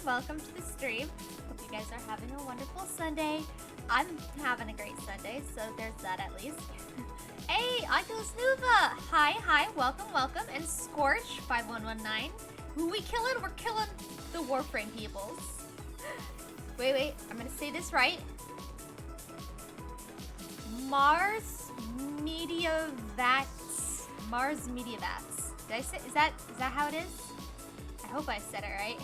welcome to the stream. Hope you guys are having a wonderful Sunday. I'm having a great Sunday, so there's that at least. Hey, Oculus Nuva! Hi, welcome, and Scorch 5119. Who we killing? We're killing the Warframe peoples. Wait, I'm gonna say this right. Mars Media Vats. Did I say? Is that how it is? I hope I said it right.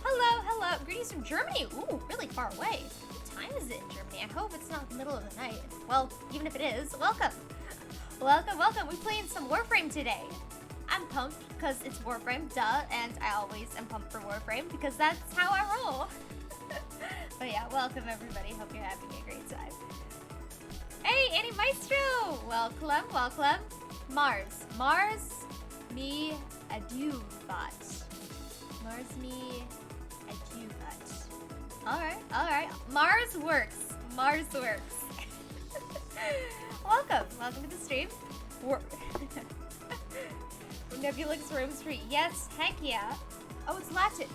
Hello. Greetings from Germany. Ooh, really far away. What time is it in Germany? I hope it's not the middle of the night. Well, even if it is, welcome. Welcome. We're playing some Warframe today. I'm pumped because it's Warframe, duh, and I always am pumped for Warframe because that's how I roll. But yeah, welcome everybody. Hope you're having a great time. Hey, Annie Maestro! Welcome. Mars me adieu bot. Alright. Mars works. Welcome to the stream. Nebulux room's free. Yes, heck yeah. Oh, it's Latin.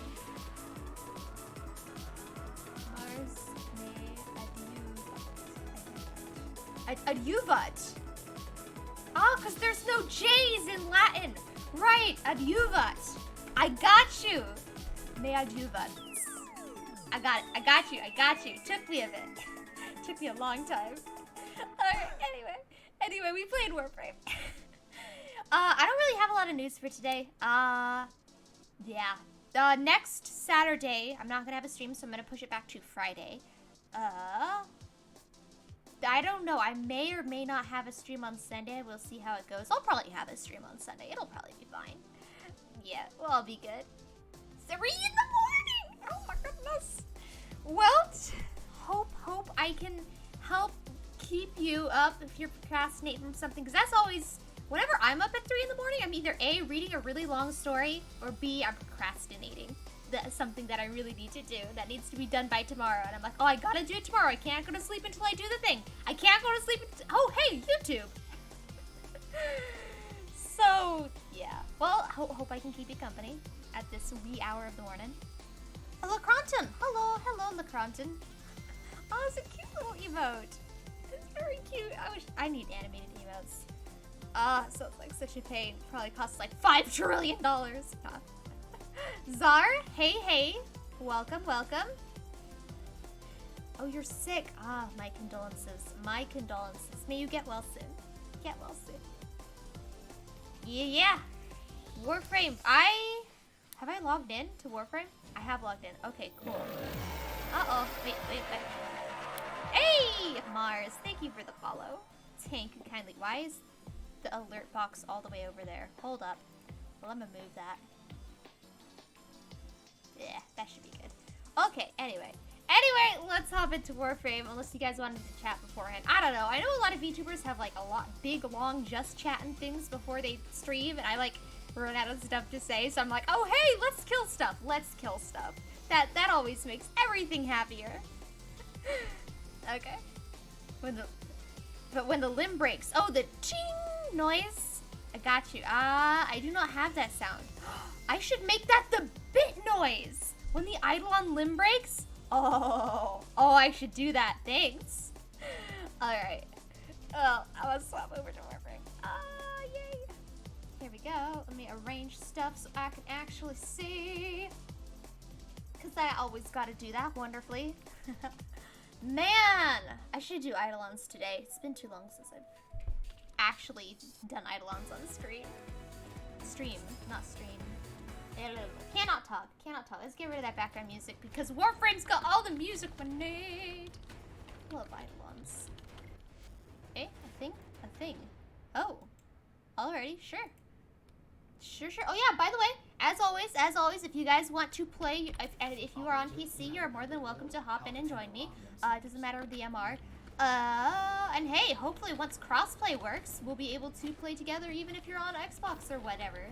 Mars me adieu bot. Oh, because there's no J's in Latin. Right, adiuvat. I got you. Me adiuvat. I got you. Took me a bit. Took me a long time. Alright, anyway, we played Warframe. I don't really have a lot of news for today. Yeah. Next Saturday, I'm not gonna have a stream, so I'm gonna push it back to Friday. I don't know. I may or may not have a stream on Sunday. We'll see how it goes. I'll probably have a stream on Sunday. It'll probably be fine. Yeah, we'll all be good. 3 in the morning! Oh my goodness. Well, hope I can help keep you up if you're procrastinating from something. Because that's always, whenever I'm up at 3 in the morning, I'm either A, reading a really long story, or B, I'm procrastinating. That's something that I really need to do that needs to be done by tomorrow, and I'm like, oh, I gotta do it tomorrow. I can't go to sleep until I do the thing. I can't go to sleep oh, hey, YouTube. So yeah, well, hope I can keep you company at this wee hour of the morning. Hello, Cronton. Hello, LaCronton. Oh, it's a cute little emote. It's very cute. I need animated emotes. So it's like such a pain. Probably costs like $5 trillion. Czar, hey, welcome. Oh, you're sick. Ah, my condolences. May you get well soon. Yeah. Warframe. Have I logged in to Warframe? I have logged in. Okay, cool. Uh-oh. Wait. Hey, Mars. Thank you for the follow. Thank you kindly. Why is the alert box all the way over there? Hold up. Well, I'm gonna move that. Yeah, that should be good. Okay, anyway, let's hop into Warframe, unless you guys wanted to chat beforehand. I don't know. I know a lot of VTubers have like big, long, just chatting things before they stream, and I like run out of stuff to say, so I'm like, oh, hey, let's kill stuff. That always makes everything happier. Okay. When the limb breaks. Oh, the ching noise. I got you. I do not have that sound. I should make that the bit noise when the Eidolon limb breaks. Oh, I should do that. Thanks. All right. Well, I will swap over to Warframe. Yay. Here we go. Let me arrange stuff so I can actually see. Because I always got to do that wonderfully. Man, I should do Eidolons today. It's been too long since I've actually done Eidolons on screen. Not stream. Cannot talk. Let's get rid of that background music because Warframe's got all the music we need. Love Eidolons. Okay, a thing. Oh, alrighty, sure. Oh yeah, by the way, as always, if you guys want to play, if you are on PC, you're more than welcome to hop in and join me. It doesn't matter the MR. And hey, hopefully once crossplay works, we'll be able to play together even if you're on Xbox or whatever.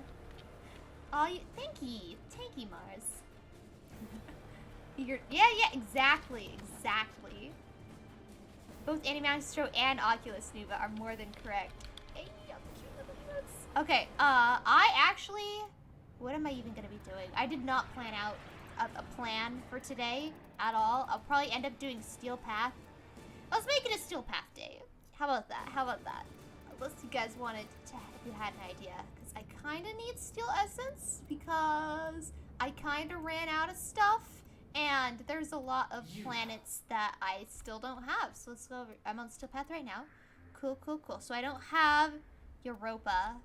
Thank you, Mars. Yeah, exactly. Both Annie Maestro and Oculus Nuva are more than correct. Hey, okay, I actually What am I even gonna be doing? I did not plan out a plan for today at all. I'll probably end up doing Steel Path. Let's make it a Steel Path day. How about that? How about that? Unless you guys wanted to, if you had an idea. Because I kind of need Steel Essence because I kind of ran out of stuff. And there's a lot of planets that I still don't have. So let's go over. I'm on Steel Path right now. Cool, cool, cool. So I don't have Europa.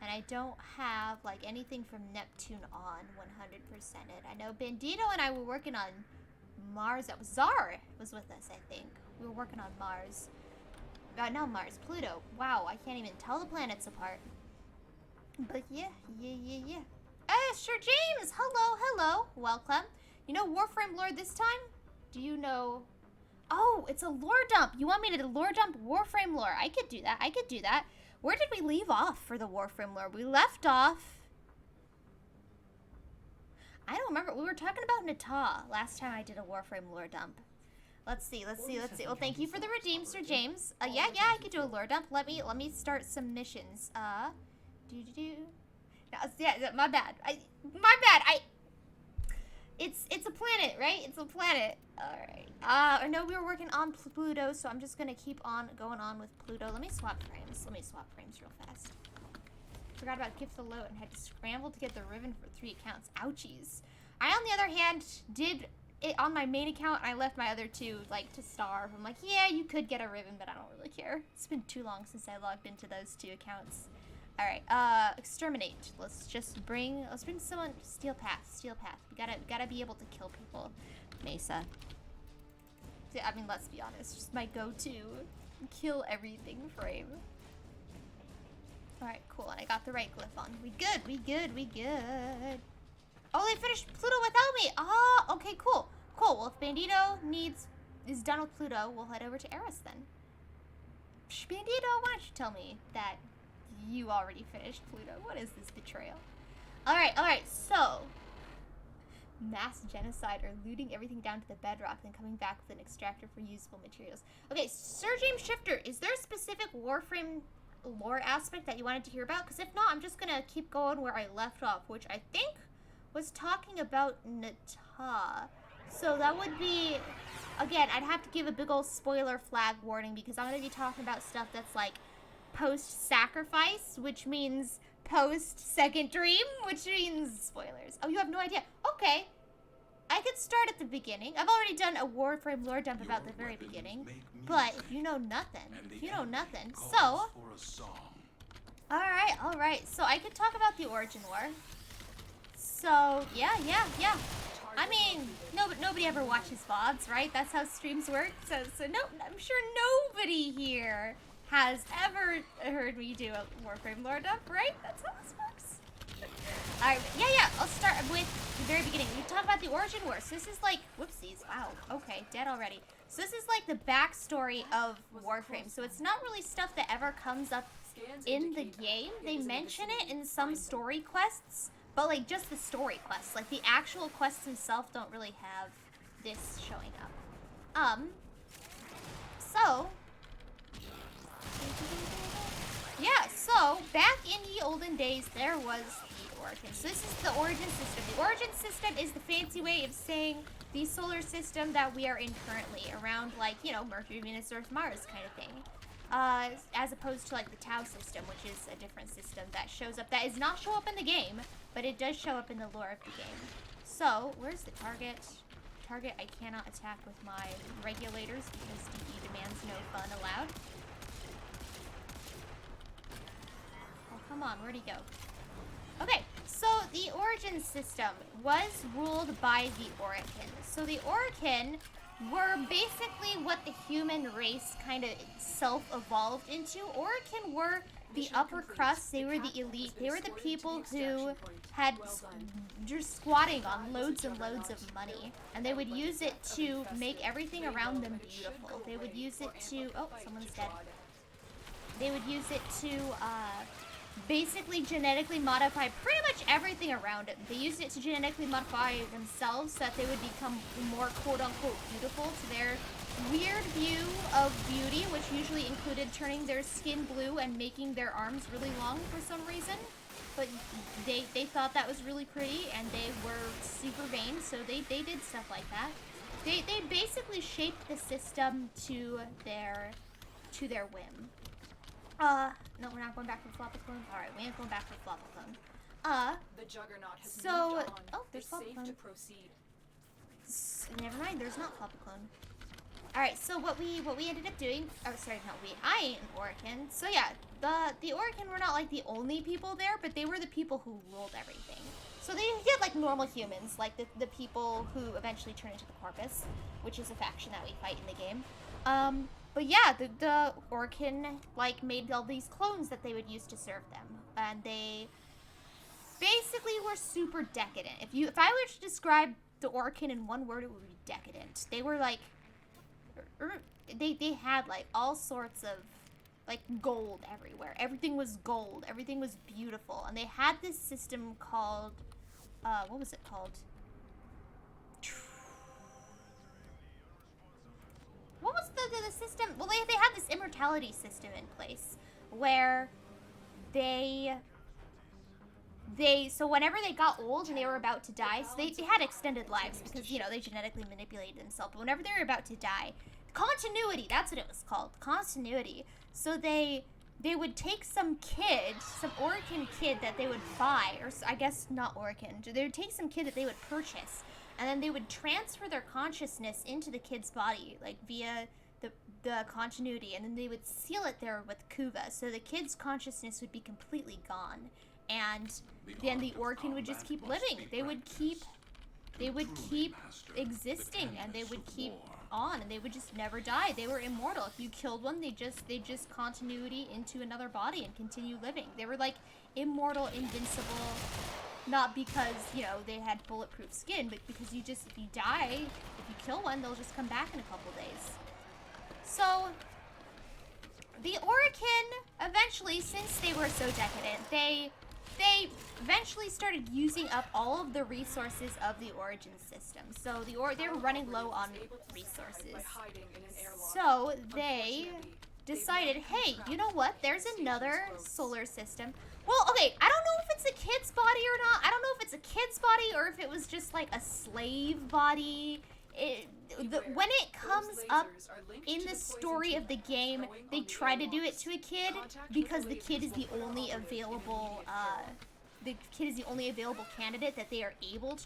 And I don't have, like, anything from Neptune on 100%ed. I know Bandito and I were working on Mars. That was Zar was with us, I think. We were working on Mars. Not Mars, Pluto. Wow, I can't even tell the planets apart. But yeah. Hey, Sir James! Hello. Welcome. You know Warframe lore this time? Do you know... Oh, it's a lore dump. You want me to lore dump Warframe lore? I could do that. Where did we leave off for the Warframe lore? We left off... I don't remember. We were talking about Nata last time I did a Warframe lore dump. Let's see. Well, thank you for the redeem, Sir James. Yeah, I could do a lore dump. Let me start some missions. Yeah, my bad. It's a planet, right? It's a planet. Alright. I know we were working on Pluto, so I'm just gonna keep on going on with Pluto. Let me swap frames real fast. Forgot about Gift the Load and had to scramble to get the ribbon for 3 accounts. Ouchies. I, on the other hand, did it on my main account, and I left my other 2, like, to starve. I'm like, yeah, you could get a ribbon, but I don't really care. It's been too long since I logged into those 2 accounts. Alright, exterminate. Let's bring someone. Steel Path. We gotta be able to kill people. Mesa. I mean, let's be honest, just my go-to. Kill everything frame. Alright, cool, and I got the right glyph on. We good. Oh, they finished Pluto without me! Oh, okay, cool. Well, if Bandito is done with Pluto, we'll head over to Eris then. Psh, Bandito, why don't you tell me that you already finished Pluto? What is this betrayal? Alright, so... Mass genocide or looting everything down to the bedrock, then coming back with an extractor for usable materials. Okay, Sir James Shifter, is there a specific Warframe lore aspect that you wanted to hear about? Because if not, I'm just gonna keep going where I left off, which I think was talking about Nata. So that would be... Again, I'd have to give a big old spoiler flag warning because I'm gonna be talking about stuff that's like post-sacrifice, which means post-second dream, which means spoilers. Oh, you have no idea. Okay. I could start at the beginning. I've already done a Warframe lore dump about the very beginning. But if you know nothing, so... Alright. So I could talk about the origin lore. So, yeah. I mean, nobody ever watches VODs, right? That's how streams work. So no, I'm sure nobody here has ever heard me do a Warframe lore dump, right? That's how this works. Alright, yeah, I'll start with the very beginning. We talk about the origin war. So this is like, whoopsies, wow, okay, dead already. So this is like the backstory of Warframe. So it's not really stuff that ever comes up in the game. They mention it in some story quests, but like just the story quests. Like the actual quests themselves don't really have this showing up. Yeah, so back in ye olden days, there was the origin. So this is the origin system. The origin system is the fancy way of saying the solar system that we are in currently, around like, you know, Mercury, Venus, Earth, Mars kind of thing. As opposed to like the Tau system, which is a different system that shows up, that does not show up in the game, but it does show up in the lore of the game. So, where's the target? Target I cannot attack with my regulators because DE demands no fun allowed. Come on, where'd he go? Okay, so the origin system was ruled by the Orokin. So the Orokin were basically what the human race kind of self-evolved into. Orokin were the upper crust, they were the elite, they were the people who had just squatting on loads and loads of money. And they would use it to make everything around them beautiful. They would use it to, oh, someone's dead. They would use it to, basically genetically modify pretty much everything around it. They used it to genetically modify themselves so that they would become more quote-unquote beautiful to their weird view of beauty, which usually included turning their skin blue and making their arms really long for some reason. but they thought that was really pretty, and they were super vain, so they did stuff like that. They basically shaped the system to their whim. No, we're not going back for Floppiclone. All right, we ain't going back for Floppiclone. The Juggernaut has So, moved on. oh, there's It's safe Floppiclone. to proceed. Never mind, there's not Floppiclone. All right, so what we ended up doing, oh sorry, no, I ain't an Orokin. So yeah, the Orokin were not like the only people there, but they were the people who ruled everything. So they had like normal humans, like the people who eventually turn into the Corpus, which is a faction that we fight in the game. But yeah, the Orokin like made all these clones that they would use to serve them, and they basically were super decadent. If I were to describe the Orokin in one word, it would be decadent. They were like, they had like all sorts of like gold everywhere. Everything was gold. Everything was beautiful, and they had this system called, what was it called? What was the system? Well, they had this immortality system in place where so whenever they got old and they were about to die, so they had extended lives because, you know, they genetically manipulated themselves, but whenever they were about to die, continuity, that's what it was called, continuity. So they would take some kid, some Orokin kid that they would buy, or I guess not Orokin, they would take some kid that they would purchase, and then they would transfer their consciousness into the kid's body, like via the continuity, and then they would seal it there with Kuva, so the kid's consciousness would be completely gone, and then the Orokin would just keep living. They would keep existing, and they would keep on, and they would just never die. They were immortal. If you killed one, they just continuity into another body and continue living. They were like immortal, invincible, not because, you know, they had bulletproof skin, but because if you die, if you kill one, they'll just come back in a couple days. So the Orokin eventually, since they were so decadent, they eventually started using up all of the resources of the origin system. So they were running low on resources. So they decided, hey, you know what? There's another solar system. Well, okay, I don't know if it's a kid's body or not. I don't know if it's a kid's body or if it was just like a slave body. When it comes up in the story of the game, they try to do it to a kid because the kid is the only available, candidate that they are able to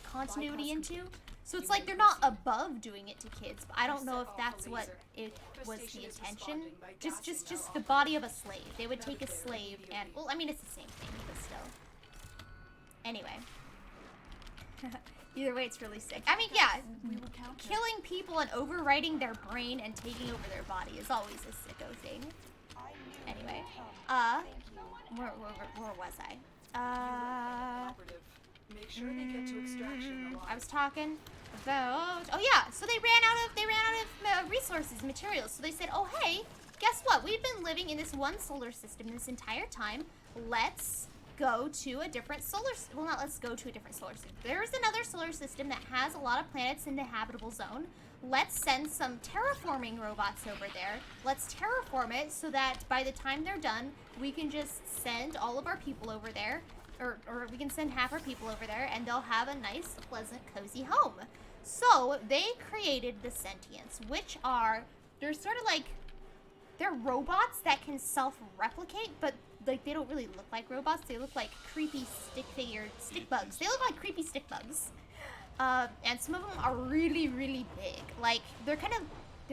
continuity into. So it's like they're not above doing it to kids, but I don't know if that's what it was the intention. Just the body of a slave. They would take a slave and, well, I mean, it's the same thing, but still. Anyway. Either way, it's really sick. I mean, yeah, killing people and overwriting their brain and taking over their body is always a sicko thing. Anyway, where was I? Make sure they get to extraction. I was talking about, oh yeah, so they ran out of resources, materials. So they said, oh hey, guess what? We've been living in this one solar system this entire time. Let's go to a different let's go to a different solar system. There's another solar system that has a lot of planets in the habitable zone. Let's send some terraforming robots over there. Let's terraform it so that by the time they're done, we can just send all of our people over there, or we can send half our people over there, and they'll have a nice, pleasant, cozy home. So they created the Sentients, which are, they're sort of like, they're robots that can self-replicate, but like they don't really look like robots. They look like creepy stick bugs. They look like creepy stick bugs. And some of them are really, really big. Like they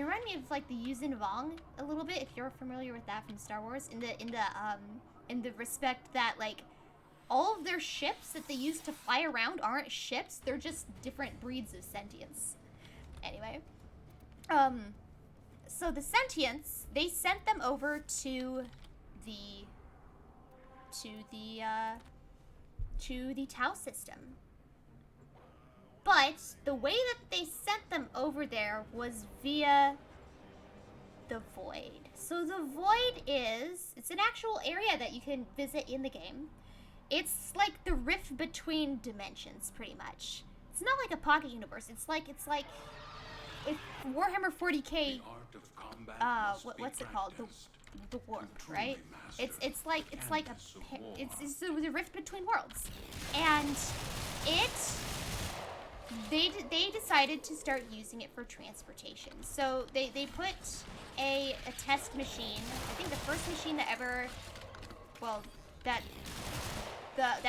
remind me of like the Yuuzhan Vong a little bit, if you're familiar with that from Star Wars, in the respect that like all of their ships that they use to fly around aren't ships, they're just different breeds of sentience. Anyway, so the Sentients, they sent them over to the Tau system. But the way that they sent them over there was via the Void. So the Void it's an actual area that you can visit in the game. It's like the rift between dimensions, pretty much. It's not like a pocket universe. It's like if Warhammer 40k, what's it called? the warp, right? It's like it was a rift between worlds, and they decided to start using it for transportation. So they put a test machine. I think the first machine that ever, well, that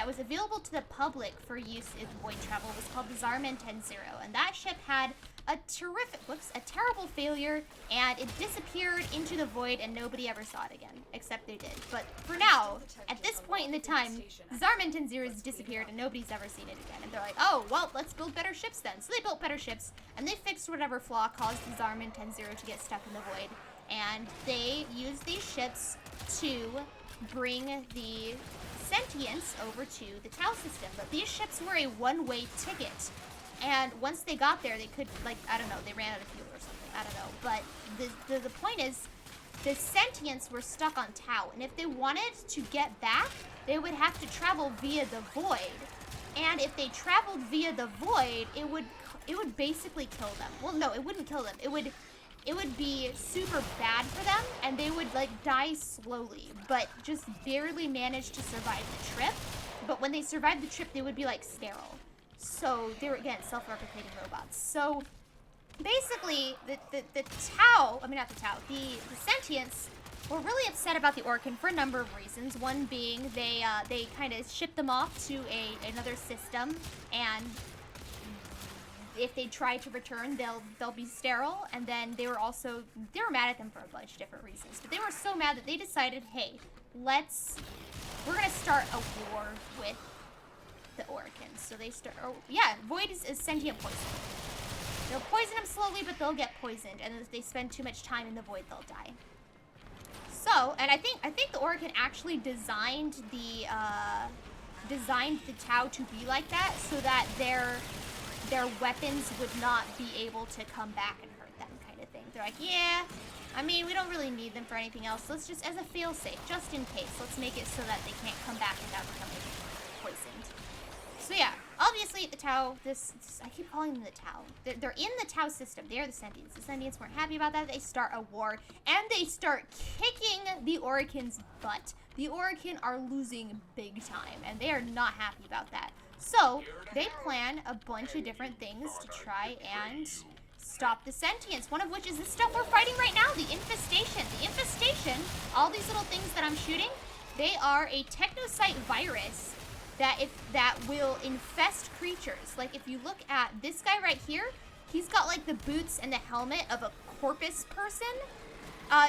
was available to the public for use in void travel was called the Zarman 10-0, and that ship had a terrible failure, and it disappeared into the void, and nobody ever saw it again, except they did. But for now, at this point in the time, Zarman 10-0 has disappeared, and nobody's ever seen it again. And they're like, oh, well, let's build better ships then. So they built better ships, and they fixed whatever flaw caused the Zarman 10-0 to get stuck in the void, and they used these ships to bring the sentience over to the Tau system. But these ships were a one-way ticket. And once they got there, they could, like, I don't know, they ran out of fuel or something. I don't know. But the point is, the sentients were stuck on Tau. And if they wanted to get back, they would have to travel via the void. And if they traveled via the void, it would basically kill them. Well, no, it wouldn't kill them. It would be super bad for them, and they would, like, die slowly, but just barely manage to survive the trip. But when they survived the trip, they would be, like, sterile. So they were, again, self-replicating robots. So basically, the Tau, I mean, not the Tau, the sentients were really upset about the Orkin for a number of reasons. One being they kind of shipped them off to another system, and if they try to return, they'll be sterile. And then they were mad at them for a bunch of different reasons. But they were so mad that they decided, hey, we're gonna start a war with the Orikins. So they Void is sentient poison. They'll poison them slowly, but they'll get poisoned, and if they spend too much time in the Void, they'll die. So, and I think the Orikin actually designed the Tau to be like that, so that their weapons would not be able to come back and hurt them, kind of thing. They're like, yeah, I mean, we don't really need them for anything else. Let's just, as a fail-safe, just in case, let's make it so that they can't come back without becoming poisoned. So yeah, obviously the Tau, I keep calling them the Tau. They're in the Tau system. They are the Sentients. The Sentients weren't happy about that. They start a war, and they start kicking the Orikin's butt. The Orikin are losing big time, and they are not happy about that. So they plan a bunch of different things to try and stop the Sentients, one of which is the stuff we're fighting right now, the Infestation. The Infestation, all these little things that I'm shooting, they are a technocyte virus that will infest creatures. Like, if you look at this guy right here, he's got like the boots and the helmet of a corpus person.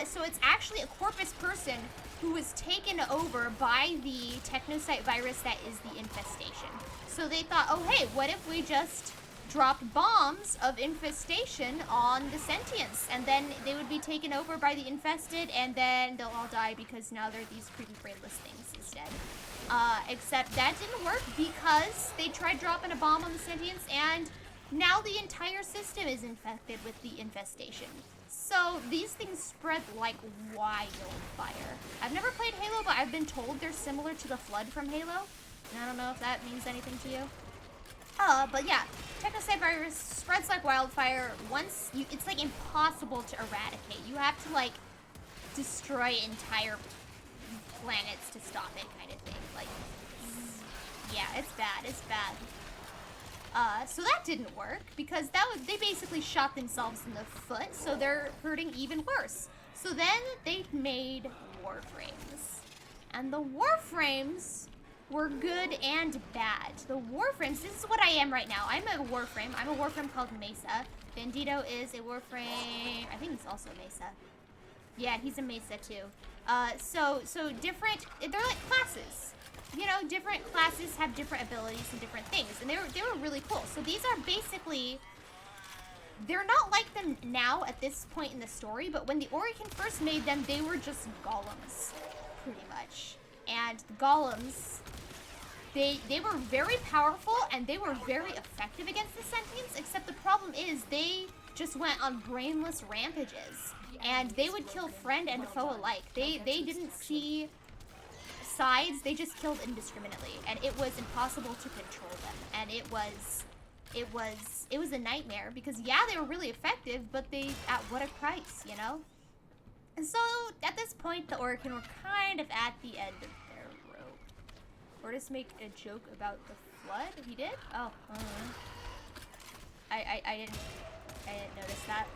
So it's actually a corpus person who was taken over by the technocyte virus that is the infestation. So they thought, oh hey, what if we just dropped bombs of infestation on the sentients, and then they would be taken over by the infested, and then they'll all die because now they're these creepy brainless things instead. Except that didn't work because they tried dropping a bomb on the sentients, and now the entire system is infected with the infestation. So these things spread like wildfire. I've never played Halo, but I've been told they're similar to the Flood from Halo. And I don't know if that means anything to you. But yeah, technocyte virus spreads like wildfire. It's like impossible to eradicate. You have to like destroy entire planets to stop it, kind of thing. Like, yeah, it's bad. It's bad. So that didn't work because they basically shot themselves in the foot, so they're hurting even worse. So then they made Warframes, and the Warframes were good and bad. The Warframes, this is what I am right now. I'm a Warframe. I'm a Warframe called Mesa. Bandito is a Warframe. I think he's also Mesa. Yeah, he's a Mesa too. So different. They're like classes. You know, different classes have different abilities and different things, and they were really cool. So these are basically, they're not like them now at this point in the story, but when the Orikin first made them, they were just golems, pretty much. And the golems, they were very powerful and they were very effective against the sentients, except the problem is they just went on brainless rampages, and they would kill friend and foe alike. They didn't see sides, they just killed indiscriminately, and it was impossible to control them, and it was a nightmare because yeah, they were really effective, but at what a price, you know? So, at this point, the Orokin were kind of at the end of their rope. Ortis make a joke about the flood? He did? Oh, I didn't notice that.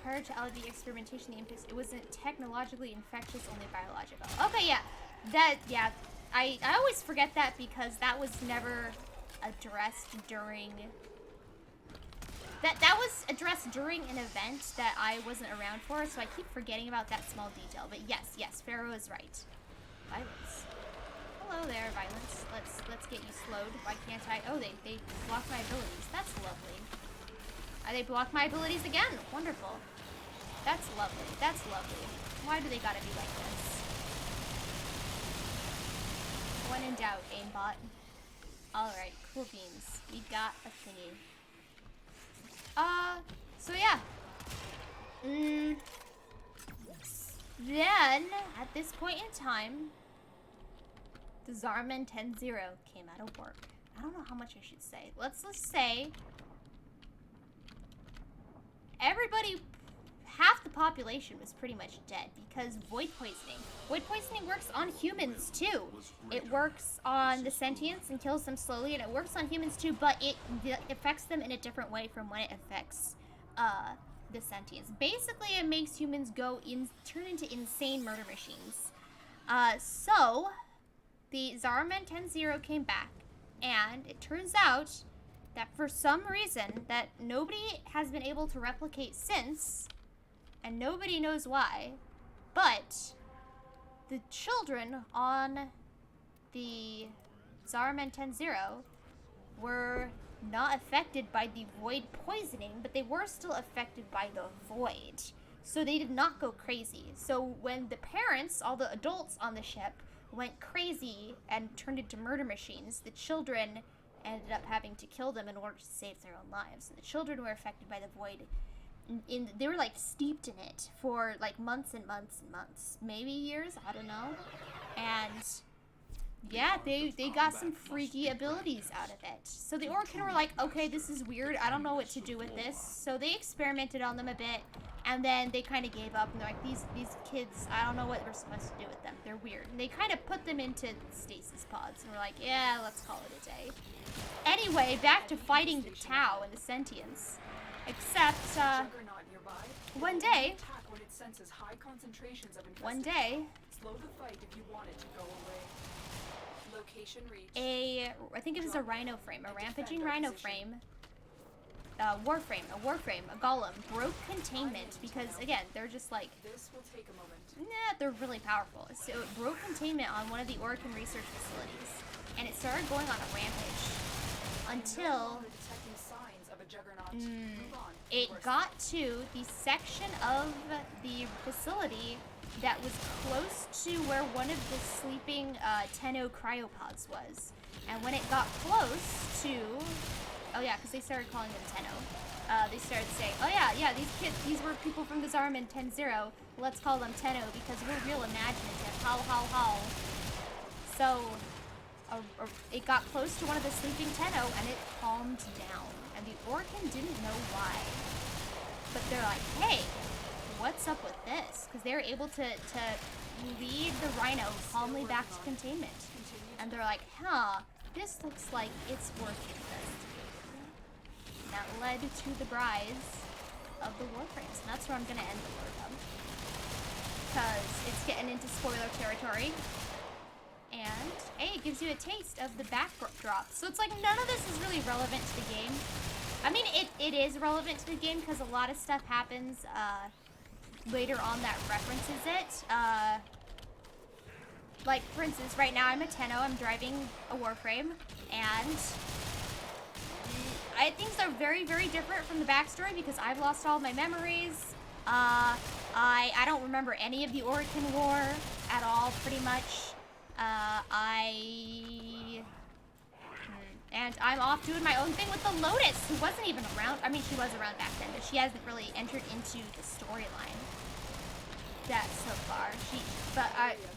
Prior to LD experimentation, the Impish, it wasn't technologically infectious, only biological. Okay, yeah. I always forget that because that was never addressed during... That was addressed during an event that I wasn't around for, so I keep forgetting about that small detail. But yes, Pharaoh is right. Violence. Hello there, Violence. Let's get you slowed. Why can't I? Oh, they block my abilities. That's lovely. They block my abilities again. Wonderful. That's lovely. That's lovely. Why do they gotta be like this? When in doubt, aimbot. Alright, cool beans. We got a thingy. So yeah. Then, at this point in time, the Zarman 10-0 came out of work. I don't know how much I should say. Let's just say everybody, half the population was pretty much dead because void poisoning. Void poisoning works on humans too. It works on the sentients and kills them slowly, and it works on humans too, but it affects them in a different way from when it affects the sentients. Basically, it makes humans turn into insane murder machines. So the Zarman 10-0 came back, and it turns out that for some reason that nobody has been able to replicate since, and nobody knows why, but the children on the Zarman 10-0 were not affected by the void poisoning, but they were still affected by the void. So they did not go crazy. So when the parents, all the adults on the ship, went crazy and turned into murder machines, the children ended up having to kill them in order to save their own lives. And the children were affected by the void. They were like steeped in it for like months and months and months, maybe years, I don't know. And yeah, they got some freaky abilities out of it. So the Orokin were like, okay, this is weird, I don't know what to do with this. So they experimented on them a bit, and then they kind of gave up, and they're like, these kids, I don't know what we're supposed to do with them, they're weird. And they kind of put them into stasis pods, and we're like, yeah, let's call it a day. Anyway, back to fighting the Tau and the sentients. Except, one day, slow the fight if you want it to go away. Location reached. I think it was a rhino frame, a rampaging rhino frame, a warframe, a golem, broke containment because, again, they're just like, This will take a moment. nah, they're really powerful. So it broke containment on one of the Orokin research facilities, and it started going on a rampage until it got to the section of the facility that was close to where one of the sleeping Tenno cryopods was. And when it got close to... Oh yeah, because they started calling them Tenno. They started saying, oh yeah, these were people from the Zarman 10-0. Let's call them Tenno because we're real imaginative. How. So, it got close to one of the sleeping Tenno and it calmed down. And the Orokin didn't know why. But they're like, hey, what's up with this? Because they were able to lead the rhino calmly back to containment. And they're like, this looks like it's worth investigating. And that led to the rise of the Warframes. And that's where I'm going to end the Lord of. Because it's getting into spoiler territory. And, hey, it gives you a taste of the backdrop. So it's like none of this is really relevant to the game. I mean, it is relevant to the game because a lot of stuff happens later on that references it. Like, for instance, right now I'm a Tenno, I'm driving a Warframe, and things are very, very different from the backstory because I've lost all my memories. I don't remember any of the Orokin War at all, pretty much. And I'm off doing my own thing with the Lotus, who wasn't even around. I mean, she was around back then, but she hasn't really entered into the storyline. that so far.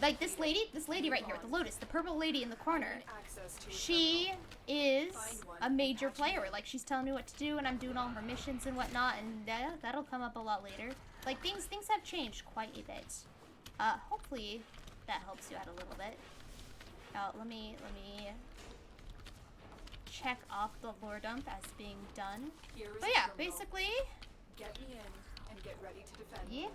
Like this lady right here, the Lotus, the purple lady in the corner. Access to a She is a major player. Like, she's telling me what to do, and I'm doing all her missions and whatnot, and that'll come up a lot later. Like, things have changed quite a bit. Hopefully that helps you out a little bit. Let me check off the lore dump as being done. Here is But a yeah, terminal. basically, Get me in and get ready to defend. yeah.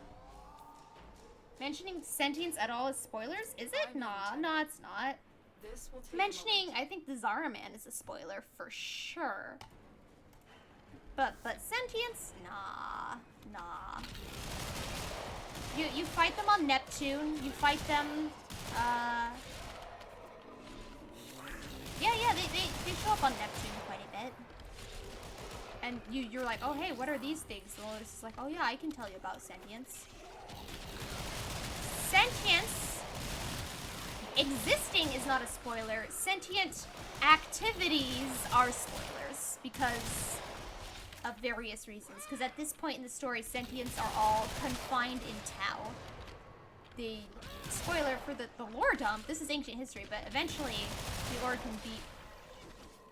Mentioning sentience at all is spoilers? Is it? Nah, it's not. This will take Mentioning, I think the Zara Man is a spoiler for sure. But sentience? Nah. You fight them on Neptune. You fight them. Yeah. They show up on Neptune quite a bit. And you're like, oh hey, what are these things? And Lotus is like, oh yeah, I can tell you about sentience. Sentience existing is not a spoiler. Sentient activities are spoilers because of various reasons. Because at this point in the story, sentients are all confined in Tau. The spoiler for the lore dump, this is ancient history, but eventually the Lord can beat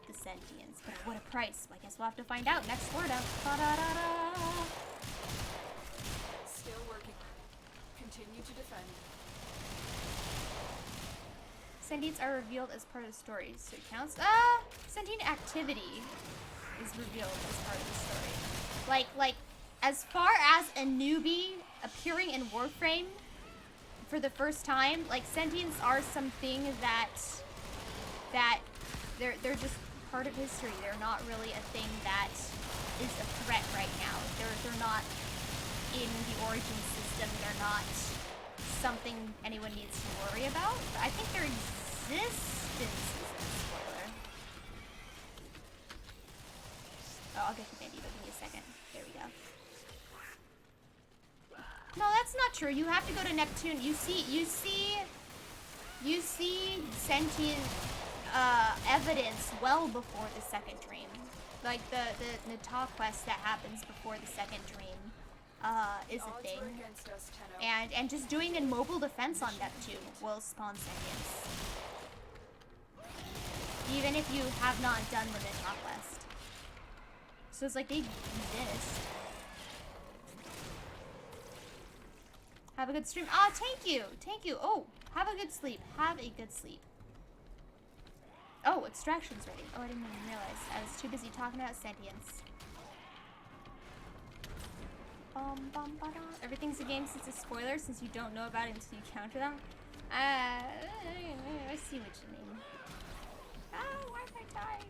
the sentients. But at what a price? I guess we'll have to find out next lore dump. Ba-da-da-da. Still working. Continue to defend. Sentients are revealed as part of the story, so it counts. Sentient activity is revealed as part of the story. Like, as far as a newbie appearing in Warframe for the first time, like, sentients are something that they're just part of history. They're not really a thing that is a threat right now. They're not in the origin system. They're not something anyone needs to worry about. But I think their existence is a spoiler. Oh, I'll get to Bandy, but give me a second. There we go. No, that's not true. You have to go to Neptune. You see sentient evidence well before the second dream. Like the Nata quest that happens before the second dream is a thing. Against us, Tenno. And just doing a mobile defense on Neptune will spawn sentience. Even if you have not done the Nata quest. So it's like they exist. Have a good stream. Ah, thank you. Oh, have a good sleep. Have a good sleep. Oh, extraction's ready. Oh, I didn't even realize. I was too busy talking about sentience. Everything's a game since it's a spoiler, since you don't know about it until you counter them. I see what you mean. Oh, why am I dying?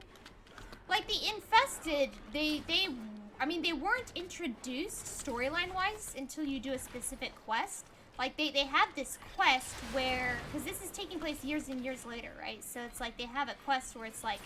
Like, the Infested, they weren't introduced storyline-wise until you do a specific quest. Like, they have this quest where, because this is taking place years and years later, right? So it's like they have a quest where it's like,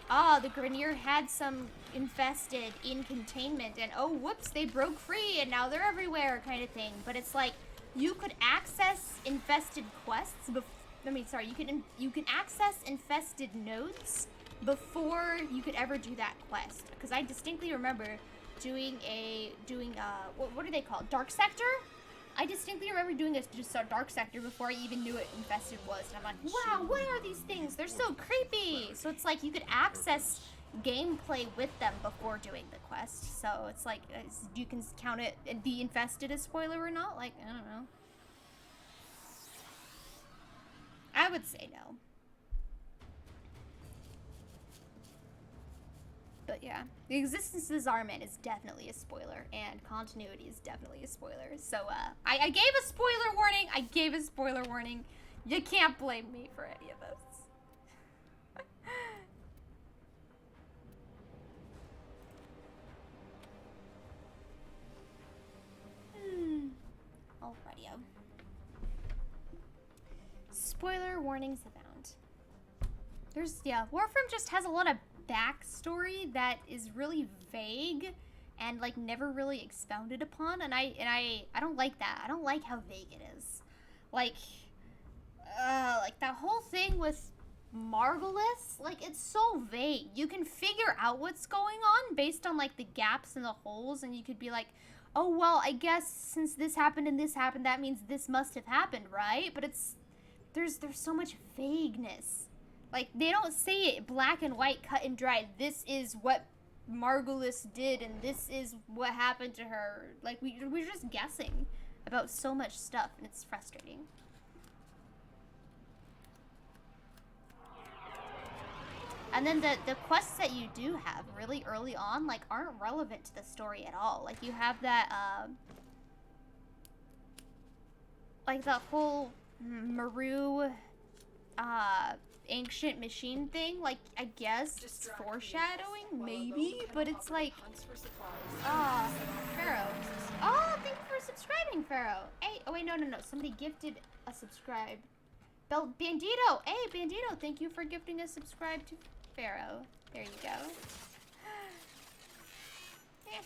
the Grineer had some infested in containment, and oh, whoops, they broke free, and now they're everywhere, kind of thing. But it's like, you could access infested quests, you can access infested nodes before you could ever do that quest. Because I distinctly remember doing what are they called? Dark Sector? I distinctly remember doing just a Dark Sector before I even knew what infested was. And I'm like, wow, what are these things? They're so creepy. So it's like you could access gameplay with them before doing the quest. So it's like, you can count it, the infested as spoiler or not? Like, I don't know. I would say no. But yeah, the existence of Zarman is definitely a spoiler, and continuity is definitely a spoiler. So, I gave a spoiler warning. You can't blame me for any of this. Alrighty. Spoiler warnings abound. Warframe just has a lot of backstory that is really vague and like never really expounded upon, and I don't like that. I don't like how vague it is. Like that whole thing with Margulis, like, it's so vague. You can figure out what's going on based on like the gaps and the holes, and you could be like, oh, well, I guess since this happened and this happened, that means this must have happened, right? But there's so much vagueness. Like, they don't say it black and white, cut and dry. This is what Margulis did, and this is what happened to her. Like, we're just guessing about so much stuff, and it's frustrating. And then the quests that you do have really early on, like, aren't relevant to the story at all. Like, you have that, like, the whole Maru, ancient machine thing. Like, I guess it's foreshadowing, maybe, but it's like, Pharaoh. Oh, thank you for subscribing, Pharaoh. Hey, oh wait, no. Somebody gifted a subscribe. Bandito. Hey, Bandito, thank you for gifting a subscribe to Pharaoh. There you go. Yeah.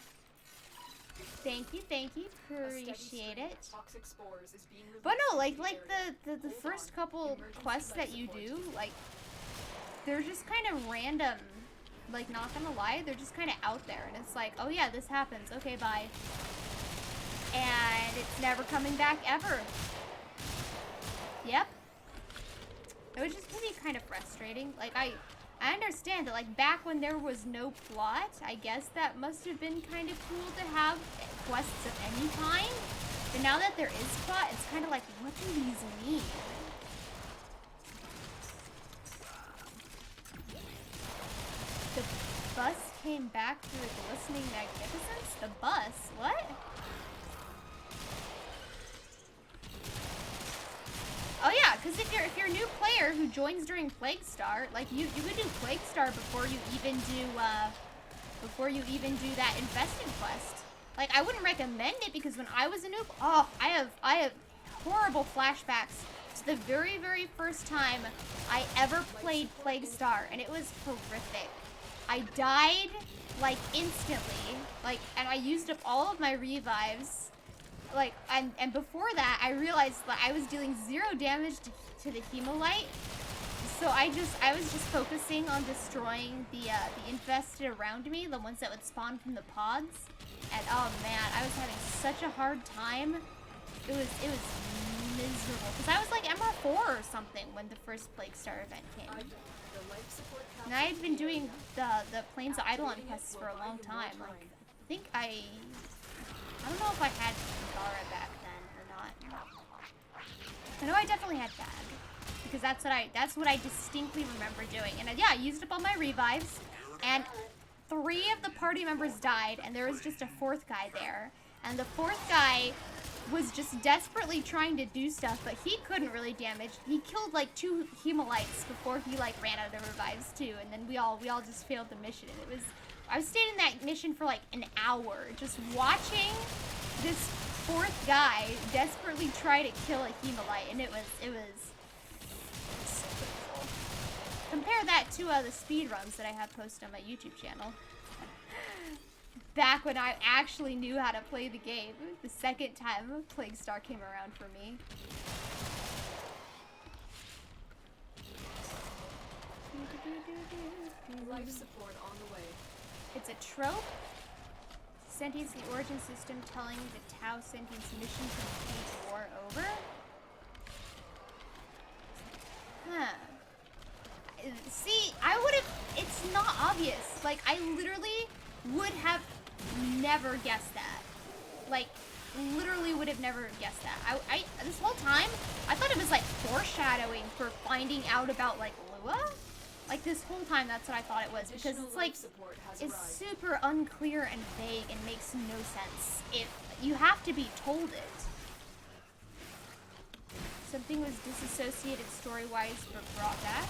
Thank you. Appreciate it. But no, like the first couple quests that you do, like, they're just kind of random. Like, not gonna lie, they're just kind of out there, and it's like, oh yeah, this happens. Okay, bye. And it's never coming back ever. Yep. It was just really kind of frustrating. Like, I understand that, like, back when there was no plot, I guess that must have been kind of cool to have quests of any kind. But now that there is plot, it's kind of like, what do these mean? The bus came back through the glistening magnificence? The bus? What? Oh yeah, because if you're a new player who joins during Plague Star, like you could do Plague Star before you even do that infested quest. Like, I wouldn't recommend it because when I was a noob, oh, I have horrible flashbacks to the very, very first time I ever played Plague Star, and it was horrific. I died like instantly, like, and I used up all of my revives. Like, and before that, I realized that I was dealing 0 damage to the Hemolite. So I was just focusing on destroying the infested around me, the ones that would spawn from the pods. And oh man, I was having such a hard time. It was miserable because I was like MR4 or something when the first Plague Star event came. And I had been doing the Plains of Eidolon quests for a long time. Like, I think I don't know if I had Zara back then or not. I know I definitely had Bag because that's what I distinctly remember doing. And yeah, I used up all my revives, and 3 of the party members died, and there was just a 4th guy there. And the 4th guy was just desperately trying to do stuff, but he couldn't really damage. He killed like 2 Hemolites before he like ran out of revives too, and then we all just failed the mission. And it was, I stayed in that mission for like an hour, just watching this 4th guy desperately try to kill a Hemolite, and it was so pitiful. Compare that to the speed runs that I have posted on my YouTube channel. Back when I actually knew how to play the game, the second time Plague Star came around for me. Life support on the way. It's a trope. Sentience, the origin system telling the Tau sentience mission to defeat war over. Huh. See, I would have, it's not obvious. Like, I literally would have never guessed that. Like, literally would have never guessed that. I this whole time, I thought it was like foreshadowing for finding out about like Lua. Like, this whole time, that's what I thought it was, because it's like, it's super unclear and vague and makes no sense. You have to be told it. Something was disassociated story-wise but brought back.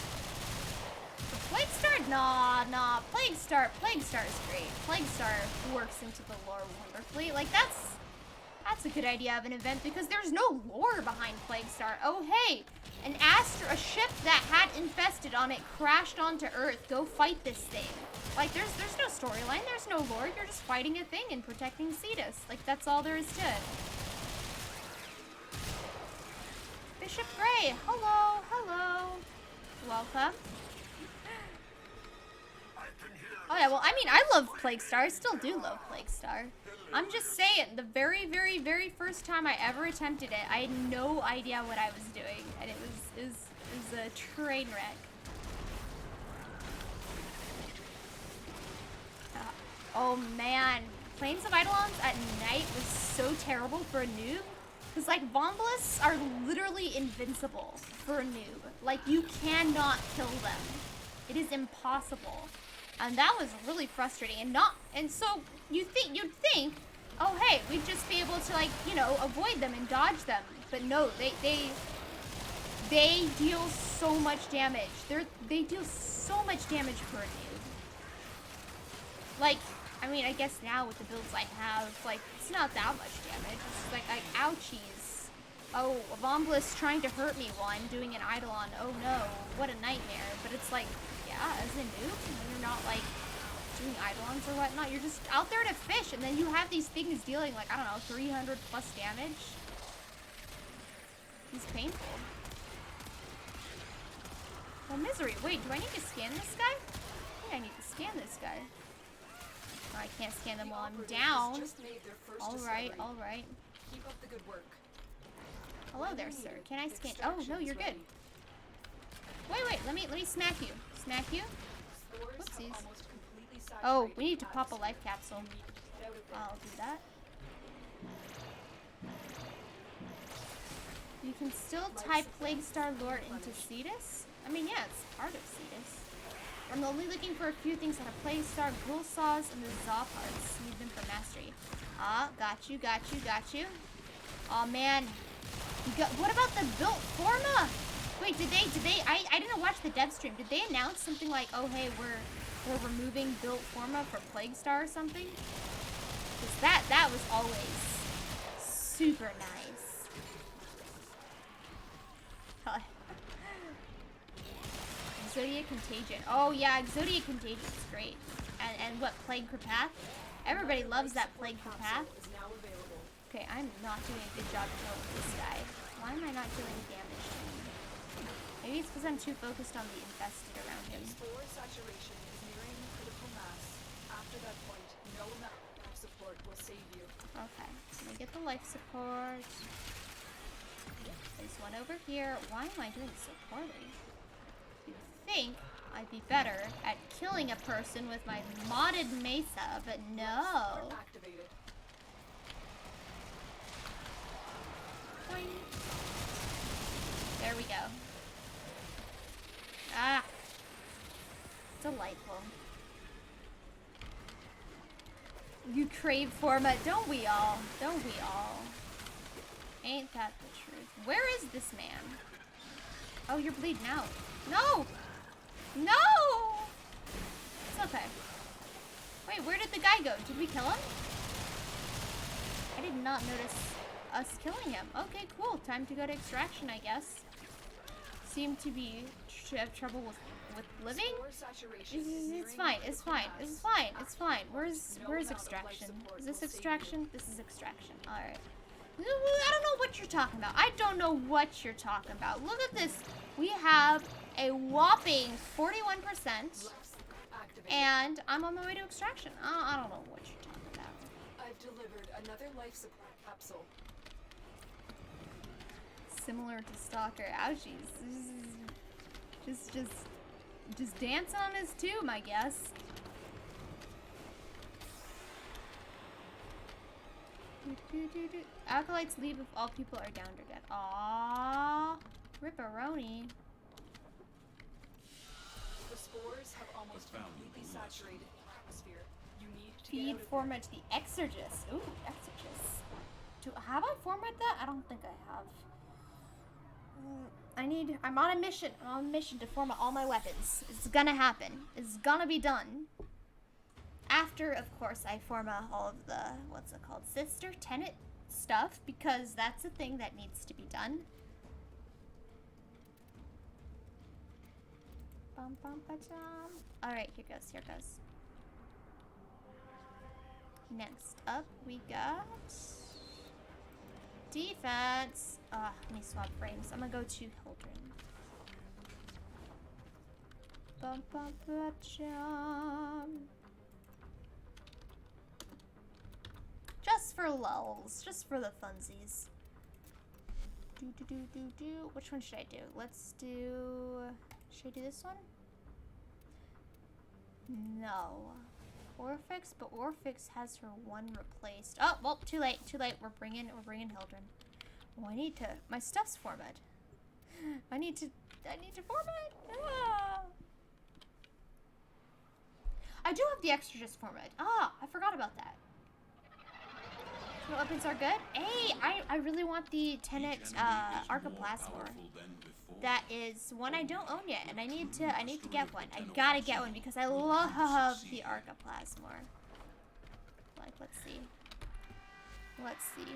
The Plague Star? Nah. Plague Star is great. Plague Star works into the lore wonderfully. Like, that's a good idea of an event because there's no lore behind Plague Star. Oh, hey, a ship that had infested on it crashed onto Earth. Go fight this thing. Like, there's no storyline. There's no lore. You're just fighting a thing and protecting Cetus. Like, that's all there is to it. Bishop Gray, hello. Welcome. Oh yeah, well, I mean, I love Plague Star. I still do love Plague Star. I'm just saying, the very, very, very first time I ever attempted it, I had no idea what I was doing, and it was a train wreck. Oh man, playing some Eidolons at night was so terrible for a noob. Because, like, Vombulists are literally invincible for a noob. Like, you cannot kill them. It is impossible. And that was really frustrating. And so you'd think, oh hey, we'd just be able to, like, you know, avoid them and dodge them. But no, they deal so much damage. They deal so much damage for a noob. Like, I mean, I guess now with the builds I have, like, it's not that much damage. It's just like ouchies. Oh, a Vombulis trying to hurt me while I'm doing an Eidolon. Oh no, what a nightmare. But it's like, yeah, as a noob, when you're not, like, doing Eidolons or whatnot, you're just out there to fish, and then you have these things dealing, like, I don't know, 300 plus damage. It's painful. Oh, misery. Wait, do I need to scan this guy? I think I need to scan this guy. Oh, I can't scan them while I'm down. Alright, alright. Keep up the good work. Hello there, sir. Can I scan? Oh, no, you're good. Wait, let me smack you. Smack you? Whoopsies. Oh, we need to pop a life capsule. I'll do that. You can still type Plague Star lore into Cetus? I mean, yeah, it's part of Cetus. I'm only looking for a few things that are Plague Star, Ghoul Saws, and the Zaw parts. Need them for mastery. Ah, got you. Oh man. What about the built forma? Wait, did they I didn't watch the dev stream. Did they announce something like, oh hey, we're removing built forma for Plague Star or something? Because that was always super nice. Exodia Contagion. Oh yeah, Exodia Contagion is great. And what, Plague Path? Everybody loves that Plague Path. Okay, I'm not doing a good job killing this guy. Why am I not doing damage to him? Maybe it's because I'm too focused on the infested around him. Spore saturation is nearing critical mass. After that point, no amount of support will save you. Okay, let me get the life support. There's one over here. Why am I doing so poorly? You'd think I'd be better at killing a person with my modded mesa, but no. Activated. Boing. There we go. Ah. Delightful. You crave format, don't we all? Don't we all? Ain't that the truth? Where is this man? Oh, you're bleeding out. No! No! It's okay. Wait, where did the guy go? Did we kill him? I did not notice us killing him. Okay, cool. Time to go to extraction, I guess. Seem to be have trouble with living. It's fine. It's fine. It's fine. It's fine. Where's extraction? Is this extraction? This is extraction. All right. I don't know what you're talking about. I don't know what you're talking about. Look at this. We have a whopping 41%, and I'm on my way to extraction. I don't know what you're talking about. I've delivered another life support capsule. Similar to Stalker. Ouchies. Just dance on his tomb, I guess. Acolytes leave if all people are down or dead. Aww. Ripperoni. The spores have almost completely saturated the atmosphere. You need to Feed format to the Exorgist. Ooh, Exorgist. Have I formatted that? I don't think I have. I'm on a mission. I'm on a mission to format all my weapons. It's gonna happen. It's gonna be done. After, of course, I format all of the, what's it called, sister tenant stuff, because that's a thing that needs to be done. Bum, bum, ba-dum. All right, here goes. Next up, we got defense. Let me swap frames. I'm gonna go to Hildren. Bum, bum, ba-dum. for lulz, just for the funsies. Which one should I do? Let's do... Should I do this one? No. Orphix, but Orphix has her one replaced. Oh, well, too late, too late. We're bringing Hildren. Oh, I need to... My stuff's formatted. I need to format. Ah. I do have the extra just formatted. Ah, I forgot about that. So weapons are good. Hey, I really want the Tenet Archoplasmor. That is one I don't own yet, and I need to get one. I gotta get one because I love the Archoplasmor. Like, let's see. Let's see.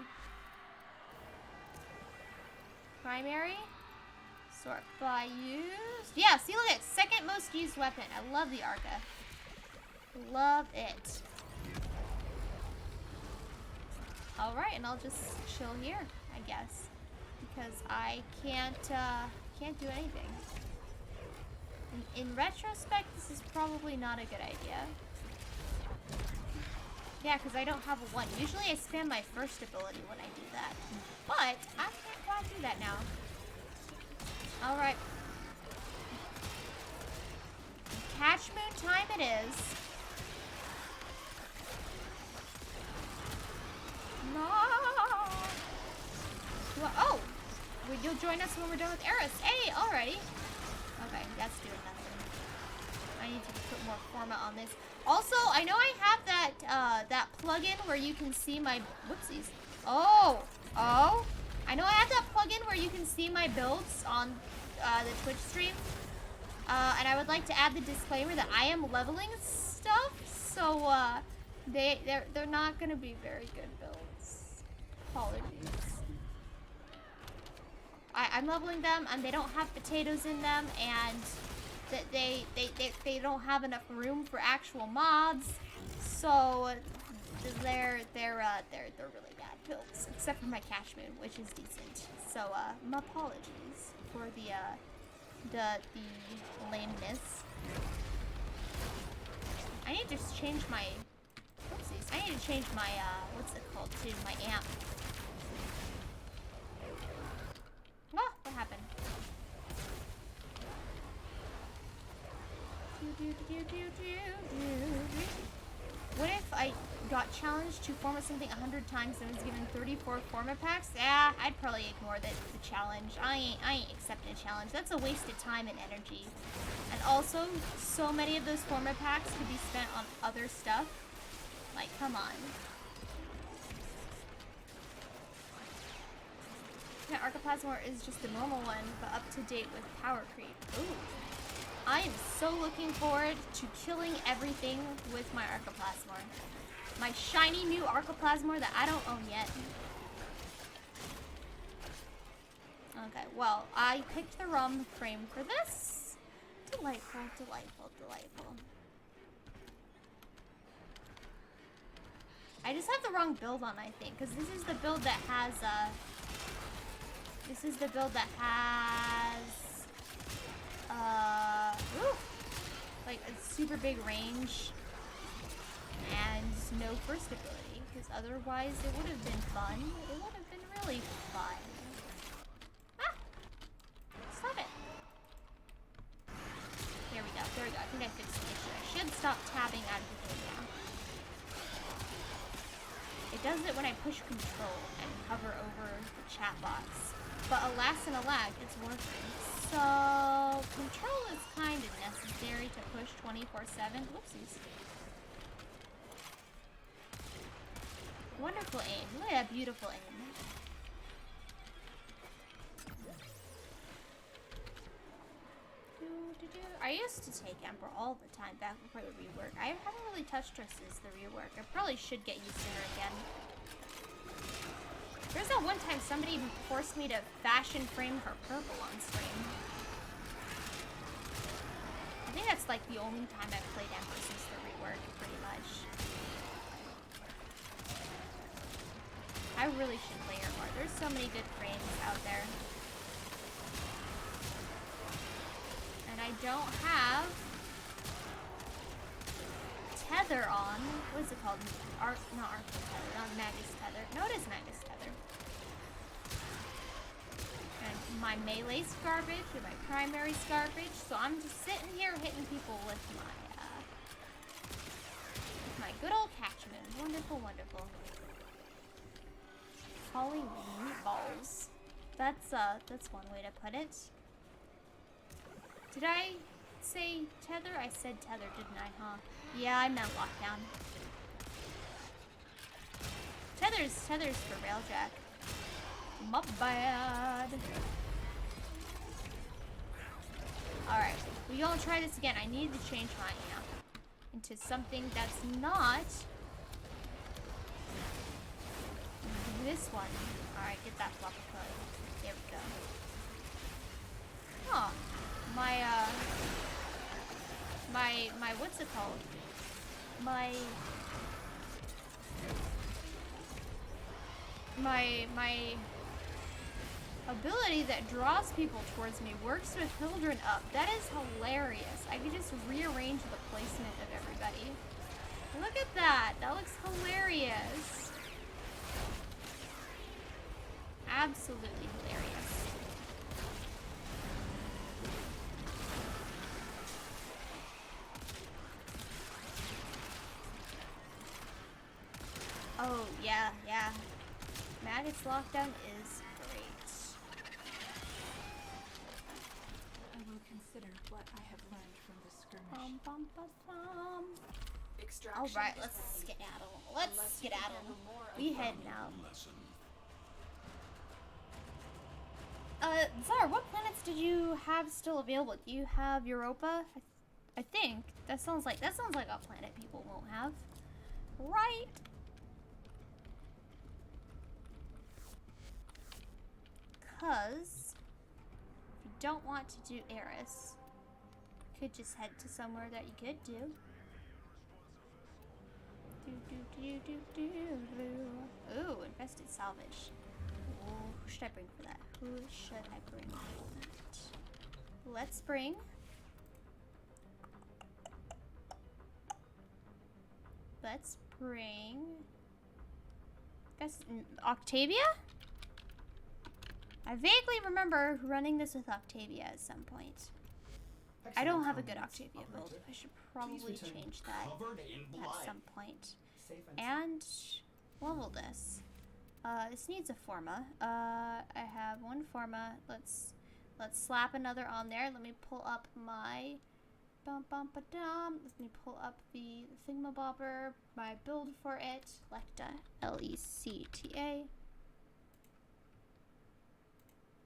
Primary. Sort by used. Yeah, see, look at it. Second most used weapon. I love the Arca. Love it. Alright, and I'll just chill here, I guess. Because I can't do anything. In retrospect, this is probably not a good idea. Yeah, because I don't have a 1. Usually I spam my first ability when I do that. But I can't quite do that now. Alright. Catch moon time it is. No. Oh! You'll join us when we're done with Eris. Hey, alrighty. Okay, that's doing nothing. I need to put more format on this. Also, I know I have that plugin where you can see my whoopsies. Oh. I know I have that plugin where you can see my builds on the Twitch stream. And I would like to add the disclaimer that I am leveling stuff, so they're not gonna be very good builds. Apologies. I'm leveling them, and they don't have potatoes in them, and they don't have enough room for actual mods, so they're really bad builds, except for my Cash Moon, which is decent. So my apologies for the lameness. I need to just change my whoopsies. I need to change my what's it called to my amp. Oh, what happened? What if I got challenged to format something 100 times and was given 34 format packs? Yeah, I'd probably ignore the challenge. I ain't accepting a challenge. That's a waste of time and energy. And also, so many of those format packs could be spent on other stuff. Like, come on. Yeah, Archoplasmor is just a normal one, but up to date with power creep. Ooh. I am so looking forward to killing everything with my Archoplasmor. My shiny new Archoplasmor that I don't own yet. Okay, well, I picked the wrong frame for this. Delightful, delightful, delightful. I just have the wrong build on, I think, because this is the build that has, like a super big range and no first ability, because otherwise it would have been fun. It would have been really fun. Ah! Stop it. There we go. There we go. I think I fixed the issue. I should stop tabbing out of the game now. It does it when I push control and hover over the chat box. But alas and alack, it's Warframe. So, control is kind of necessary to push 24/7. Whoopsies. Wonderful aim. Look at that beautiful aim. I used to take Emperor all the time back before the rework. I haven't really touched her since the rework. I probably should get used to her again. There's that one time somebody forced me to fashion frame her purple on stream. I think that's like the only time I've played Emperor since the rework, pretty much. I really should play her more. There's so many good frames out there. And I don't have Tether on. What is it called? Not Tether, not Magus Tether. No, it is Magus Tether. And my melee's garbage, and my primary's garbage, so I'm just sitting here hitting people with my good old catchman. Wonderful, wonderful. Calling meatballs. That's one way to put it. Did I say tether? I said tether, didn't I, huh? Yeah, I meant lockdown. Tether's for railjack. My bad. Alright, we gonna try this again. I need to change my amp into something that's not this one. Alright, get that flop of code. There we go. Huh. My what's it called? My ability that draws people towards me works with Hildren up. That is hilarious. I could just rearrange the placement of everybody. Look at that. That looks hilarious. Absolutely hilarious. Oh, yeah. Magus lockdown is great. I will consider what I have learned from this skirmish. Extraction Alright, is let's ready. skedaddle. Unless Let's you can skedaddle. handle more We of heading them. out. Zara, what planets did you have still available? Do you have Europa? I think that sounds like a planet people won't have, right? Cause if you don't want to do Eris, you could just head to somewhere that you could do. Ooh, infested salvage. Ooh, who should I bring for that? Who should I bring for that? Let's bring. Octavia? I vaguely remember running this with Octavia at some point. I don't have a good Octavia build. I should probably change that at some point. And level this. This needs a forma. I have one forma. Let's slap another on there. Let me pull up my Let me pull up the thingamabobber, my build for it. Lecta, Lecta.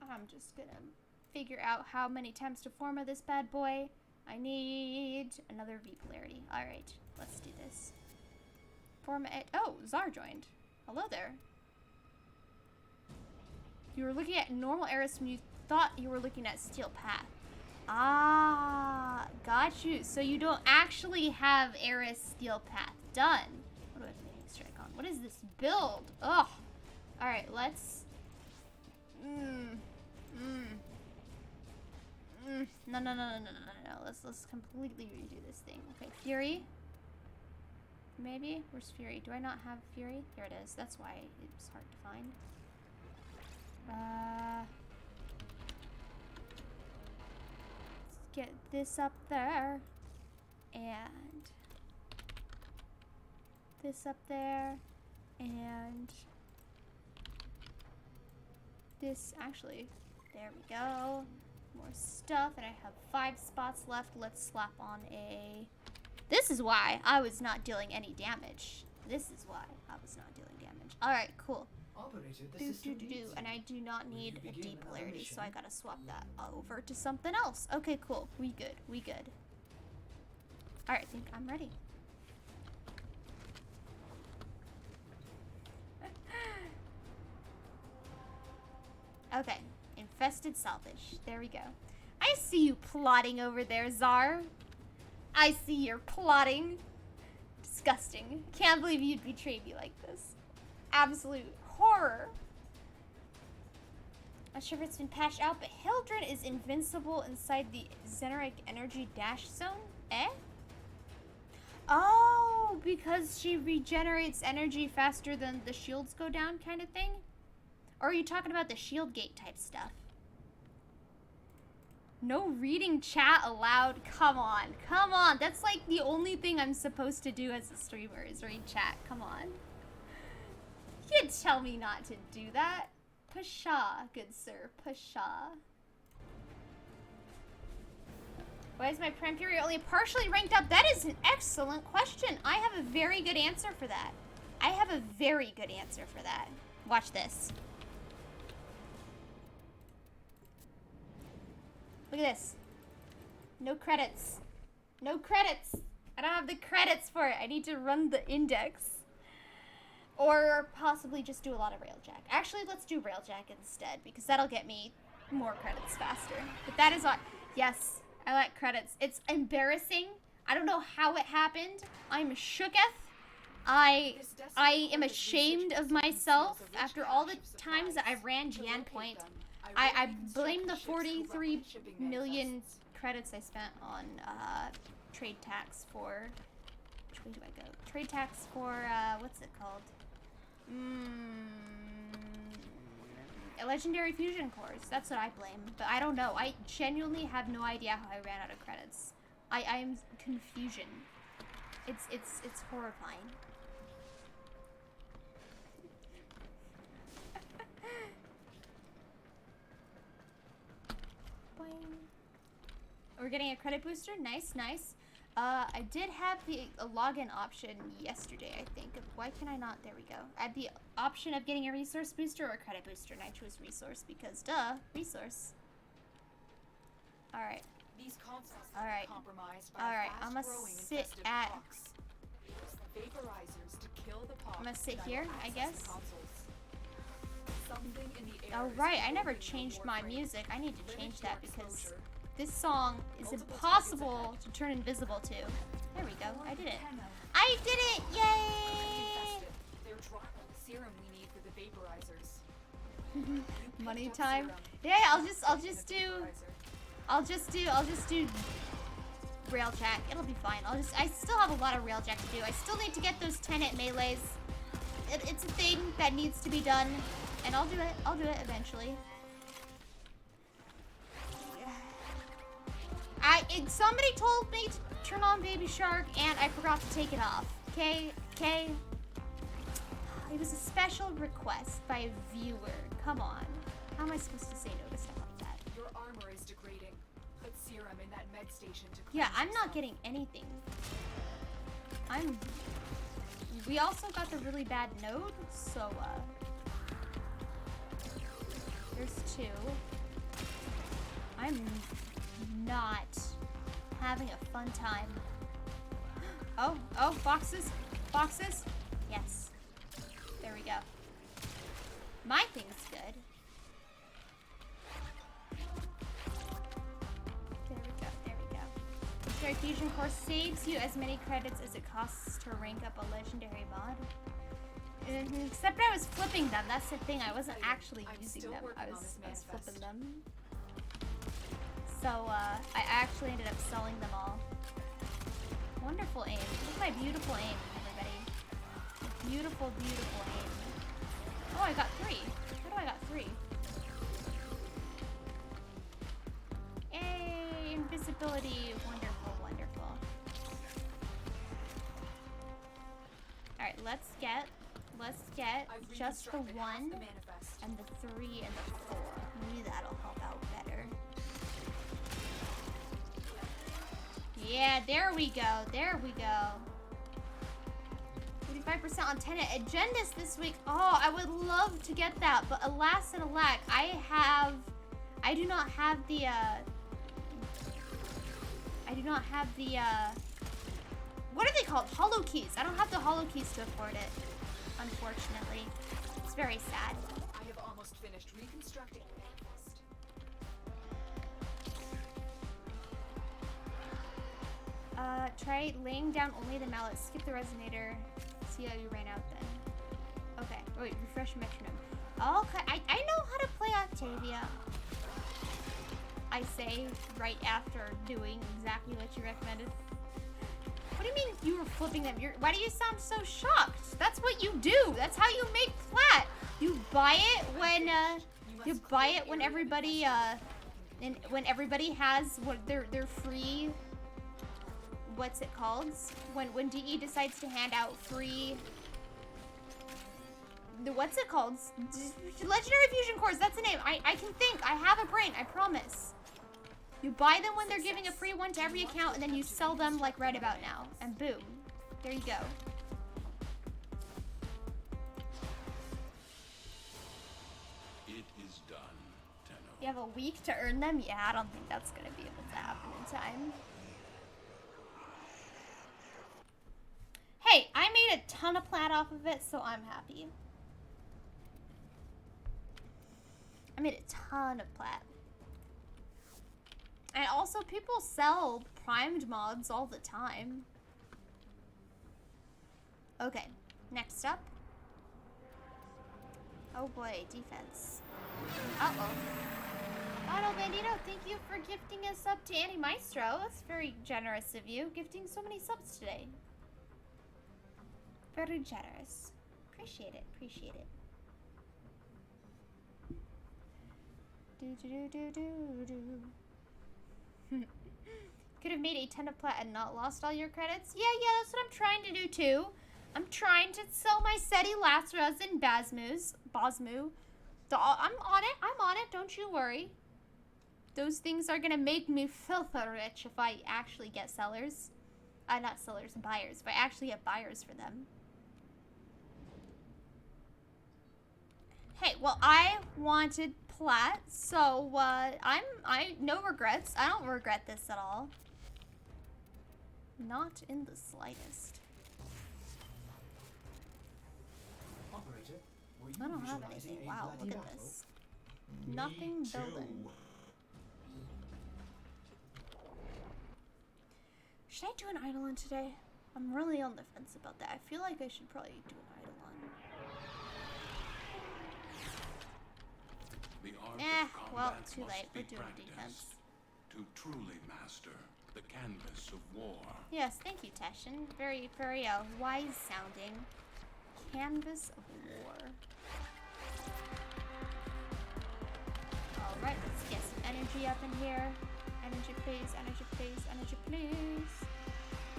I'm just gonna figure out how many times to forma this bad boy. I need another V polarity. Alright, let's do this. Forma it. Oh, Zar joined. Hello there. You were looking at normal Eris when you thought you were looking at Steel Path. Ah, got you. So you don't actually have Eris Steel Path done. What do I have to make strike on? What is this build? Ugh. Alright, let's... No. Let's completely redo this thing. Okay, Fury. Maybe? Where's Fury? Do I not have Fury? Here it is. That's why it's hard to find. Let's get this up there. And this up there. And this, actually, there we go. More stuff, and I have 5 spots left. Let's slap on a... This is why I was not dealing any damage. This is why I was not dealing damage. Alright, cool. And I do not need a D polarity, so I gotta swap that over to something else. Okay, cool. We good. Alright, I think I'm ready. Okay, infested salvage. There we go. I see you plotting over there, Zar. I see you're plotting. Disgusting. Can't believe you'd betray me like this. Absolute horror. Not sure if it's been patched out, but Hildren is invincible inside the Xeneric energy dash zone. Eh? Oh, Oh, because she regenerates energy faster than the shields go down kind of thing? Or are you talking about the shield gate type stuff? No reading chat allowed. Come on. Come on. That's like the only thing I'm supposed to do as a streamer is read chat. Come on. You can't tell me not to do that. Pshaw, good sir. Pshaw. Why is my Prime Fury only partially ranked up? That is an excellent question. I have a very good answer for that. I have a very good answer for that. Watch this. Look at this. No credits. No credits. I don't have the credits for it. I need to run the index. Or possibly just do a lot of railjack. Actually, let's do railjack instead, because that'll get me more credits faster. But that is on. Yes, I like credits. It's embarrassing. I don't know how it happened. I'm shooketh. I am ashamed of myself after all the times that I ran Jan Point. I blame the 43 million credits I spent on trade tax for. Which way do I go? Trade tax for what's it called? Legendary fusion cores. That's what I blame. But I don't know. I genuinely have no idea how I ran out of credits. I'm confusion. It's horrifying. We're getting a credit booster. Nice, nice. I did have the login option yesterday, I think. Why can I not? There we go. I had the option of getting a resource booster or a credit booster, and I chose resource because, duh, resource. All right. These consoles all right. are compromised by all right. I'm gonna sit at. Vaporizers to kill the I'm gonna sit here, I guess. Oh right. right, I never changed my music. I need to change that because this song is impossible to turn invisible to. There we go. I did it. I did it! Yay! Serum we need for the vaporizers. Money time. Yeah, I'll just do railjack. It'll be fine. I still have a lot of railjack to do. I still need to get those 10-hit melees. It's a thing that needs to be done, and I'll do it. I'll do it eventually. Somebody told me to turn on Baby Shark, and I forgot to take it off. Okay? It was a special request by a viewer. Come on. How am I supposed to say no to stuff like that? Your armor is degrading. Put serum in that med station to Yeah, I'm not getting anything. We also got the really bad node, so, there's two. I'm not having a fun time. Oh, boxes. Yes. There we go. My thing's good. There we go. Legendary Fusion Core saves you as many credits as it costs to rank up a legendary mod. Except I was flipping them. That's the thing. I wasn't actually using them. I was flipping them. So, I actually ended up selling them all. Wonderful aim. Look at my beautiful aim, everybody. Beautiful, beautiful aim. Oh, I got 3. How do I got 3? Yay! Invisibility. Wonderful, wonderful. Alright, let's get just the 1 and the 3 and the 4. Maybe that'll help out better. Yeah, there we go. 45% on Tenet agendas this week. Oh, I would love to get that, but alas and alack, I do not have the what are they called? Hollow keys. I don't have the hollow keys to afford it, unfortunately. It's very sad. I have almost finished reconstructing. Try laying down only the mallet. Skip the resonator. See how you ran out then. Okay. Oh, wait, refresh metronome. Okay, I know how to play Octavia. I say right after doing exactly what you recommended. What do you mean you were flipping them? Why do you sound so shocked? That's what you do. That's how you make plat. You buy it when everybody when everybody has what their free, what's it called? When DE decides to hand out free, what's it called? Legendary fusion cores, that's the name. I can think. I have a brain, I promise. You buy them when they're giving a free one to every account, and then you sell them like right about now. And boom. There you go. It is done, Tenno. You have a week to earn them? Yeah, I don't think that's gonna be able to happen in time. Hey, I made a ton of plat off of it, so I'm happy. I made a ton of plat. And also, people sell primed mods all the time. Okay, next up. Oh boy, defense. Uh-oh. Battle Bandito, thank you for gifting a sub to Annie Maestro. That's very generous of you, gifting so many subs today. Very generous. Appreciate it, appreciate it. Do-do-do-do-do-do. Could have made a ton of plat and not lost all your credits. Yeah, that's what I'm trying to do too. I'm trying to sell my SETI Lastras and Bosmu. I'm on it, don't you worry. Those things are gonna make me filthy rich if I actually get sellers. Not sellers, buyers. If I actually get buyers for them. Hey, well, I wanted plat, so no regrets. I don't regret this at all. Not in the slightest. Operator, I don't have anything. Wow, look at this. Nothing building. Should I do an Eidolon today? I'm really on the fence about that. I feel like I should probably do an Eidolon. Well, too late. We're doing defense. To truly master the canvas of war. Yes, thank you, Teshin. Very, very wise sounding. Canvas of war. Alright, let's get some energy up in here. Energy please, energy please, energy please.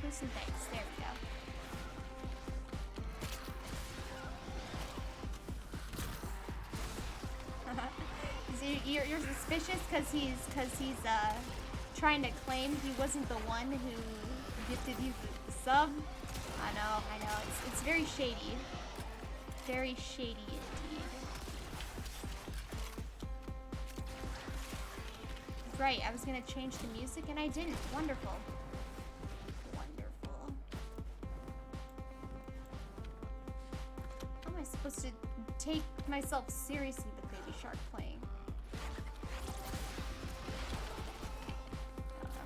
Do some things. There we go. You're suspicious because he's trying to claim he wasn't the one who gifted you the sub. I know. It's very shady. Very shady indeed. Right, I was gonna change the music and I didn't. Wonderful. Wonderful. How am I supposed to take myself seriously with Baby Shark playing?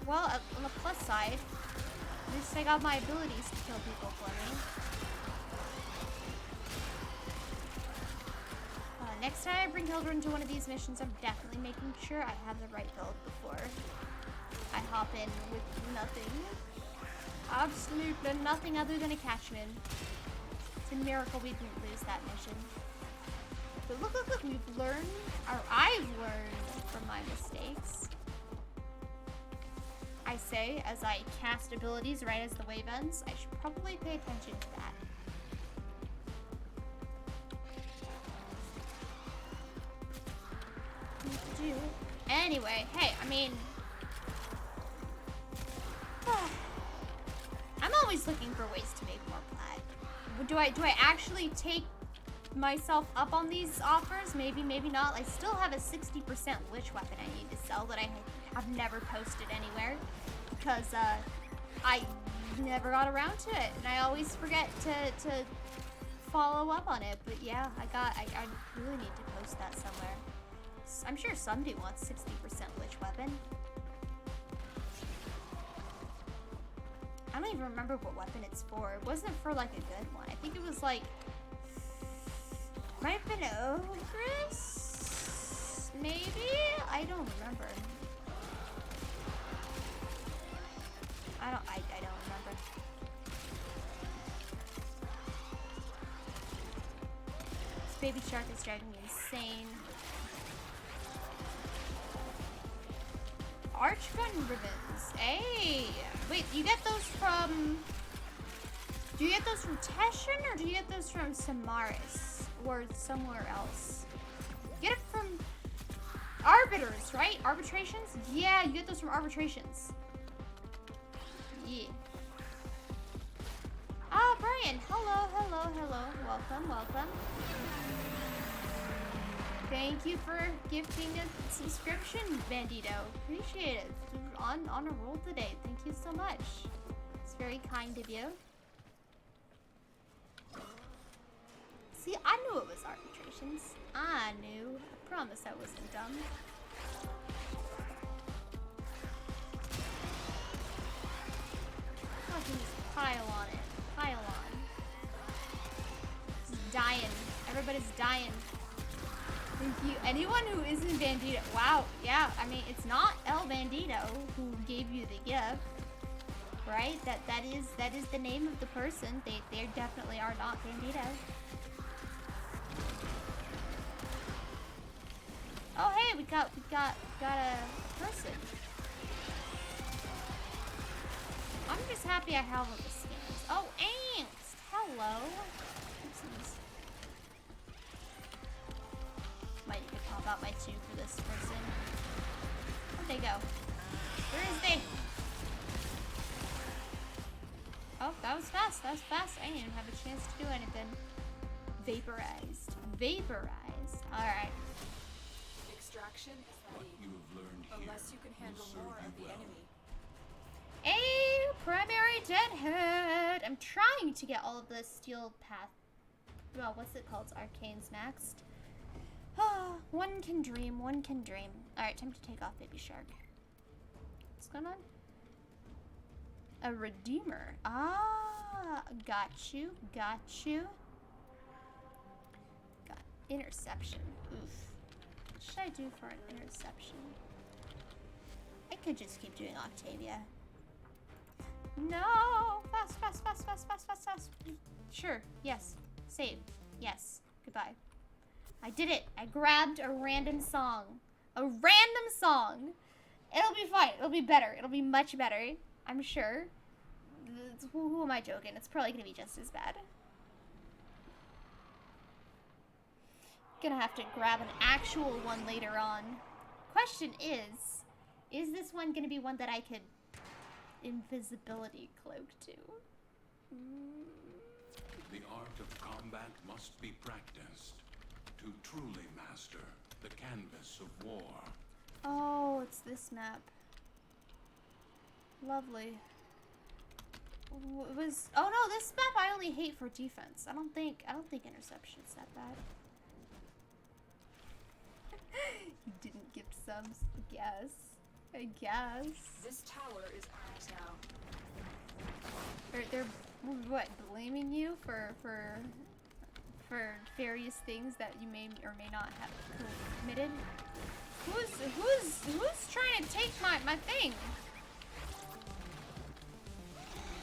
Well, on the plus side, at least I got my abilities to kill people for me. Next time I bring Hildred into one of these missions, I'm definitely making sure I have the right build before I hop in with nothing. Absolutely nothing other than a catchman. It's a miracle we didn't lose that mission. But look, we've learned, or I've learned from my mistakes. I say, as I cast abilities right as the wave ends, I should probably pay attention to that. Anyway, hey, I mean, I'm always looking for ways to make more plat. Do I actually take myself up on these offers? Maybe, maybe not. I still have a 60% lich weapon I need to sell that I have never posted anywhere because I never got around to it, and I always forget to follow up on it. But yeah, I really need to post that somewhere. I'm sure somebody wants 60% lich weapon. I don't even remember what weapon it's for. It wasn't for like a good one. I think it was like, might have been Ogres? Maybe? I don't remember. I don't remember. Baby Shark is driving me insane. Arch gun ribbons. Hey! Wait, you get those from... Do you get those from Teshin or do you get those from Samaris? Or somewhere else? You get it from Arbiters, right? Arbitrations? Yeah, you get those from Arbitrations. Yeah. Ah, Brian. Hello, hello, hello. Welcome, welcome. Thank you for gifting a subscription, Bandito. Appreciate it. On a roll today. Thank you so much. It's very kind of you. See, I knew it was arbitrations. I knew. I promise I wasn't dumb. Fucking just pile on it. Pile on. Just dying. Everybody's dying. Thank you. Anyone who isn't Bandito. Wow. Yeah. I mean, it's not El Bandito who gave you the gift, right? That is the name of the person. They definitely are not Bandito. Oh hey, we got a person. I'm just happy I have all the skins. Oh, Angst. Hello. Oopsies. Might need to pop out my 2 for this person. Where'd they go? Where is they? Oh, that was fast. That was fast. I didn't even have a chance to do anything. Vaporized. Vaporized. Alright. Extraction is What ready. you have learned Unless you here can will handle serve more you of the well. enemy. A primary deadhead. I'm trying to get all of the steel path. Well, what's it called? Arcanes next. One can dream. One can dream. Alright, time to take off Baby Shark. What's going on? A Redeemer. Ah, got you. Got you. Got interception. Oof. What should I do for an interception? I could just keep doing Octavia. No! Fast, fast, fast, fast, fast, fast, fast. Sure. Yes. Save. Yes. Goodbye. I did it. I grabbed a random song. A random song. It'll be fine. It'll be better. It'll be much better. I'm sure. Who am I joking? It's probably gonna be just as bad. Gonna have to grab an actual one later on. Question is this one gonna be one that I could invisibility cloak to? The art of combat must be practiced to truly master the canvas of war. Oh, it's this map. Lovely. It was. Oh no, this map I only hate for defense. I don't think interception's that bad. You didn't gift subs. I guess. This tower is ours now. They're what, blaming you for various things that you may or may not have committed? Who's trying to take my thing?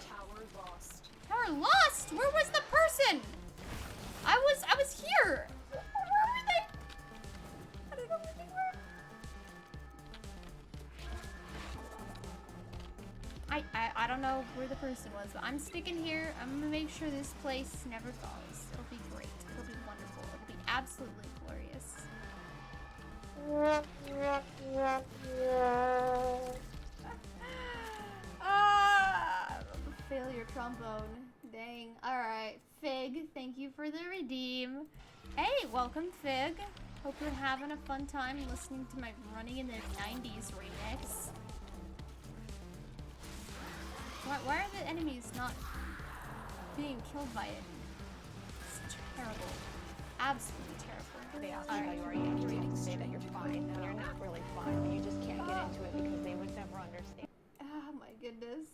Tower lost. Tower lost. Where was the person? I was here. Where were they? I don't know where they were. I don't know where the person was, but I'm sticking here. I'm gonna make sure this place never falls. It'll be great. It'll be wonderful. It'll be absolutely glorious. Failure trombone. Dang. Alright. Fig, thank you for the redeem. Hey, welcome Fig. Hope you're having a fun time listening to my Running in the 90s remix. Why are the enemies not being killed by it? It's terrible. Absolutely terrible. They ask you how you are, you have to say that you're fine, and you're not really fine. You just can't get into it because they would never understand. Oh my goodness.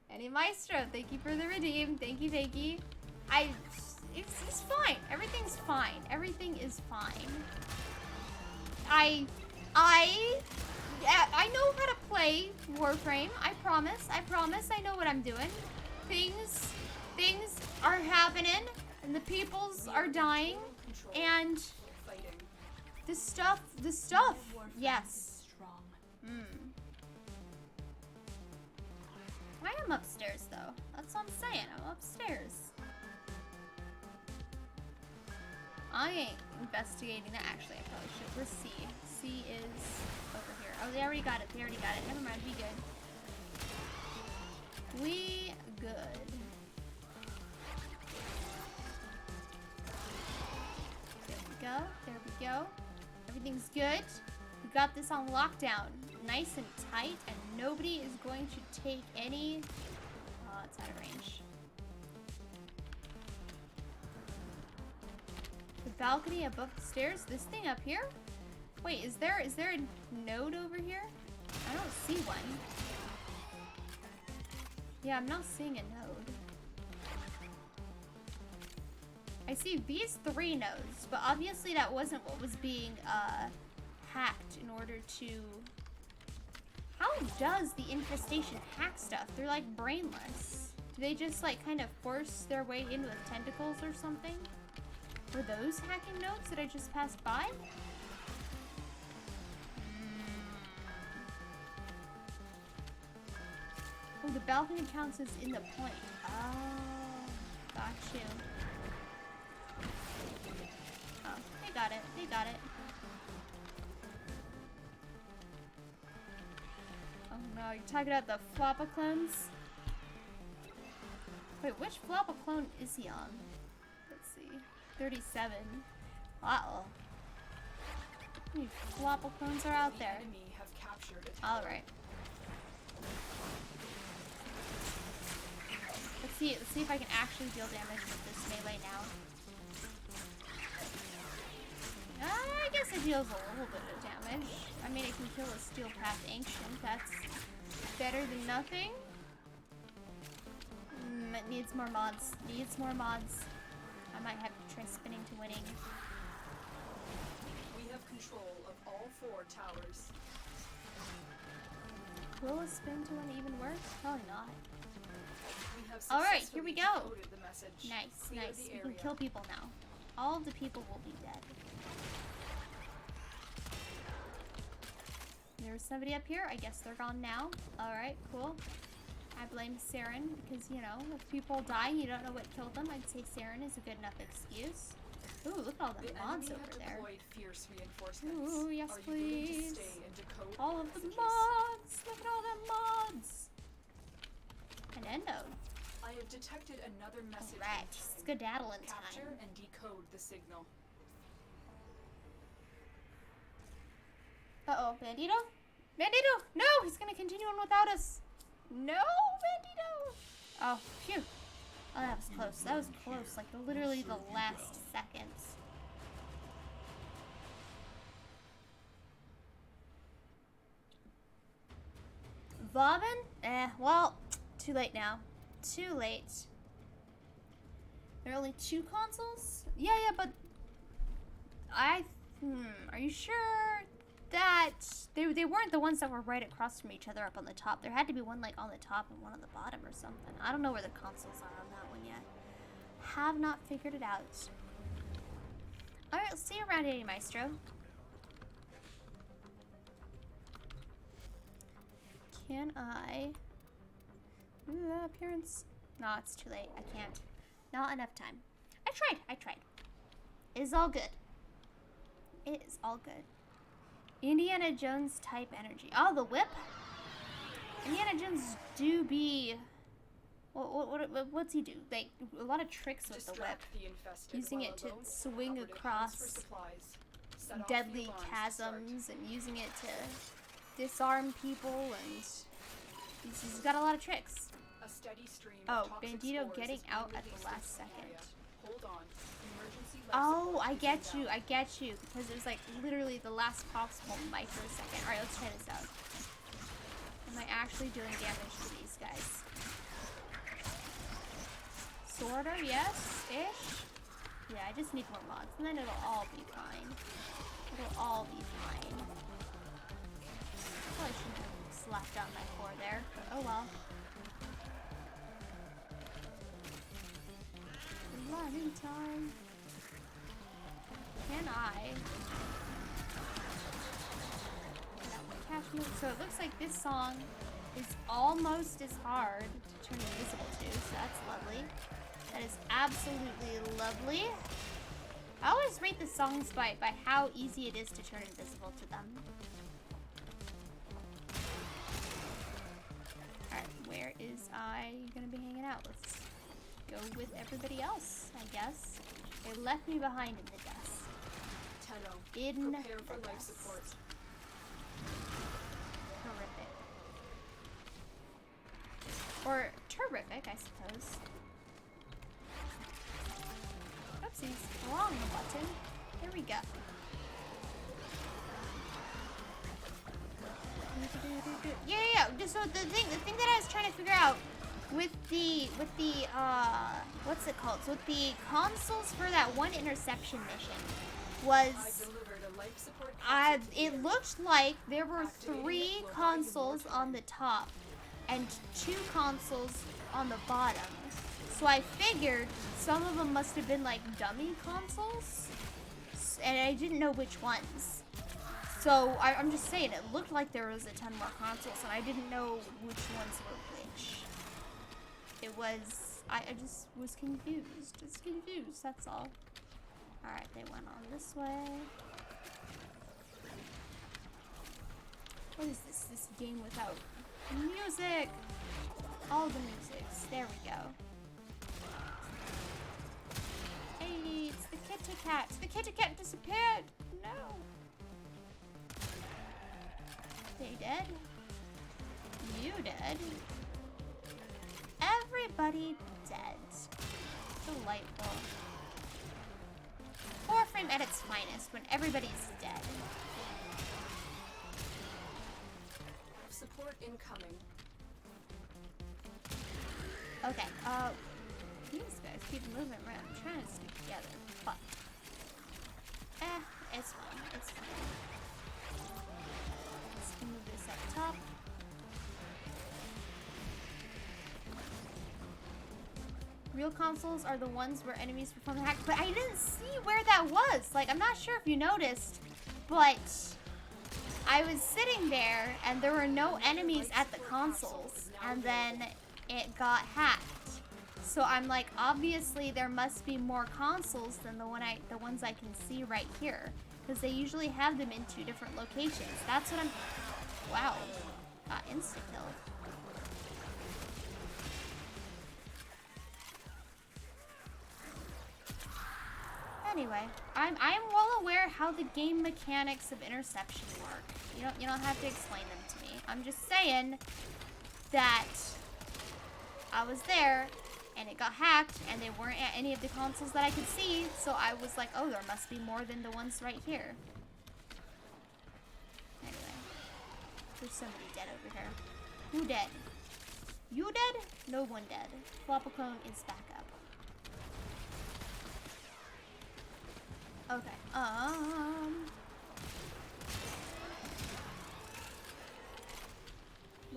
Any Maestro, thank you for the redeem. Thank you, thank you. It's fine. Everything's fine. Everything is fine. I know how to play Warframe. I promise. I know what I'm doing. Things are happening, and the peoples are dying. control. And Fighting. the stuff, Warframe yes. is strong. I am upstairs though. That's what I'm saying. I'm upstairs. I ain't investigating that. Actually, I probably should. Where's C? C is over here. Oh, they already got it. They already got it. Never mind. We good. We good. There we go. There we go. Everything's good. We got this on lockdown. Nice and tight, and nobody is going to take any... Oh, it's out of range. The balcony above the stairs? This thing up here? Wait, is there a node over here? I don't see one. Yeah, I'm not seeing a node. I see these 3 nodes, but obviously that wasn't what was being hacked in order to... How does the infestation hack stuff? They're like brainless. Do they just like kind of force their way in with tentacles or something? Were those hacking nodes that I just passed by? Oh, the balcony counts as in the point. Oh, got you. Oh, they got it. They got it. Oh no, you're talking about the Floppa clones? Wait, which Floppa clone is he on? Let's see. 37. Uh-oh. How many Floppa clones are out The there? enemy have captured a tower. Alright. Let's see if I can actually deal damage with this melee now. I guess it deals a little bit of damage. I mean, it can kill a Steel Path Ancient. That's better than nothing. It needs more mods. Needs more mods. I might have to try spinning to winning. We have control of all 4 towers. Will a spin to win even work? Probably not. We have Alright, here we successfully go. decoded the message. Nice, Clear nice. the We can area. kill people now. All of the people will be dead. There's somebody up here. I guess they're gone now. Alright, cool. I blame Saren because, you know, if people die and you don't know what killed them, I'd say Saren is a good enough excuse. Ooh, look at all the The mods enemy over have there. deployed fierce reinforcements. Ooh, yes, Are you willing to please. stay and decode All of the messages? mods! Look at all the mods! An endo. I have detected another message. Alright, incoming. skedaddling Capture time. and decode the signal. Uh-oh, Bandito? Bandito! No! He's gonna continue on without us! No, Bandito! Oh, phew. Oh, that was close. That was close. Like, literally the last seconds. Bobbin? Well, too late now. Too late. There are only 2 consoles? Yeah, but... Are you sure that... They weren't the ones that were right across from each other up on the top. There had to be one, like, on the top and one on the bottom or something. I don't know where the consoles are on that one yet. Have not figured it out. Alright, let's see you around, Eddie Maestro. Can I... Ooh, that appearance. No, it's too late. I can't. Not enough time. I tried. It is all good. It is all good. Indiana Jones type energy. Oh, the whip? Indiana Jones do be... What's he do? Like, a lot of tricks with the whip. Distract the infested Using while it to alone, swing operative hunts across for supplies. Set off the deadly alarms to chasms and using it to disarm people, and he's got a lot of tricks. start. A steady stream Oh, of toxic Bandito spores getting is being out at the released last into the second. area. Hold on. Emergency life Oh, support I is get you, inbound. I get you, because it was like literally the last possible microsecond. Alright, let's try this out. Am I actually doing damage to these guys? Sorta, yes-ish. Yeah, I just need more mods, and then it'll all be fine. It'll all be fine. Probably shouldn't have slapped down my core there, but oh well. Running time. I? So it looks like this song is almost as hard to turn invisible to, so that's lovely. That is absolutely lovely. I always rate the songs by how easy it is to turn invisible to them. Alright, where is I gonna be hanging out? Let's go with everybody else, I guess. They left me behind in the dust. Tenno, prepare for life support. Horrific. Or terrific, I suppose. Oopsies, wrong button. There we go. Yeah. So the thing that I was trying to figure out with the what's it called? So with the consoles for that one interception mission was it looked like there were 3 consoles on the top and 2 consoles on the bottom. So I figured some of them must have been like dummy consoles, and I didn't know which ones. So I'm just saying, it looked like there was a ton more consoles, and I didn't know which ones were which. It was, I just was confused. It's confused, that's all. Alright, they went on this way. What is this? This game without music? All the musics. There we go. Hey, it's the kitty cat. The kitty cat disappeared. No. They dead? You dead? Everybody dead. Delightful. Warframe at its finest when everybody's dead. Support incoming. Okay, these guys keep moving around, trying to stick together. Fuck. It's fine, it's fine. Let's move this up top. Real consoles are the ones where enemies perform the hack, but I didn't see where that was. Like, I'm not sure if you noticed, but I was sitting there and there were no enemies at the consoles, and then it got hacked. So I'm like, obviously there must be more consoles than the ones I can see right here, because they usually have them in 2 different locations. That's what I'm. Wow, got insta killed. Anyway, I'm well aware how the game mechanics of interception work. You don't have to explain them to me. I'm just saying that I was there and it got hacked and they weren't at any of the consoles that I could see, so I was like, oh, there must be more than the ones right here. Anyway, there's somebody dead over here. Who dead? You dead? No one dead. Flopacone is back up. Okay,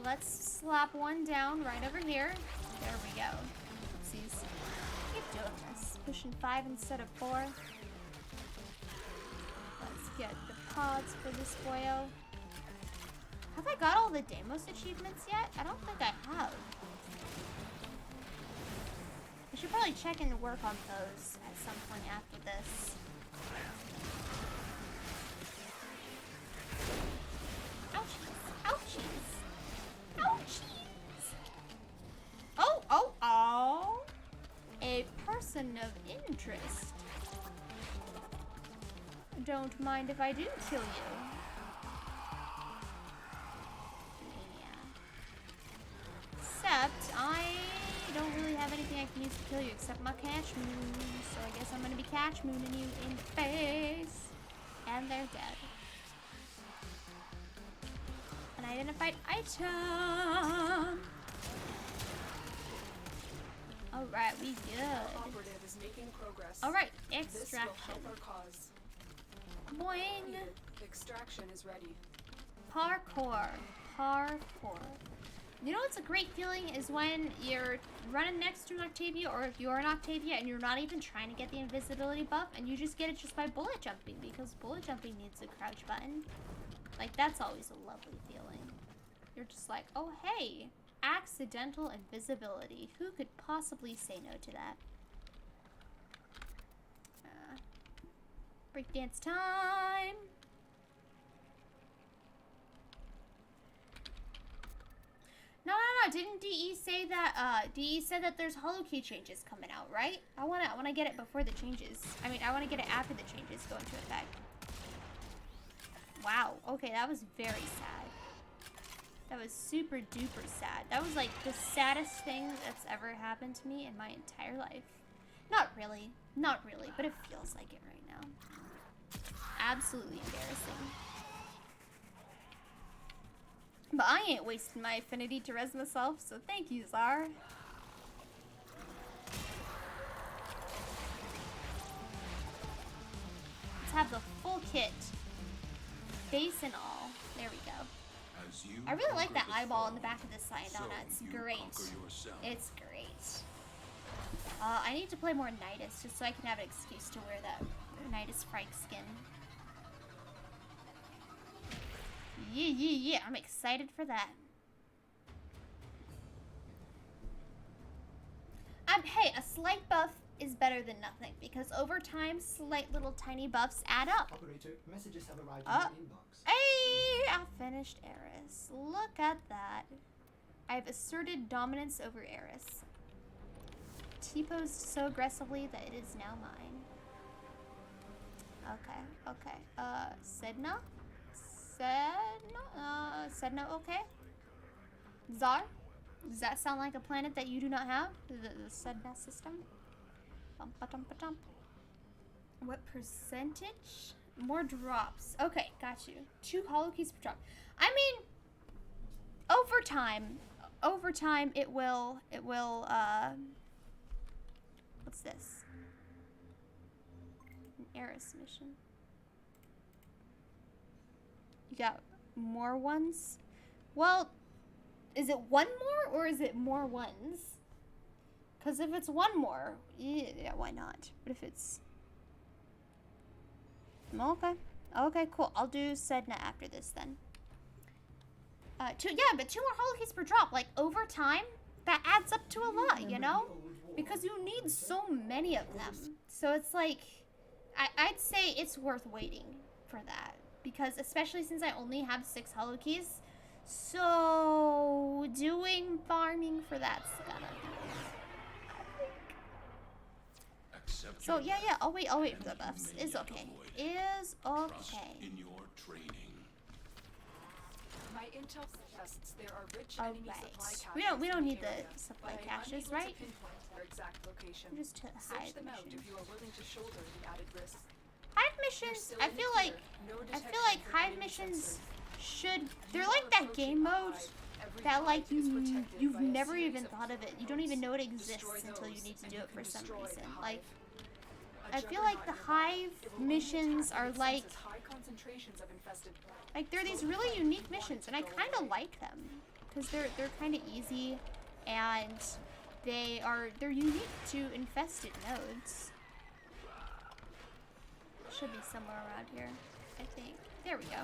let's slap one down right over here. There we go. Oopsies. Keep doing this. Pushing 5 instead of 4. Let's get the pods for this boyo. Have I got all the Deimos achievements yet? I don't think I have. I should probably check and work on those at some point after this. Ouchies. Ouchies. Ouchies. Oh. A person of interest. Don't mind if I do kill you. Yeah. Except I don't really have anything I can use to kill you except my catch moon. So I guess I'm gonna be catch mooning you in the face. And they're dead. Unidentified item. Alright, we good. Operative is making progress. Alright, This will extraction. help our cause. Boing. Here, extraction is ready. Parkour. You know what's a great feeling is when you're running next to an Octavia, or if you're an Octavia and you're not even trying to get the invisibility buff, and you just get it just by bullet jumping, because bullet jumping needs a crouch button. Like, that's always a lovely feeling. You're just like, oh hey, accidental invisibility. Who could possibly say no to that? Breakdance time! No, didn't DE say that, DE said that there's holo key changes coming out, right? I wanna get it before the changes. I mean, I wanna get it after the changes go into effect. Wow, okay, that was very sad. That was super duper sad. That was like the saddest thing that's ever happened to me in my entire life. Not really, but it feels like it right now. Absolutely embarrassing. But I ain't wasting my affinity to res myself, so thank you, Czar. Let's have the full kit. Base and all. There we go. I really like that eyeball in the back of the Psydonna. It's great. It's great. I need to play more Nidus just so I can have an excuse to wear that Nidus Frike skin. Yeah. I'm excited for that. Hey, a slight buff is better than nothing because over time, slight little tiny buffs add up. Operator, messages have arrived in your inbox. Hey, I finished Eris. Look at that. I've asserted dominance over Eris. T-posed so aggressively that it is now mine. Okay. Sedna? Sedna, okay? Czar? Does that sound like a planet that you do not have? The Sedna system? Bum-ba-dum-ba-dum. What percentage? More drops. Okay, got you. 2 holo keys per drop. I mean, over time, it will, what's this? An Eris mission. You got more ones? Well, is it one more or is it more ones? Because if it's one more, yeah, why not? But if it's... Okay, cool. I'll do Sedna after this then. But 2 more holo keys per drop. Like, over time, that adds up to a lot, you know? Because you need so many of them. So it's like, I'd say it's worth waiting for that. Because especially since I only have 6 holo keys, so doing farming for that's gonna be... So yeah, I'll wait for the buffs. Is okay. Is okay. In your training. My intel suggests there are rich enemy supply caches. We don't in need area, the supply but I am caches, unable to right? pinpoint their exact location. Just to hide Search them out missions. if you are willing to shoulder the added risks. Hive missions, I feel like hive missions should, they're like that game mode that like you've never even thought of it. You don't even know it exists until you need to do it for some reason. Like, I feel like the hive missions are like they're these really unique missions, and I kind of like them because they're kind of easy, and they're unique to infested nodes. Should be somewhere around here, I think. There we go.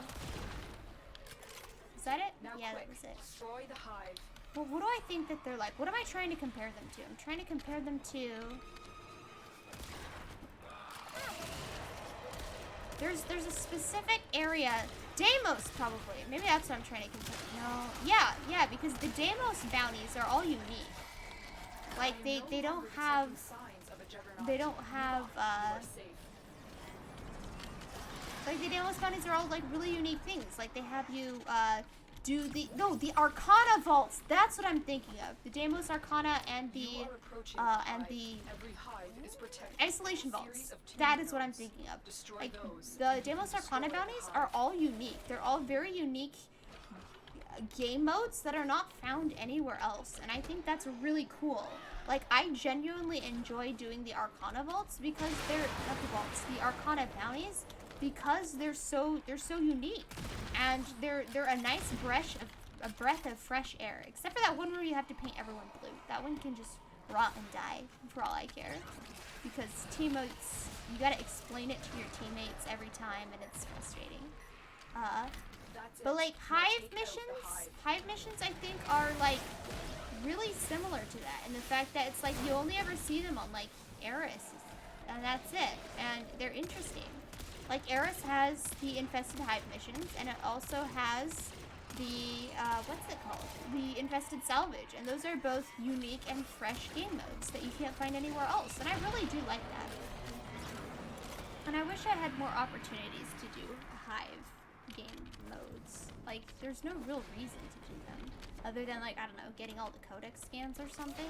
Is that it? Yeah, that was it. Destroy the hive. Well, what do I think that they're like? What am I trying to compare them to? I'm trying to compare them to... There's a specific area. Deimos, probably. Maybe that's what I'm trying to compare. No. Yeah, because the Deimos bounties are all unique. Like, they don't have... Like, the Deimos bounties are all, like, really unique things. Like, they have you, do the Arcana vaults. That's what I'm thinking of. The Deimos Arcana and the Isolation vaults. That is what I'm thinking of. Like, the Deimos Arcana bounties are all unique. They're all very unique game modes that are not found anywhere else. And I think that's really cool. Like, I genuinely enjoy doing the Arcana vaults because the Arcana bounties, because they're so unique, and they're a nice a breath of fresh air. Except for that one where you have to paint everyone blue. That one can just rot and die, for all I care. Because teammates, you gotta explain it to your teammates every time, and it's frustrating. But like hive missions I think are like really similar to that, and the fact that it's like you only ever see them on like Eris, and that's it, and they're interesting. Like Eris has the infested hive missions, and it also has the what's it called? The infested salvage, and those are both unique and fresh game modes that you can't find anywhere else, and I really do like that. And I wish I had more opportunities to do hive game modes. Like, there's no real reason to do them, other than like, I don't know, getting all the codex scans or something.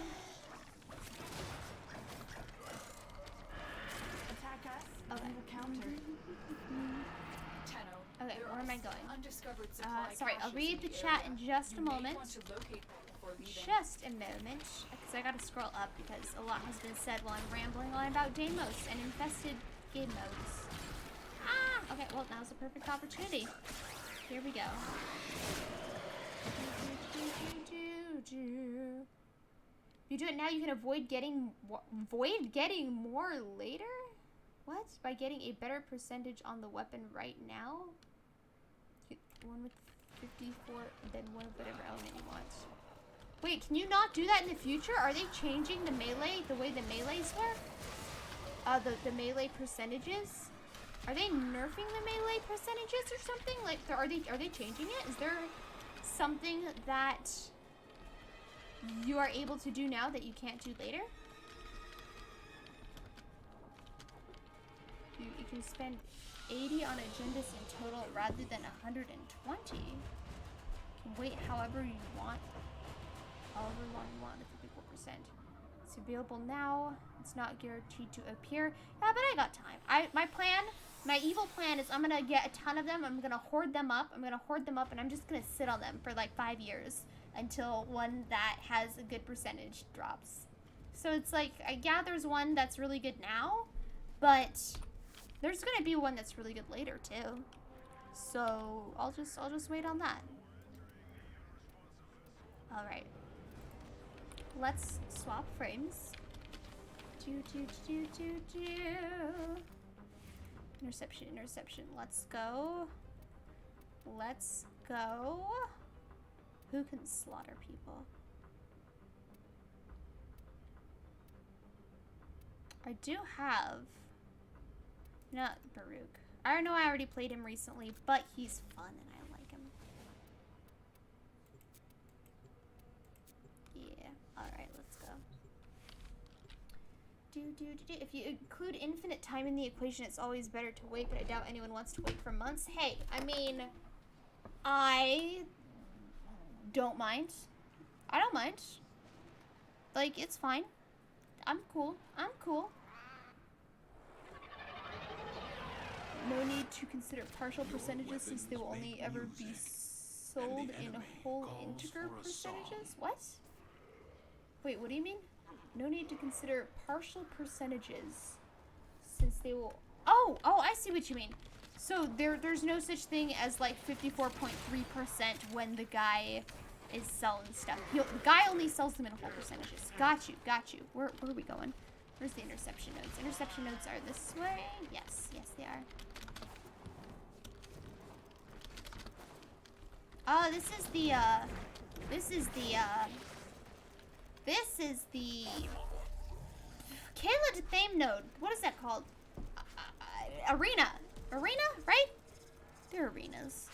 Attack us. Okay. We will counter. Tenno, Okay, there where are am I going? Undiscovered supply Sorry, I'll caches read in the chat area. in just a You may moment. want to locate them before leaving. Just a moment, because I gotta scroll up because a lot has been said while I'm rambling on about Deimos and infested game modes. Ah! Okay, well, now's the perfect opportunity. Here we go. If you do it now, you can avoid getting more later? What? By getting a better percentage on the weapon right now? One with 54, then one with whatever element you want. Wait, can you not do that in the future? Are they changing the melee, the way the melees work? The melee percentages? Are they nerfing the melee percentages or something? Like, are they changing it? Is there something that you are able to do now that you can't do later? You can spend 80 on agendas in total rather than 120. You can wait however you want. However long you want at 54%. It's available now. It's not guaranteed to appear. Yeah, but I got time. My evil plan is I'm gonna get a ton of them. I'm gonna hoard them up. And I'm just gonna sit on them for like 5 years until one that has a good percentage drops. So it's like, yeah, there's one that's really good now, but there's gonna be one that's really good later too. So I'll just wait on that. All right. Let's swap frames. Interception. Let's go. Who can slaughter people? I do have... Not Baruch. I know I already played him recently, but he's fun and I like him. Yeah. Alright, let's go. If you include infinite time in the equation, it's always better to wait, but I doubt anyone wants to wait for months. Hey, I mean, I don't mind. I don't mind. Like, it's fine. I'm cool. No need to consider partial percentages since they will only ever be sold in whole integer percentages? What? Wait, what do you mean? No need to consider partial percentages since they will... Oh, I see what you mean. So there's no such thing as like 54.3% when the guy is selling stuff. The guy only sells them in whole percentages. Got you. Where are we going? Where's the interception nodes? Interception nodes are this way? Yes, they are. Oh, this is the Kayla to Thame node. What is that called? Arena, right? They're arenas.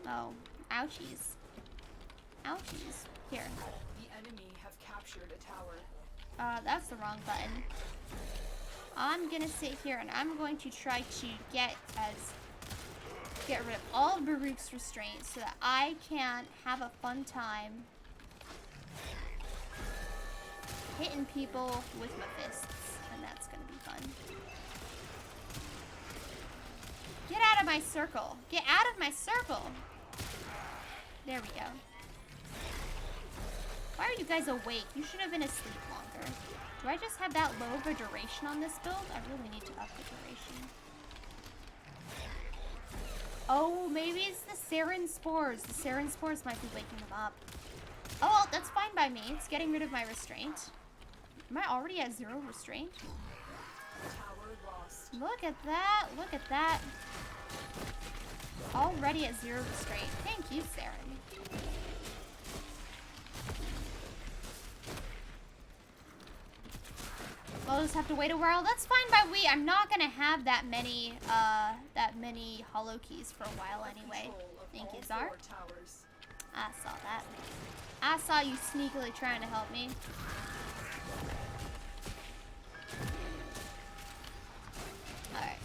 Oh, ouchies. Here. The enemy have captured a tower. That's the wrong button. I'm gonna sit here and I'm going to try to get rid of all of Baruch's restraints so that I can have a fun time hitting people with my fists, and that's gonna be fun. Get out of my circle! Get out of my circle! There we go. Why are you guys awake? You should have been asleep longer. Do I just have that low of a duration on this build? I really need to up the duration. Oh, maybe it's the sarin spores. The sarin spores might be waking them up. Oh, well, that's fine by me. It's getting rid of my restraint. Am I already at 0 restraint? Tower lost. Look at that. Look at that. Already at 0 restraint. Thank you, Sarin. I'll just have to wait a while. That's fine by we. I'm not gonna have that many hollow keys for a while anyway. Thank you, Zar. Towers. I saw that. I saw you sneakily trying to help me. Alright.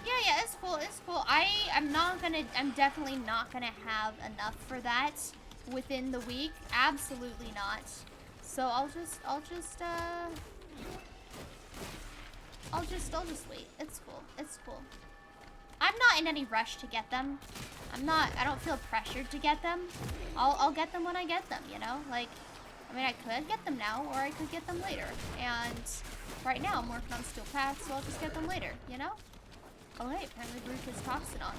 Yeah, it's cool, it's cool. I'm definitely not gonna have enough for that within the week. Absolutely not. So I'll just wait. It's cool. It's cool. I'm not in any rush to get them. I don't feel pressured to get them. I'll get them when I get them, you know? Like, I mean, I could get them now, or I could get them later. And right now, I'm working on Steel Path, so I'll just get them later, you know? Oh, hey, apparently Brute is Toxin on.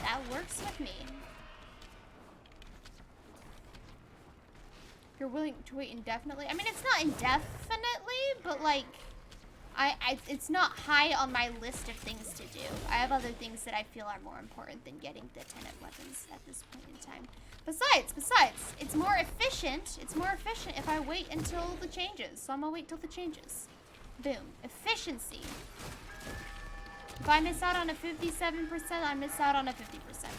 That works with me. You're willing to wait indefinitely? I mean, it's not indefinitely, but like, it's not high on my list of things to do. I have other things that I feel are more important than getting the Tenet weapons at this point in time. Besides, it's more efficient. It's more efficient if I wait until the changes. So I'm gonna wait till the changes. Boom. Efficiency. If I miss out on a 57%, I miss out on a 57%.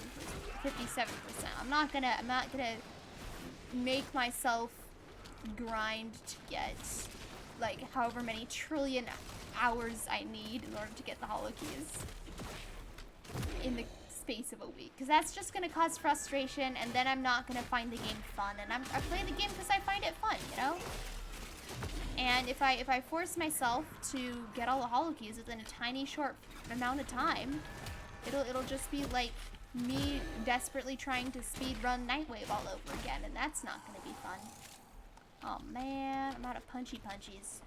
I'm not gonna make myself grind to get like however many trillion hours I need in order to get the hollow keys in the space of a week, because that's just gonna cause frustration, and then I'm not gonna find the game fun. And I play the game because I find it fun, you know. And if I force myself to get all the hollow keys within a tiny short amount of time, it'll just be like me desperately trying to speed run Nightwave all over again, and that's not gonna be fun. Oh man, I'm out of punchy punchies.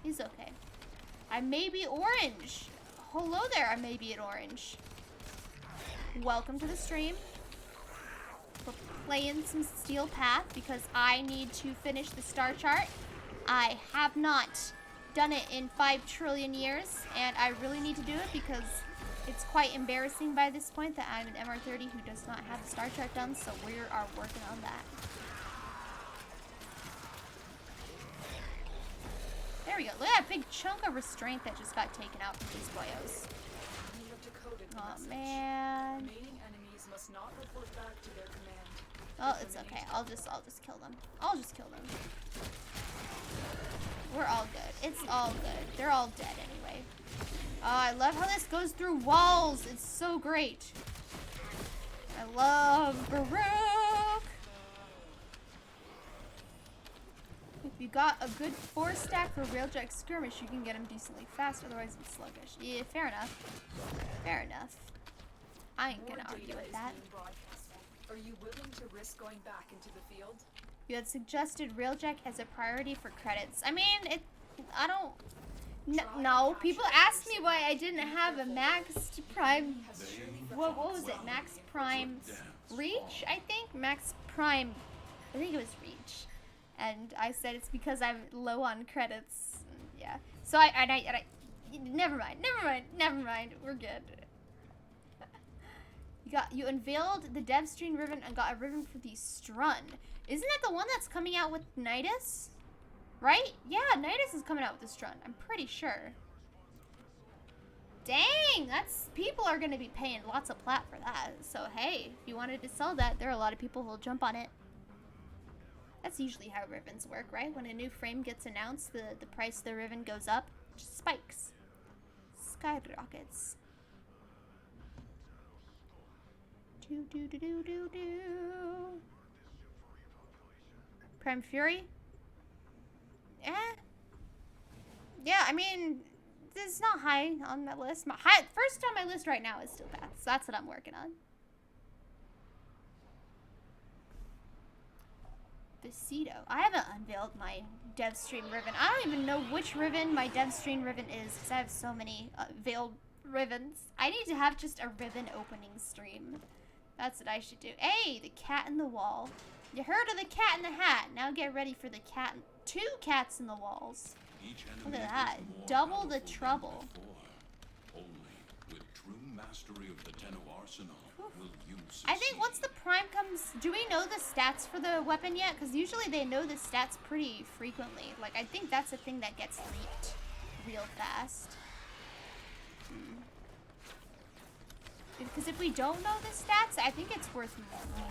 He's okay. I may be orange. Hello there, I may be at orange. Welcome to the stream. We're playing some Steel Path because I need to finish the star chart. I have not done it in 5 trillion years, and I really need to do it because it's quite embarrassing by this point that I'm an MR30 who does not have the star chart done, so we are working on that. There we go. Look at that big chunk of restraint that just got taken out from these boyos. You have decoded the Oh message. man. Remaining enemies must not report back to their command. Oh, it's okay. I'll just kill them. I'll just kill them. We're all good. It's all good. They're all dead anyway. Oh, I love how this goes through walls. It's so great. I love Baruch. If you got a good 4-stack for Railjack Skirmish, you can get him decently fast, otherwise it's sluggish. Yeah, fair enough. Fair enough. I ain't gonna argue with that. Are you willing to risk going back into the field? You had suggested Railjack as a priority for credits. I mean, I don't... No, people asked me why I didn't have a Max Prime... What was it? Max Prime Reach, I think? Max Prime... I think it was Reach. And I said it's because I'm low on credits. Yeah. So I never mind. We're good. You unveiled the dev stream ribbon and got a ribbon for the Strun. Isn't that the one that's coming out with Nidus? Right? Yeah, Nidus is coming out with the Strun. I'm pretty sure. Dang, people are gonna be paying lots of plat for that. So hey, if you wanted to sell that, there are a lot of people who'll jump on it. That's usually how ribbons work, right? When a new frame gets announced, the price of the ribbon goes up, it just spikes. Skyrockets. Do. Prime Fury? Yeah, I mean, this is not high on my list. First on my list right now is Steel Path, so that's what I'm working on. Vecito. I haven't unveiled my dev stream ribbon. I don't even know which ribbon my dev stream ribbon is because I have so many veiled Ribbons. I need to have just a ribbon opening stream. That's what I should do. Hey, the cat in the wall. You heard of the cat in the hat. Now get ready for the cat. Two cats in the walls. Each Look enemy at that. is more Double the powerful than trouble. before. Only with true mastery of the Tenno arsenal will you succeed. I think once the prime comes, do we know the stats for the weapon yet? Because usually they know the stats pretty frequently. Like, I think that's a thing that gets leaked real fast. Because if we don't know the stats, I think it's worth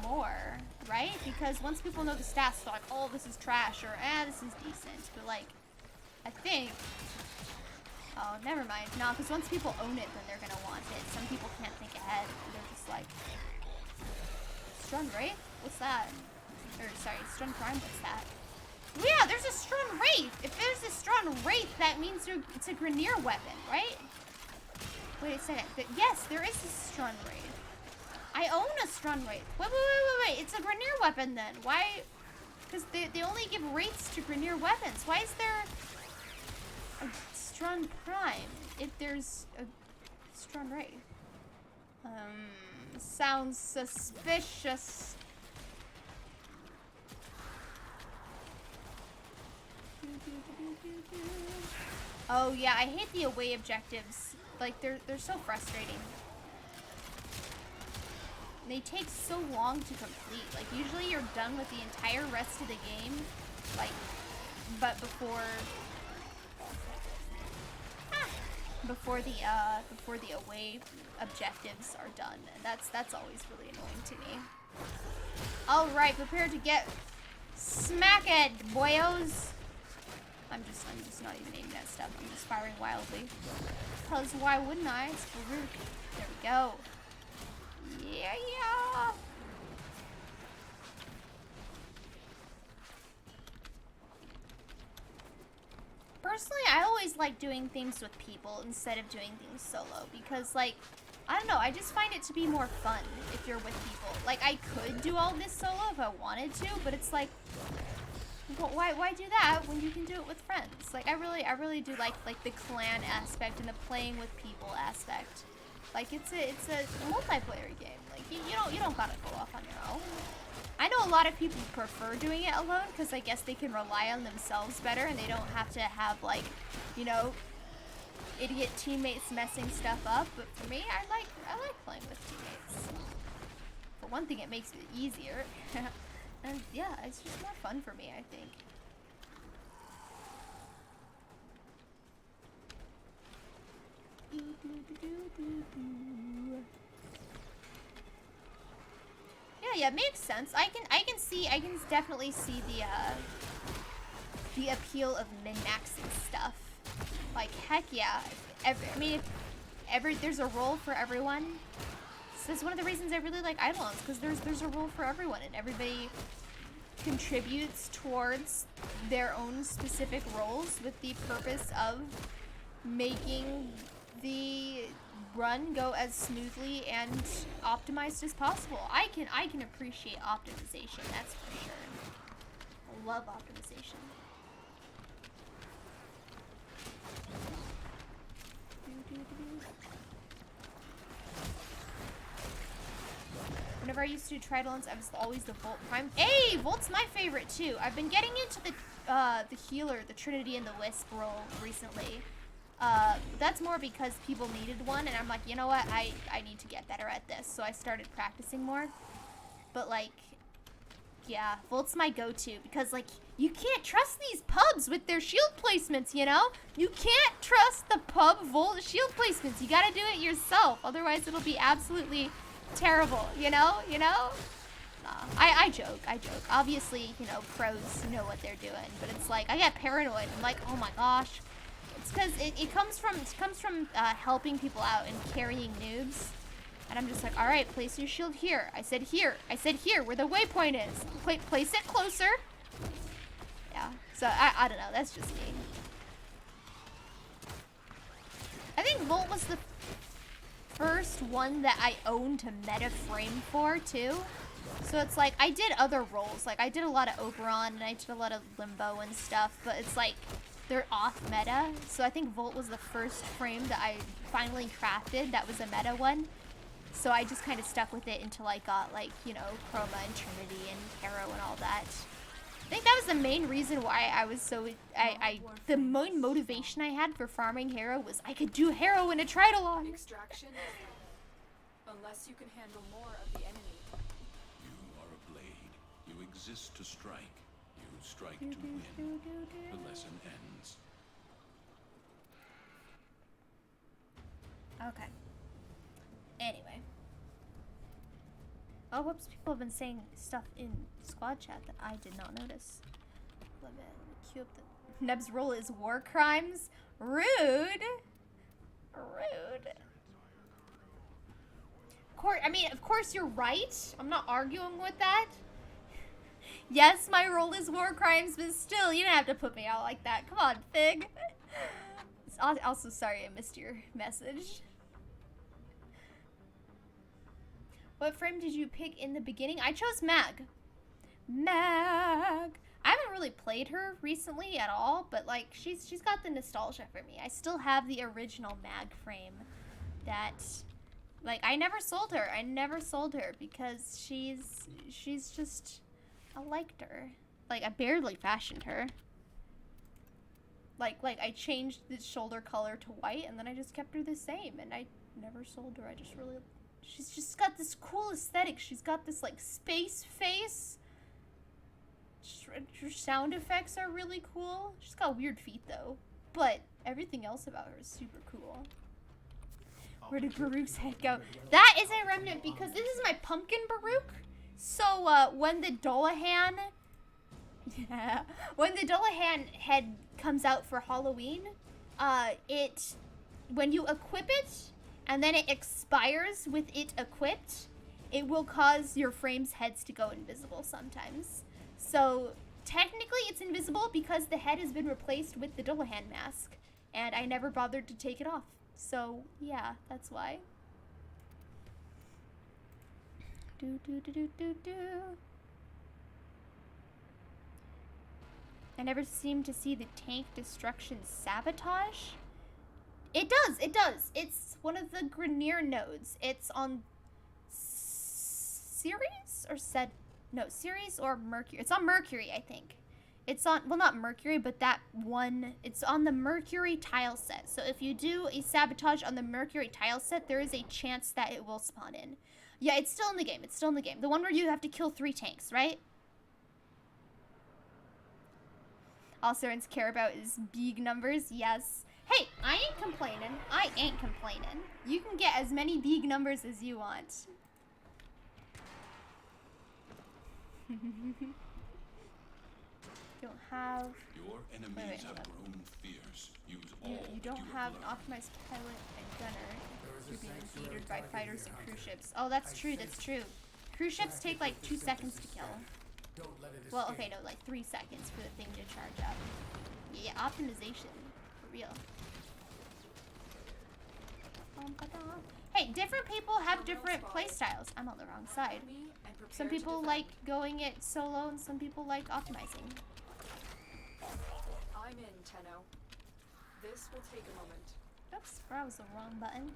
more, right? Because once people know the stats, they're like, oh, this is trash, or this is decent. But like, I think, oh, never mind. No, because once people own it, then they're gonna want it. Some people can't think ahead. They're just like, Strun Wraith? What's that? Or sorry, Strun Prime, what's that? Yeah, there's a Strun Wraith! If there's a Strun Wraith, that means it's a Grineer weapon, right? Wait a second. Yes, there is a Strun Wraith. I own a Strun Wraith. Wait. It's a Grineer weapon then. Why? Because they only give Wraiths to Grineer weapons. Why is there a Strun Prime if there's a Strun Wraith? Sounds suspicious. Oh yeah, I hate the away objectives. Like they're so frustrating. They take so long to complete. Like usually you're done with the entire rest of the game. Like, but before the away objectives are done, and that's always really annoying to me. All right, prepare to get smacked, boyos. I'm just not even aiming at stuff. I'm just firing wildly. Cause why wouldn't I? It's Farouk. There we go. Yeah. Personally, I always like doing things with people instead of doing things solo because, like, I don't know, I just find it to be more fun if you're with people. Like, I could do all this solo if I wanted to, but it's like, why do that when you can do it with friends? Like, I really do like the clan aspect and the playing with people aspect. Like, it's a multiplayer game. Like, you don't gotta go off on your own. I know a lot of people prefer doing it alone because I guess they can rely on themselves better and they don't have to have, like, you know, idiot teammates messing stuff up. But for me, I like playing with teammates. For one thing, it makes it easier. And yeah, it's just more fun for me, I think. Yeah, it makes sense. I can definitely see the appeal of min-maxing stuff. Like, heck yeah. If there's a role for everyone. So that's one of the reasons I really like Eidolons, because there's a role for everyone, and everybody contributes towards their own specific roles with the purpose of making the run go as smoothly and optimized as possible. I can appreciate optimization, that's for sure. I love optimization. Whenever I used to do Tridolins, I was always the Volt Prime. Hey, Volt's my favorite too. I've been getting into the healer, the Trinity and the Wisp role recently. That's more because people needed one, and I'm like, you know what, I need to get better at this, so I started practicing more. But like, yeah, Volt's my go-to, because like, you can't trust these pubs with their shield placements, you know? You can't trust the pub Volt shield placements. You gotta do it yourself, otherwise it'll be absolutely terrible, you know? I joke. Obviously, you know, pros know what they're doing, but it's like, I get paranoid. I'm like, oh my gosh. It's because it comes from helping people out and carrying noobs. And I'm just like, all right, place your shield here. I said here, where the waypoint is. Place it closer. Yeah, so I don't know, that's just me. I think Volt was the first one that I owned to meta frame for, too. So it's like, I did other roles. Like, I did a lot of Oberon, and I did a lot of Limbo and stuff, but it's like, they're off meta. So I think Volt was the first frame that I finally crafted that was a meta one. So I just kind of stuck with it until I got like, you know, Chroma and Trinity and Hero and all that. I think that was the main reason why I was so, the main motivation I had for farming Hero was I could do Hero in a Tridalon. Extraction is unless you can handle more of the enemy. You are a blade. You exist to strike. You strike to win. The lesson ends. Okay. Anyway. Oh, whoops. People have been saying stuff in squad chat that I did not notice. Let me queue up the... Neb's role is war crimes. Rude. Rude. Of course you're right. I'm not arguing with that. Yes, my role is war crimes, but still, you don't have to put me out like that. Come on, Fig. Also, sorry I missed your message. What frame did you pick in the beginning? I chose Mag. Mag. I haven't really played her recently at all, but like she's got the nostalgia for me. I still have the original Mag frame that like I never sold her. I never sold her because she's just I liked her. Like I barely fashioned her. Like I changed the shoulder color to white and then I just kept her the same and I never sold her. I just really she's just got this cool aesthetic. She's got this like space face. Her sound effects are really cool. She's got weird feet though, but everything else about her is super cool. Where did Baruch's head go? That is a remnant because this is my pumpkin Baruch. So when the Dolahan, when the Dolahan head comes out for Halloween, when you equip it and then it expires with it equipped, it will cause your frame's heads to go invisible sometimes. So technically it's invisible because the head has been replaced with the Dolahan mask and I never bothered to take it off. So yeah, that's why. I never seem to see the tank destruction sabotage. It does. It's one of the Grineer nodes. It's on Ceres or Ceres or Mercury. It's on Mercury, I think. It's on, well, not Mercury, but that one, it's on the Mercury tile set. So if you do a sabotage on the Mercury tile set, there is a chance that it will spawn in. Yeah, it's still in the game. It's still in the game. The one where you have to kill 3 tanks, right? All Serents care about is big numbers. Yes. Hey, I ain't complaining. I ain't complaining. You can get as many big numbers as you want. Don't have... Your enemies have grown fierce. Use all you don't have an optimized pilot and gunner. You're being defeated by fighters and cruise ships. Oh, that's true. That's true. Cruise ships take like 2 seconds to kill. Well, okay, no, like 3 seconds for the thing to charge up. Yeah, optimization. For real. Hey, different people have different playstyles. I'm on the wrong side. Some people like going it solo and some people like optimizing. I'm in, Tenno. This will take a moment. Oops, that was the wrong button.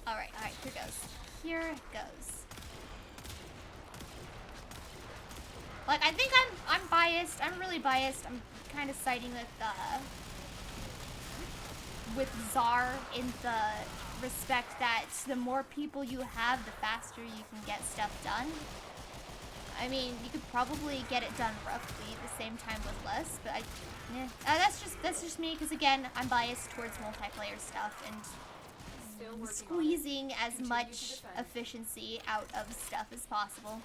Alright, here goes. Here goes. Like, I think I'm biased. I'm really biased. I'm kind of siding with Czar in the respect that the more people you have, the faster you can get stuff done. I mean, you could probably get it done roughly the same time with less, but that's just me because again, I'm biased towards multiplayer stuff and squeezing as much efficiency out of stuff as possible.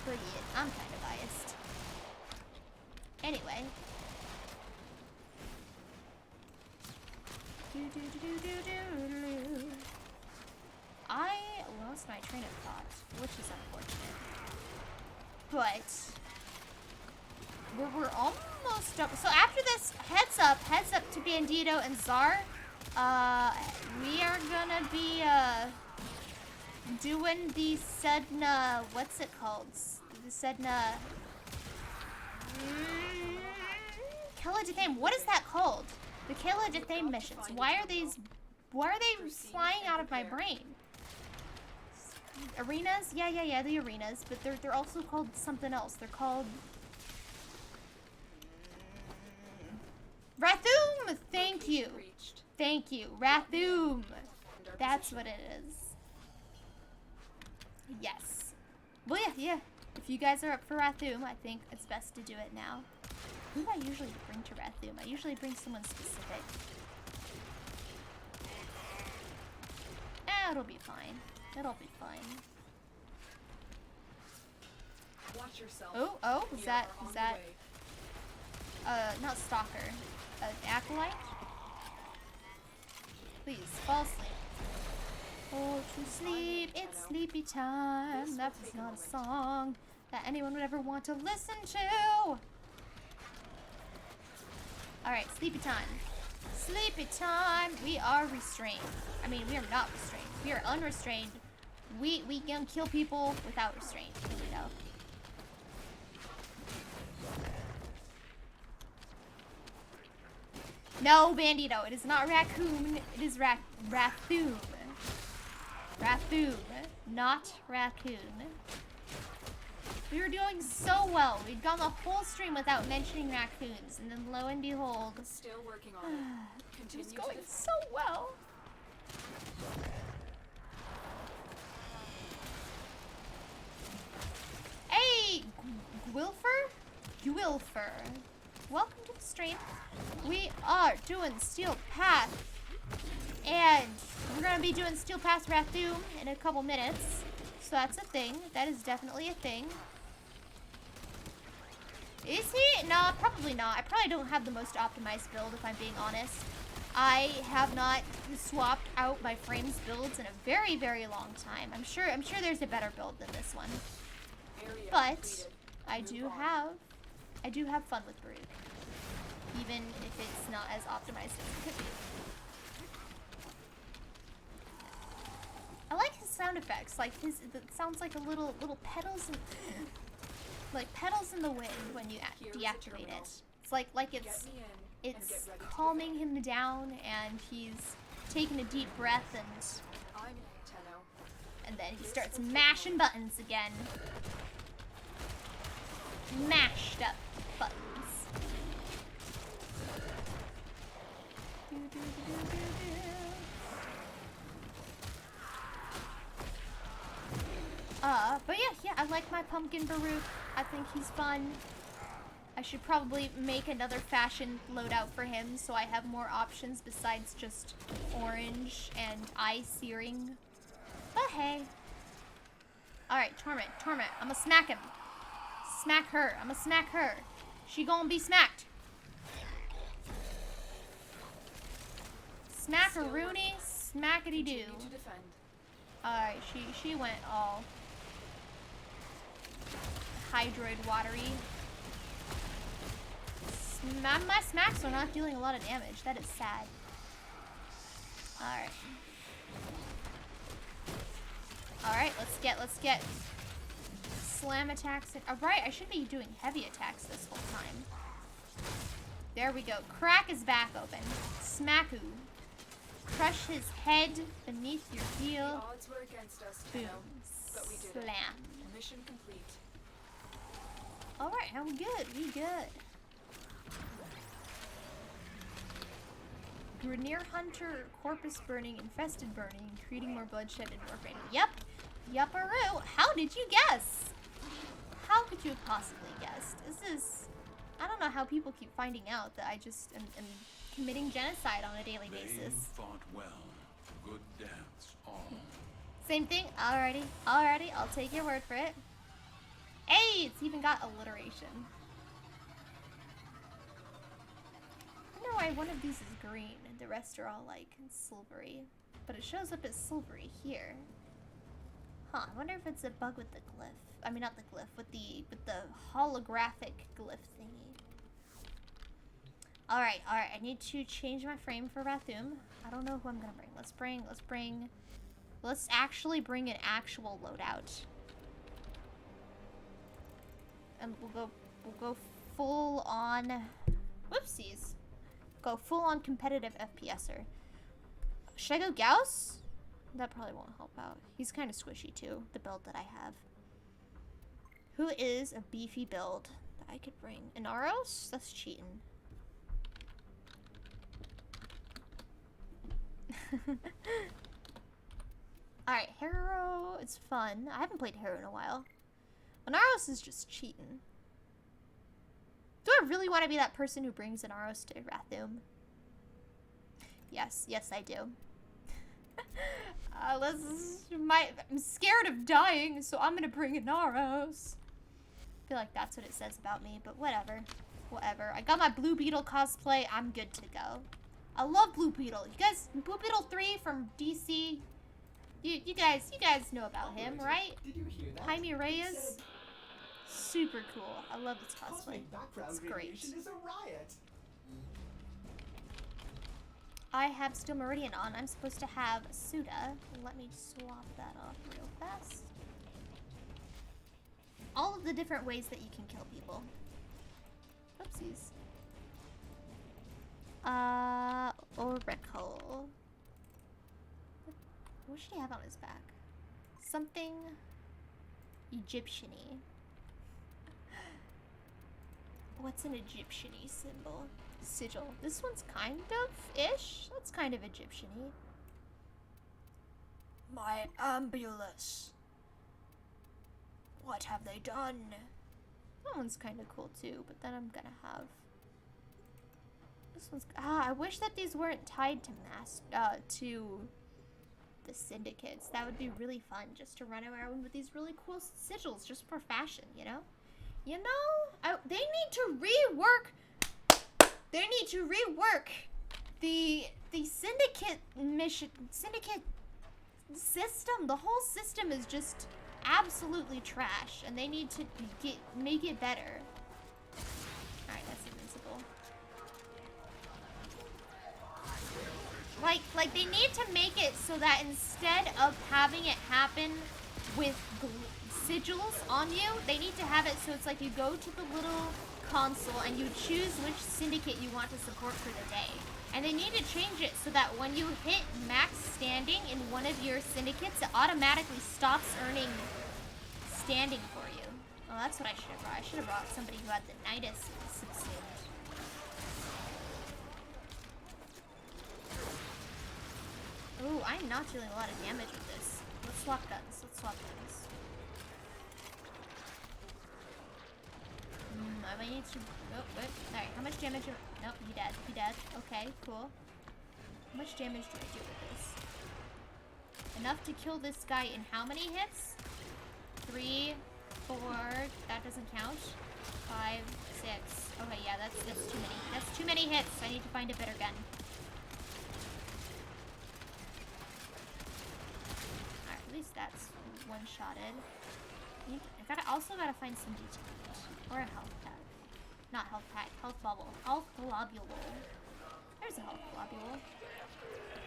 But yeah, I'm kind of biased. Anyway. I lost my train of thought, which is unfortunate. But we're almost up. So after this, heads up to Bandito and Czar. We are gonna be doing the Sedna. What's it called? Sedna. Kayla Defame. What is that called? The Kayla Defame missions. Why are they flying out of my brain? Arenas? Yeah, the arenas. But they're also called something else. They're called Rathoom! Thank you. Thank you. Rathoom. That's what it is. Yes. Well, yeah. If you guys are up for Rathoom, I think it's best to do it now. Who do I usually bring to Rathoom? I usually bring someone specific. It'll be fine. It'll be fine. Watch yourself. Oh, is We that, are on the way. not Stalker. Acolyte? Please, fall asleep. Oh, to sleep, it's sleepy time. That was not a song that anyone would ever want to listen to. Alright, sleepy time. Sleepy time. We are restrained. I mean, we are not restrained. We are unrestrained. We can kill people without restraint, you know. No, Bandito, it is not raccoon. It is Rathoom. Rathoom, not raccoon. We were doing so well. We'd gone the whole stream without mentioning raccoons, and then lo and behold, Still working on it. it Continue was to going defend. so well. Hey, Gwilfer. Welcome to the stream. We are doing Steel Path, and we're gonna be doing Steel Path Rathoom in a couple minutes. So that's a thing. That is definitely a thing. Is he? No, probably not. I probably don't have the most optimized build, if I'm being honest. I have not swapped out my frames builds in a very, very long time. I'm sure there's a better build than this one. Area But completed. I Move do on. have fun with Baruch, even if it's not as optimized as it could be. I like his sound effects. Like it sounds like a little petals, like petals in the wind when you Here is the deactivate terminal. it. It's like Get me in and it's get ready to calming defend. him down, and he's taking a deep breath, I'm Tenno. and then he starts mashing buttons again. Mashed up buttons. But yeah, I like my pumpkin Baruch. I think he's fun. I should probably make another fashion loadout for him so I have more options besides just orange and eye searing. But hey. Alright, Torment. I'ma smack him. Smack her. I'ma smack her. She gonna be smacked. Smack her, Rooney. Smackety doo. Continue to defend. Alright, she went all hydroid watery. My smacks are not dealing a lot of damage. That is sad. Alright. Alright, let's get slam attacks. Alright, I should be doing heavy attacks this whole time. There we go. Crack his back open. Smacku. Crush his head beneath your The heel. odds were against us, Boom. Tenno, but we did it. Slam. Mission complete. Alright, I'm good. We good. Grenier Hunter, Corpus Burning, Infested Burning, creating more bloodshed in Warframe. Yep. Yupperoo. How did you guess? How could you have possibly guessed? This is... I don't know how people keep finding out that I just am committing genocide on a daily They basis. fought well. Good deaths, all. Same thing. Alrighty. I'll take your word for it. Hey, it's even got alliteration. I wonder why one of these is green and the rest are all like silvery. But it shows up as silvery here. Huh, I wonder if it's a bug with the glyph. I mean, not the glyph, with the holographic glyph thingy. Alright, I need to change my frame for Rathoom. I don't know who I'm gonna bring. Let's actually bring an actual loadout. and we'll go full on. Whoopsies. Go full on competitive FPSer. Should I go Gauss? That probably won't help out. He's kind of squishy too. The build that I have. Who is a beefy build that I could bring? Inaros? That's cheating. Alright, Hero, it's fun. I haven't played Hero in a while. Inaros is just cheating. Do I really want to be that person who brings Inaros to Rathum? Yes, yes I do. I'm scared of dying, so I'm gonna bring Inaros. I feel like that's what it says about me, but whatever. Whatever. I got my Blue Beetle cosplay, I'm good to go. I love Blue Beetle. You guys, Blue Beetle 3 from DC. You guys know about him, right? Did you hear that? Jaime Reyes. Said Super cool. I love this cosplay. cosmic background It's great. radiation is a riot. I have still Meridian on. I'm supposed to have Suda. Let me swap that off real fast. All of the different ways that you can kill people. Oopsies. Oracle. What should he have on his back? Something Egyptian-y. What's an Egyptian-y symbol? Sigil. This one's kind of-ish. That's kind of Egyptian-y. My ambulance. What have they done? That one's kind of cool too, but then I'm gonna have... This one's... I wish that these weren't tied to to the syndicates. That would be really fun, just to run around with these really cool sigils, just for fashion, you know? You know, they need to rework. They need to rework the syndicate syndicate system. The whole system is just absolutely trash, and they need to make it better. All right, that's invincible. Like they need to make it so that instead of having it happen with sigils on you, they need to have it so it's like you go to the little console and you choose which syndicate you want to support for the day. And they need to change it so that when you hit max standing in one of your syndicates, it automatically stops earning standing for you. Oh, that's what I should have brought. I should have brought somebody who had the nidus subsumed. Ooh, I'm not dealing a lot of damage with this. Let's swap guns. Let's swap guns. I might need to... Oh, wait. Alright, how much damage... Nope, he dead. He dead. Okay, cool. How much damage do I do with this? Enough to kill this guy in how many hits? 3, 4... That doesn't count. 5, 6... Okay, yeah, that's too many. That's too many hits. I need to find a better gun. Alright, at least that's one-shotted. I also gotta find some detail. Or a health pack. Not health pack, health bubble. Health globule. There's a health globule.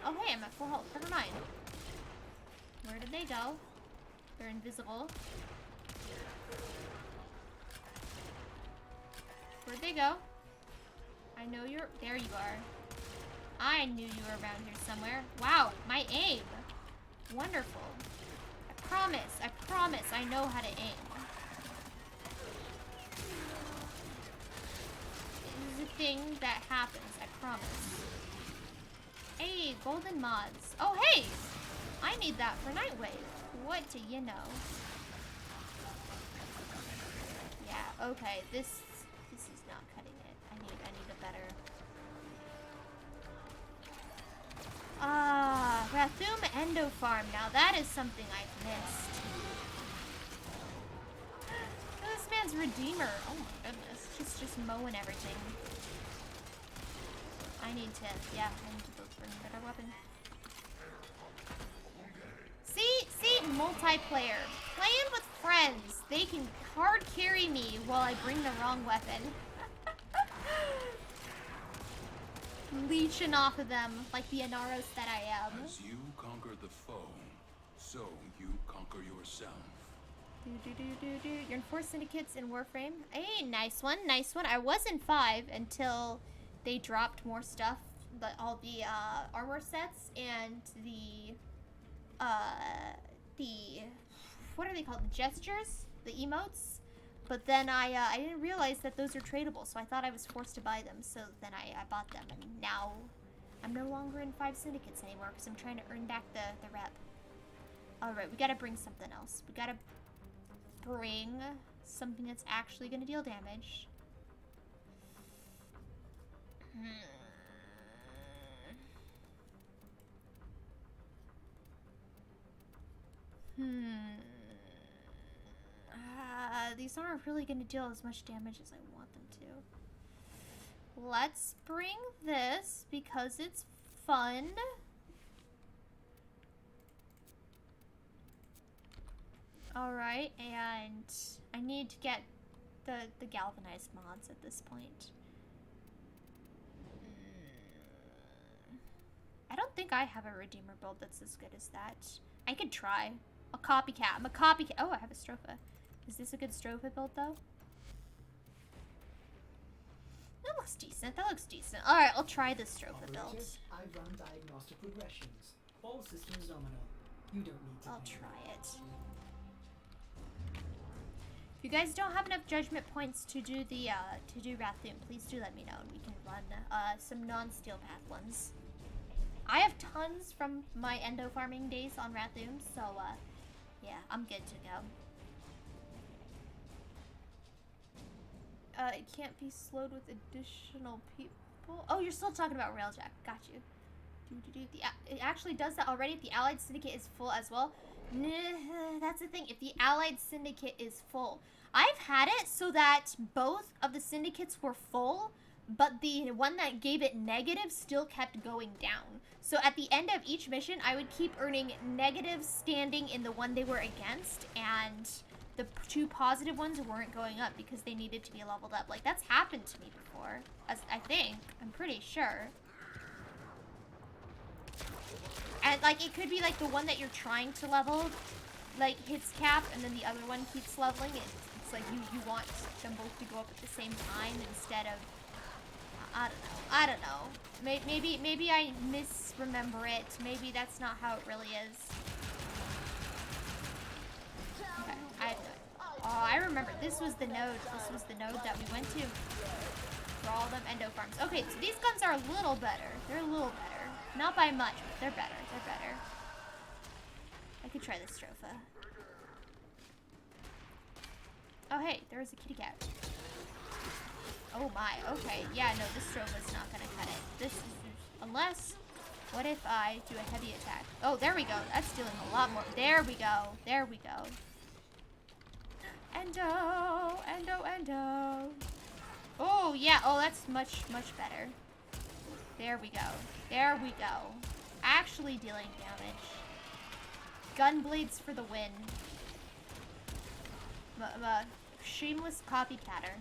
Oh hey, I'm at full health. Never mind. Where did they go? They're invisible. Where'd they go? I know you're... There you are. I knew you were around here somewhere. Wow, my aim. Wonderful. I promise I know how to aim. This is a thing that happens, I promise. Hey, golden mods. Oh, hey! I need that for Nightwave. What do you know? Yeah, okay, this is not cutting it. I need a better... Rathum Endo Farm. Now that is something I've missed. This man's Redeemer. Oh my goodness. Just mowing everything. I need to go for a better weapon. See, multiplayer. Playing with friends. They can hard carry me while I bring the wrong weapon. Leeching off of them like the Inaros that I am. As you conquer the foe, so you conquer yourself. You're in 4 syndicates in Warframe. Hey, nice one, nice one. I was in 5 until they dropped more stuff, all the armor sets and the what are they called? The gestures, the emotes. But then I didn't realize that those are tradable, so I thought I was forced to buy them. So then I bought them, and now I'm no longer in 5 syndicates anymore because I'm trying to earn back the rep. All right, we gotta bring something else. We gotta bring something that's actually gonna deal damage. These aren't really gonna deal as much damage as I want them to. Let's bring this because it's fun. Alright, and I need to get the galvanized mods at this point. I don't think I have a Redeemer build that's as good as that. I could try. A copycat. I'm a copycat. Oh, I have a Stropha. Is this a good Stropha build, though? That looks decent. That looks decent. Alright, I'll try this Stropha build. I run diagnostic regressions. All systems nominal. You don't need to. I'll try it. If you guys don't have enough judgment points to do the Rathoon, please do let me know, and we can run some non-steel path ones. I have tons from my endo farming days on Rathoon, so yeah, I'm good to go. It can't be slowed with additional people. Oh, you're still talking about Railjack. Got you. It actually does that already if the Allied Syndicate is full as well. That's the thing. If the Allied Syndicate is full. I've had it so that both of the syndicates were full, but the one that gave it negative still kept going down. So at the end of each mission, I would keep earning negative standing in the one they were against, and the 2 positive ones weren't going up because they needed to be leveled up. Like, that's happened to me before, I think. I'm pretty sure. And, like, it could be, like, the one that you're trying to level, like, hits cap, and then the other one keeps leveling. It's like you want them both to go up at the same time instead of... I don't know. Maybe I misremember it. Maybe that's not how it really is. Okay, I remember. This was the node. This was the node that we went to for all them endo farms. Okay, so these guns are a little better. They're a little better. Not by much, but they're better. They're better. I could try this Stropha. Oh, hey, there was a kitty cat. Oh my, okay. Yeah, no, this Stropha's not gonna cut it. This is... Unless... What if I do a heavy attack? Oh, there we go. That's dealing a lot more. There we go. There we go. Endo! Endo, endo! Oh, yeah. Oh, that's much, much better. There we go. There we go. Actually dealing damage. Gunblades for the win. Shameless copycatter.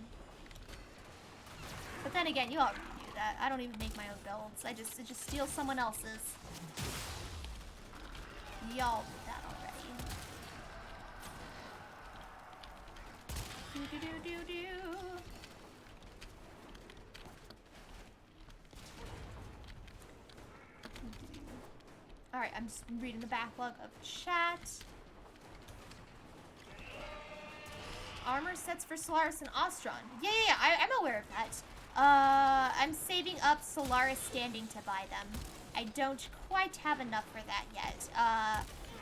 But then again, you already do that. I don't even make my own builds. I just steal someone else's. Y'all did that already. Do. Alright, I'm just reading the backlog of chat. Armor sets for Solaris and Ostron. Yeah, I'm aware of that. I'm saving up Solaris standing to buy them. I don't quite have enough for that yet.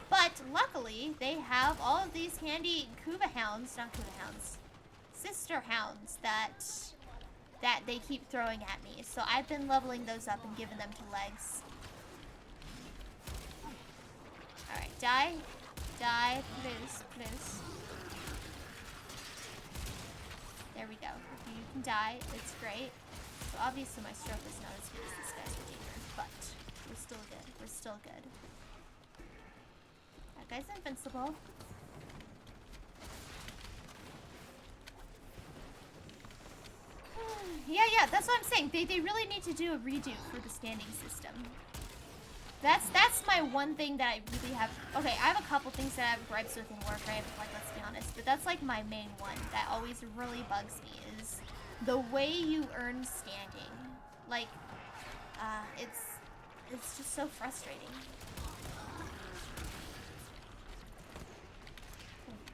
But luckily, they have all of these handy sister hounds that they keep throwing at me. So I've been leveling those up and giving them to legs. Alright, die, please. There we go. If you can die, it's great. So obviously my stroke is not as good as this guy's Redeemer, but we're still good. We're still good. That guy's invincible. Yeah, that's what I'm saying. They really need to do a redo for the standing system. That's my one thing that I really have. Okay, I have a couple things that I have gripes with in Warframe, like, let's be honest, but that's like my main one that always really bugs me is the way you earn standing. Like, it's just so frustrating.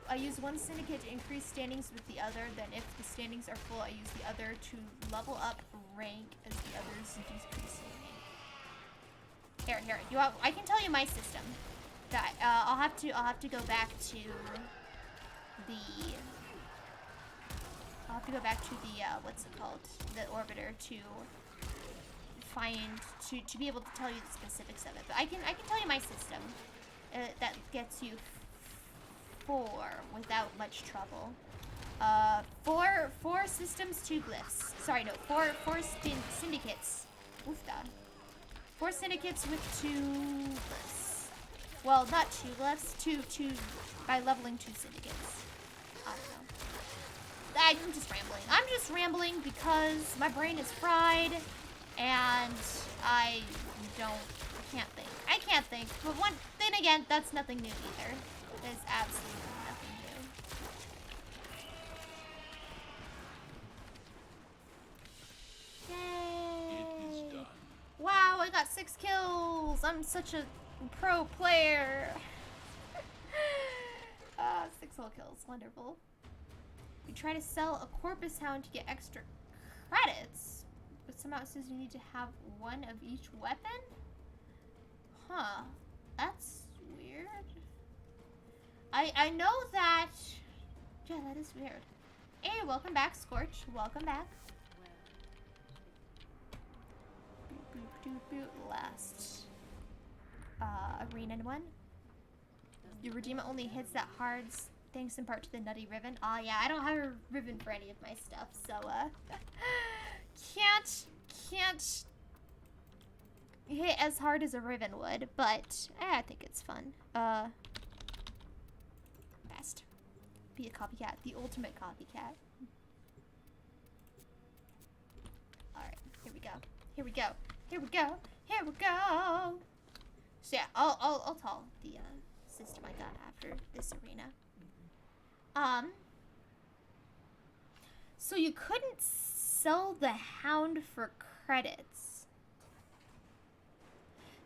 I use one syndicate to increase standings with the other, then if the standings are full, I use the other to level up rank as the others decrease in rank. Here, I can tell you my system. That I'll have to go back to the what's it called? The orbiter to find to be able to tell you the specifics of it. But I can tell you my system that gets you 4 without much trouble. 4 systems, 2 glyphs. Sorry, no, 4 syndicates. Oofda. 4 syndicates with 2 glyphs. Well, not 2 glyphs, 2 by leveling 2 syndicates. I don't know. I'm just rambling. I'm just rambling because my brain is fried and I can't think. But then again, that's nothing new either. There's absolutely nothing new. Yay! It is done. Wow, I got 6 kills. I'm such a pro player. 6 whole kills. Wonderful. We try to sell a Corpus Hound to get extra credits, but somehow it says you need to have 1 of each weapon? Huh. That's weird. I know that... Yeah, that is weird. Hey, welcome back, Scorch. Welcome back. Last arena one. Your redeemer only hits that hard thanks in part to the nutty ribbon. Oh yeah, I don't have a ribbon for any of my stuff, so can't hit as hard as a ribbon would, but I think it's fun. Best. Be a copycat, the ultimate copycat. Alright, here we go. Here we go. Here we go. Here we go. So yeah, I'll tell the system I got after this arena. So you couldn't sell the hound for credits.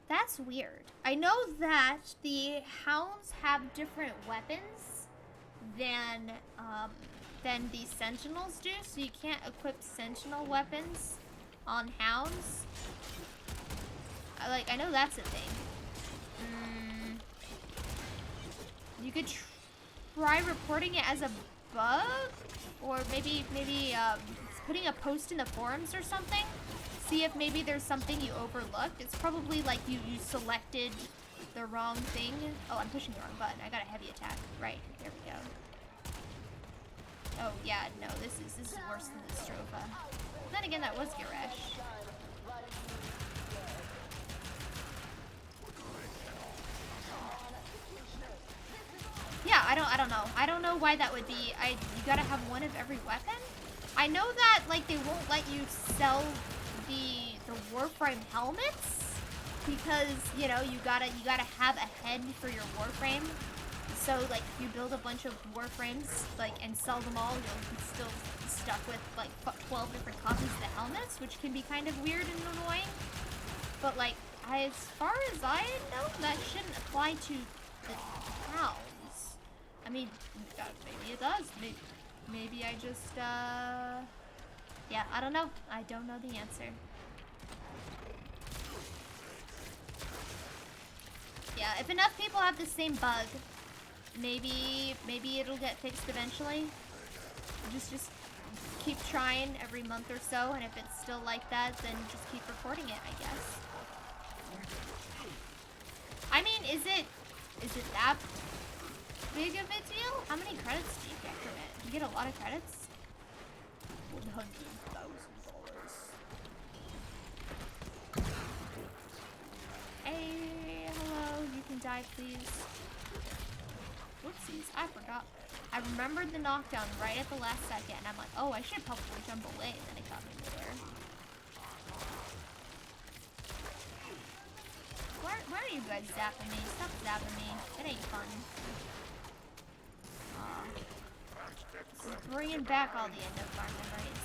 That's weird. I know that the hounds have different weapons than the sentinels do, so you can't equip sentinel weapons on hounds. I know that's a thing. You could try reporting it as a bug, or maybe putting a post in the forums or something. See if maybe there's something you overlooked. It's probably like you selected the wrong thing. Oh, I'm pushing the wrong button. I got a heavy attack. Right, there we go. Oh yeah, no, this is worse than the Stropha. Then again, that was Garesh. Yeah, I don't know. I don't know why that would be. You gotta have 1 of every weapon. I know that like they won't let you sell the Warframe helmets because you know you gotta have a head for your Warframe. So like if you build a bunch of Warframes and sell them all, you'll be still stuck with like 12 different copies of the helmets, which can be kind of weird and annoying. But like as far as I know, that shouldn't apply to the hounds. I mean, maybe it does. Maybe I just, yeah, I don't know. I don't know the answer. Yeah, if enough people have the same bug, maybe it'll get fixed eventually. Just keep trying every month or so, and if it's still like that, then just keep reporting it, I guess. I mean, is it that big of a deal? How many credits do you get from it? Do you get a lot of credits? $100,000. Hey, hello. You can die, please. Whoopsies, I forgot. I remembered the knockdown right at the last second, and I'm like, oh, I should probably jump away, and then it got me there. Where are you guys zapping me? Stop zapping me. It ain't fun. This is bringing back all the Endo Farm memories.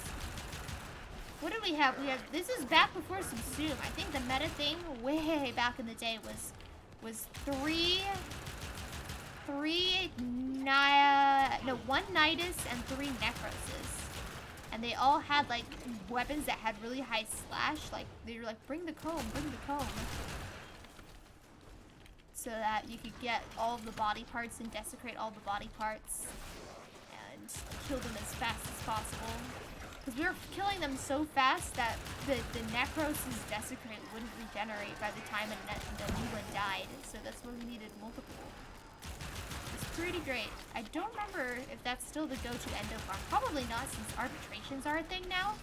What did we have? This is back before Subsume. I think the meta thing way back in the day was one Nidus and 3 Necroses. And they all had like weapons that had really high slash. Like they were like, bring the comb, bring the comb. So that you could get all of the body parts and desecrate all the body parts. And kill them as fast as possible. Because we were killing them so fast that the Necros' desecrate wouldn't regenerate by the time the new one died. So that's why we needed multiple. It's pretty great. I don't remember if that's still the go-to Endo Farm. Probably not, since arbitrations are a thing now.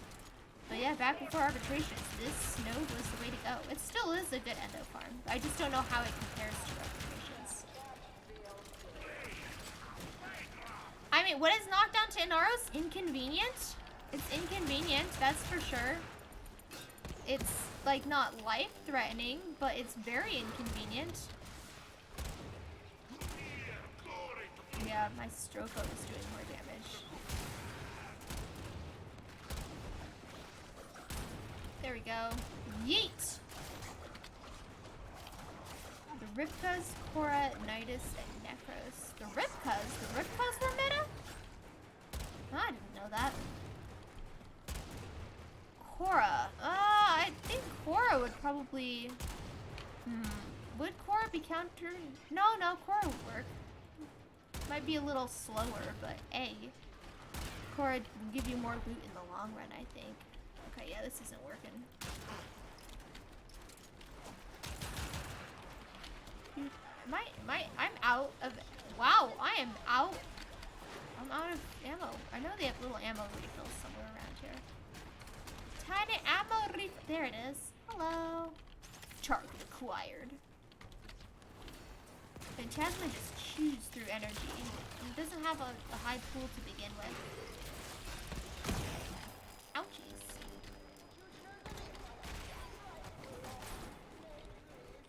But yeah, back before arbitrations, this node was the way to go. It still is a good Endo Farm. I just don't know how it compares to arbitrations. I mean, what is knockdown to Inaros? Inconvenient? It's inconvenient, that's for sure. It's, like, not life-threatening, but it's very inconvenient. Yeah, my Strofo is doing more damage. There we go. Yeet! The Ripkas, Korra, Nidus, and Necros. The Ripkas were meta? Oh, I didn't know that. Korra. I think Korra would probably... Would Korra be countered? No, Korra would work. Might be a little slower, but A. Korra will give you more loot in the long run, I think. Okay, yeah, this isn't working. Dude, I'm out of... Wow, I am out. I'm out of ammo. I know they have little ammo refills somewhere around here. Tiny ammo refill. There it is. Hello. Target acquired. Phantasma just chews through energy. It doesn't have a high pool to begin with. Ouchies.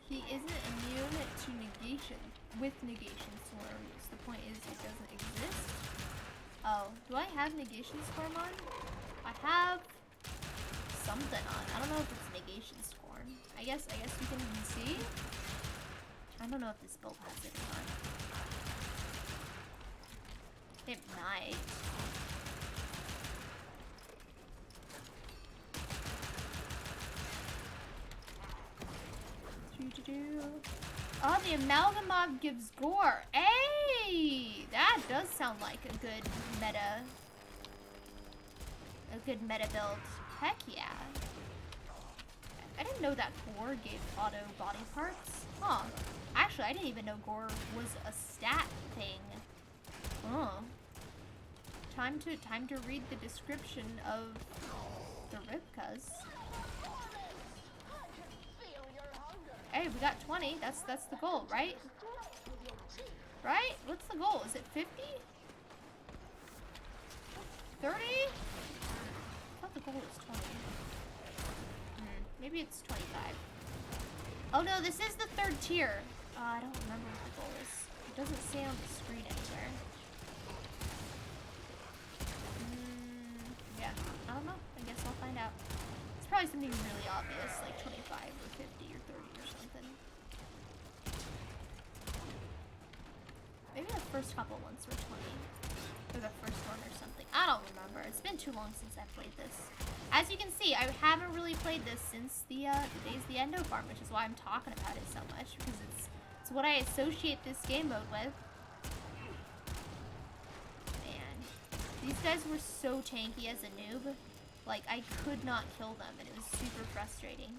He isn't immune to negation. With negation swarms. The point is it doesn't exist. Oh, do I have negation swarm on? I have something on. I don't know if it's negation swarm. I guess we can see. I don't know if this build has it on. It might. Oh, the amalgam mob gives gore. Hey, that does sound like a good meta build. Heck yeah. I didn't know that gore gave auto body parts. Huh. Actually, I didn't even know gore was a stat thing. Huh. Time to read the description of the Ripkas. Hey, we got 20. That's the goal, right? Right? What's the goal? Is it 50? 30? I thought the goal was 20. Maybe it's 25. Oh no, this is the 3rd tier. I don't remember what the goal is. It doesn't say on the screen anywhere. Yeah, I don't know. I guess I'll find out. It's probably something really obvious, like 25 or 50 or 30 or something. Maybe the first couple ones were 20. Or the first one or something. I don't remember. It's been too long since I played this. As you can see, I haven't really played this since the days of the Endo Farm, which is why I'm talking about it so much, because it's what I associate this game mode with. Man, these guys were so tanky as a noob. Like, I could not kill them, and it was super frustrating.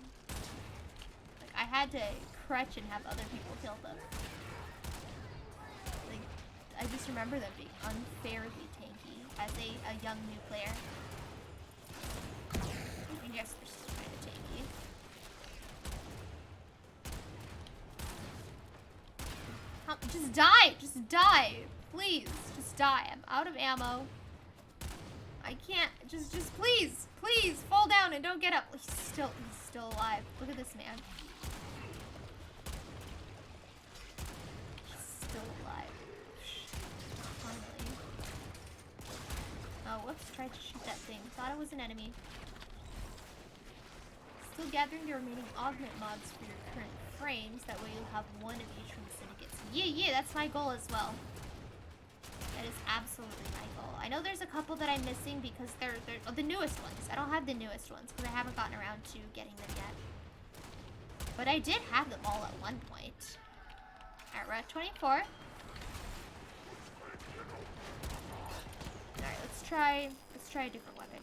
Like, I had to crutch and have other people kill them. Like, I just remember them being unfairly tanky as a young new player. I guess they're still kind of tanky. Just die! Just die! Please, just die. I'm out of ammo. I can't. Just please, please, fall down and don't get up. He's still alive. Look at this man. thought it was an enemy. Still gathering the remaining augment mods for your current frames. That way you'll have one of each from the syndicates. Yeah, that's my goal as well. That is absolutely my goal. I know there's a couple that I'm missing because they're the newest ones. I don't have the newest ones because I haven't gotten around to getting them yet. But I did have them all at one point. Alright, we're at 24. Alright, let's try a different weapon.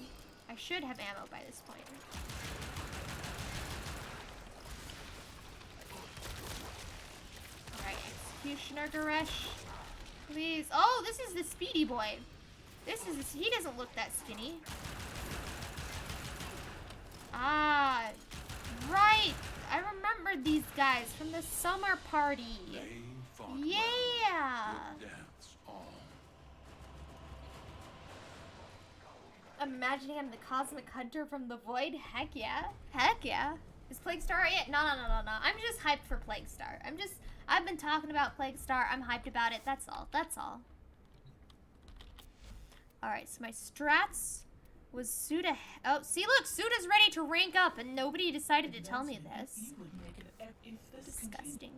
I should have ammo by this point. Alright, Executioner Garesh. Please. Oh, this is the speedy boy. He doesn't look that skinny. Ah, right. I remember these guys from the summer party. They fought Yeah. well. Good deaths all. Imagining I'm the cosmic hunter from the void. Heck yeah. Heck yeah. Is Plague Star out yet? No. I'm just hyped for Plague Star. I've been talking about Plague Star. I'm hyped about it. That's all. Alright, so my strats was Suda. Oh, see, look, Suda's ready to rank up, and nobody decided to tell me this. Disgusting.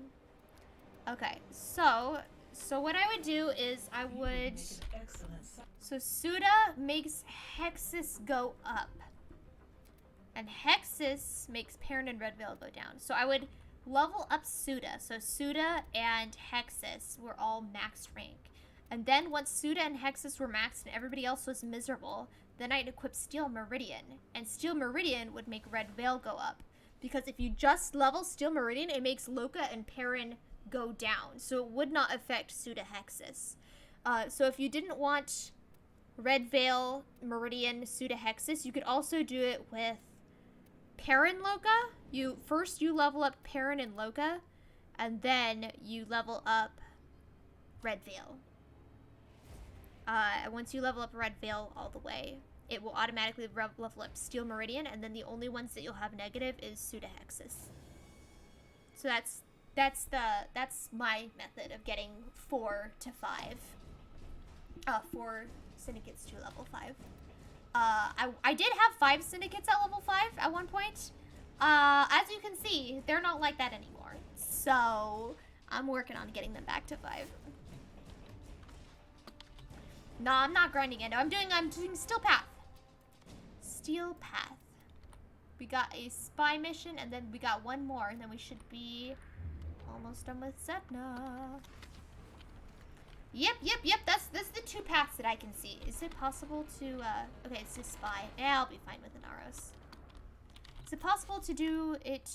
Okay, so what I would do is I would. So Suda makes Hexus go up, and Hexus makes Perrin and Red Veil go down. So I would level up Suda. So Suda and Hexus were all maxed rank. And then once Suda and Hexus were maxed and everybody else was miserable, then I'd equip Steel Meridian. And Steel Meridian would make Red Veil go up. Because if you just level Steel Meridian, it makes Loka and Perrin go down. So it would not affect Suda Hexus. So if you didn't want Red Veil, Meridian, Suda Hexus, you could also do it with Perrin Loka. First you level up Perrin and Loka, and then you level up Red Veil. Once you level up Red Veil all the way, it will automatically level up Steel Meridian, and then the only ones that you'll have negative is Suda Hexus. So that's my method of getting 4 to 5. 4 syndicates to level 5. I did have 5 syndicates at level 5 at one point. As you can see, they're not like that anymore. So I'm working on getting them back to 5. No, I'm not grinding Endo. I'm doing Steel Path. Steel Path. We got a spy mission, and then we got one more, and then we should be almost done with Setna. Yep. That's the 2 paths that I can see. Is it possible to, okay, it's just spy. Yeah, I'll be fine with Inaros. Is it possible to do it,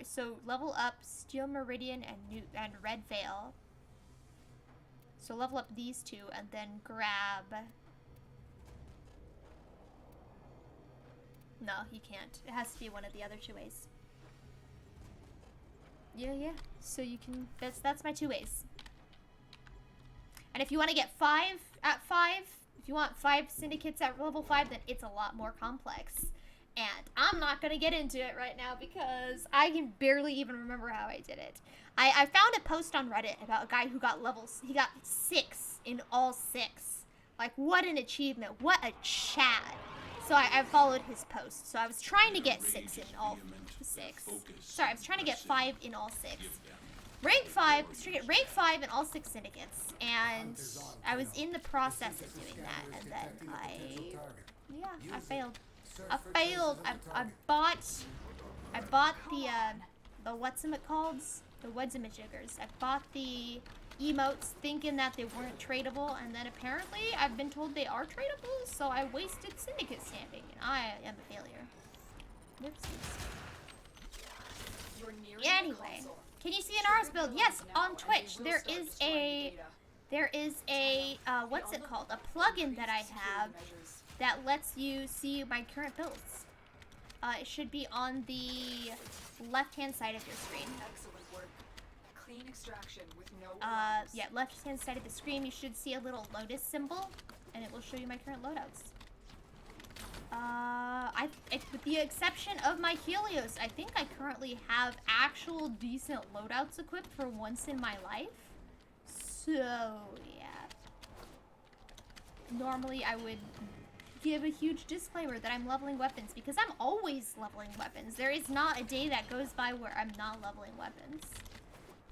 so level up Steel Meridian and Red Veil. So level up these 2 and then grab... No, you can't. It has to be one of the other 2 ways. Yeah. So you can, that's my 2 ways. And if you want to get 5 at 5, if you want 5 syndicates at level 5, then it's a lot more complex. And I'm not going to get into it right now because I can barely even remember how I did it. I found a post on Reddit about a guy who got he got 6 in all 6. Like, what an achievement. What a Chad. So I followed his post. So I was trying to get 6 in all 6. Sorry, I was trying to get 5 in all 6. Rank 5 in all 6 syndicates. And I was in the process of doing that. And then I failed. I bought the what's-it-called? The what's-it-jiggers. I bought the emotes thinking that they weren't tradable, and then apparently I've been told they are tradable, so I wasted syndicate standing, and I am a failure. Whoopsies. Anyway, can you see an Aros build? Yes, on Twitch. There is a what's it called? A plugin that I have that lets you see my current builds. It should be on the left-hand side of your screen. Excellent work. Clean extraction with no yeah, left-hand side of the screen, you should see a little lotus symbol, and it will show you my current loadouts. With the exception of my Helios, I think I currently have actual decent loadouts equipped for once in my life. So, yeah. Normally I would give a huge disclaimer that I'm leveling weapons because I'm always leveling weapons. There is not a day that goes by where I'm not leveling weapons.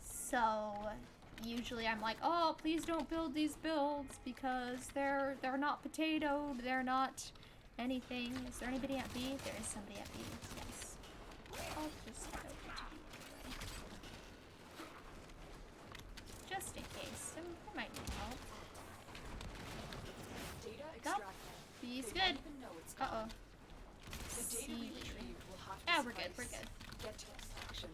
So usually I'm like, oh, please don't build these builds because they're not potatoed, they're not anything. Is there anybody at B? There is somebody at B. Yes. I'll just head over to B anyway. Just in case. I might need help. Data Go. extracted. B's They good. don't even know it's gone. Uh-oh. The data we retrieved will have to Yeah, we're good, we're suffice. good. Get to action.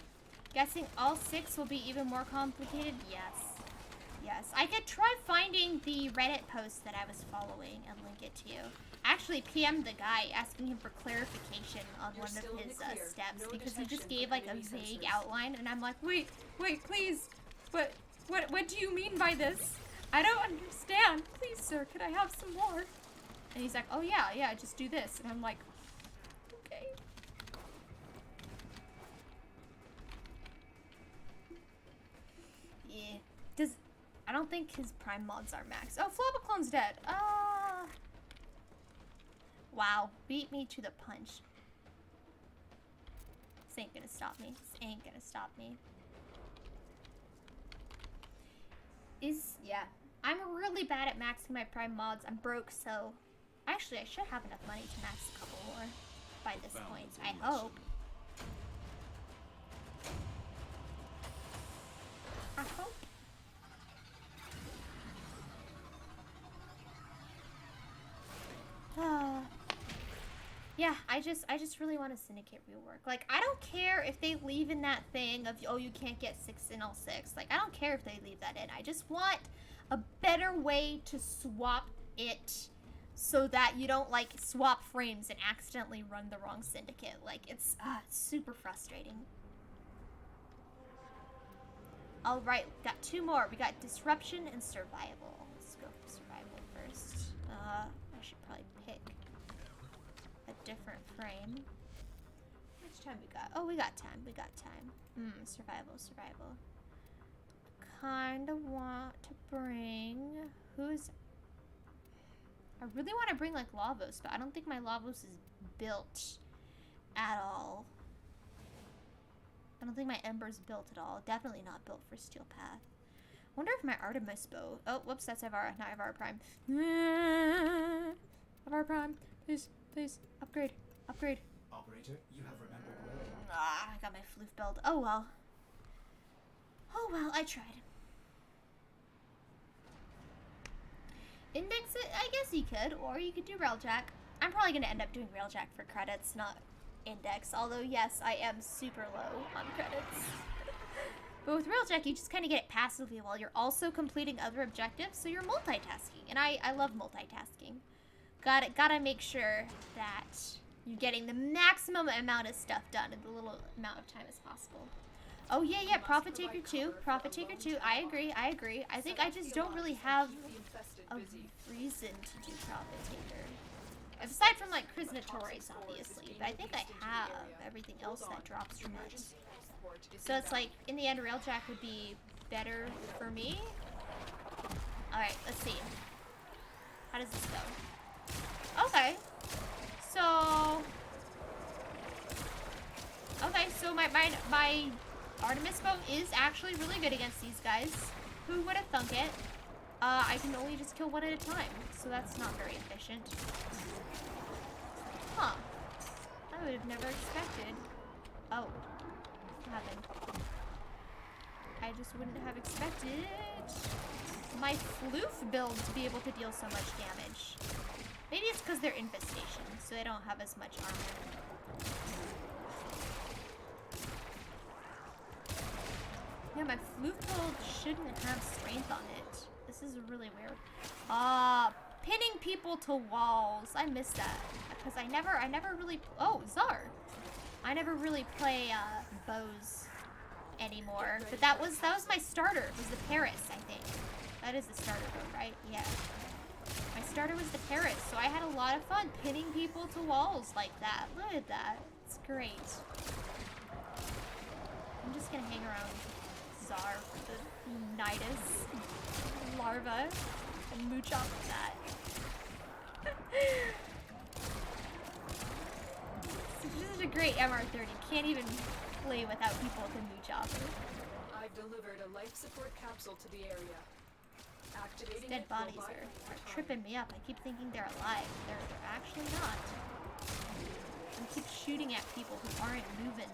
Guessing all 6 will be even more complicated? Yes. Yes. I could try finding the Reddit post that I was following and link it to you. Actually, PM the guy asking him for clarification on You're one still of in his the clear. steps No because he just detection gave from like a enemy vague sensors. outline and I'm like, wait, please. What do you mean by this? I don't understand. Please, sir, could I have some more? And he's like, oh yeah, just do this. And I'm like, okay. Yeah. I don't think his prime mods are max. Oh, Flabaclone's dead. Wow. Beat me to the punch. This ain't gonna stop me. This ain't gonna stop me. Yeah. I'm really bad at maxing my prime mods. I'm broke, so... Actually, I should have enough money to max a couple more by this point. I hope. I hope. Yeah, I just really want to syndicate rework. Like, I don't care if they leave in that thing of, oh, you can't get 6 in all 6. Like, I don't care if they leave that in. I just want a better way to swap it so that you don't, like, swap frames and accidentally run the wrong syndicate. Like, it's super frustrating. Alright, got 2 more. We got disruption and survival. Let's go for survival first. I should probably pick a different frame. How much time we got? Oh, we got time. We got time. Survival. Kinda want to bring... I really want to bring, like, Lavos, but I don't think my Lavos is built at all. I don't think my Ember's built at all. Definitely not built for Steel Path. Wonder if my Artemis bow... Oh, whoops, that's Ivara, not Ivara Prime. Ivara Prime, please, upgrade. Operator, you have remembered well. I got my floof build. Oh well, I tried. Index it? I guess you could, or you could do Railjack. I'm probably going to end up doing Railjack for credits, not Index. Although, yes, I am super low on credits. But with Railjack, you just kind of get it passively while you're also completing other objectives, so you're multitasking. And I love multitasking. Gotta make sure that you're getting the maximum amount of stuff done in the little amount of time as possible. Oh, yeah, Profit Taker 2. Profit Taker 2. I agree. I think I just don't really have a reason to do Profit Taker. Aside from, like, Krisnatores, obviously. But I think I have everything else that drops from it. So it's like, in the end, Railjack would be better for me. Alright, let's see. How does this go? Okay. So my Artemis bow is actually really good against these guys. Who would have thunk it? I can only just kill one at a time, so that's not very efficient. Huh. I would have never expected. Oh. What happened? I just wouldn't have expected my floof build to be able to deal so much damage. Maybe it's because they're infestation, so they don't have as much armor. Yeah, my floof build shouldn't have strength on it. This is really weird. Pinning people to walls. I miss that. Because I never really... Oh, Czar. I never really play bows anymore. But that was my starter. It was the Paris, I think. That is the starter bow, right? Yeah. My starter was the Paris, so I had a lot of fun pinning people to walls like that. Look at that. It's great. I'm just gonna hang around Czar for the Nidus larva and mooch off of that. a great MR30. Can't even play without people with a new chopper. I've delivered a life support capsule to the area. Activating Dead it will bodies buy are you time. tripping me up. I keep thinking they're alive. They're actually not. I keep shooting at people who aren't moving.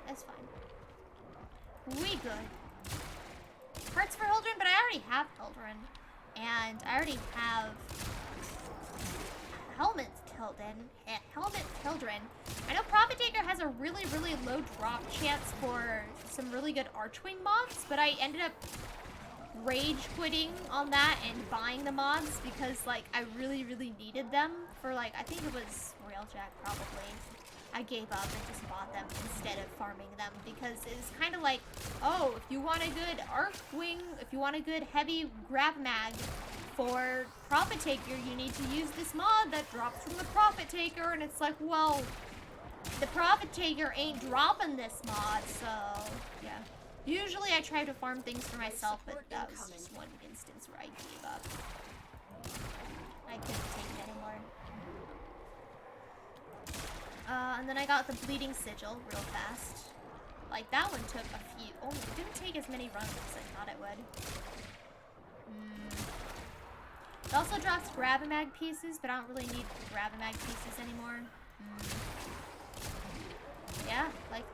That's fine. We good. Parts for Hildren, but I already have Hildren. And I already have helmets Hildren. I know Prophet Taker has a really, really low drop chance for some really good Archwing mods, but I ended up rage quitting on that and buying the mods because, like, I really, really needed them for, like, I think it was Railjack probably. I gave up and just bought them instead of farming them because it's kind of like, oh, if you want a good Archwing, if you want a good heavy grab mag for Prophet Taker, you need to use this mod that drops from the Prophet Taker, and it's like, well, the Prophet Taker ain't dropping this mod, so yeah. Usually I try to farm things for myself, but that was just one instance where I gave up. I couldn't take it anymore. And then I got the Bleeding Sigil real fast. Like, that one took a few. Oh, it didn't take as many runs as I thought it would. It also drops Grab-A-Mag pieces, but I don't really need Grab-A-Mag pieces anymore. Yeah, like,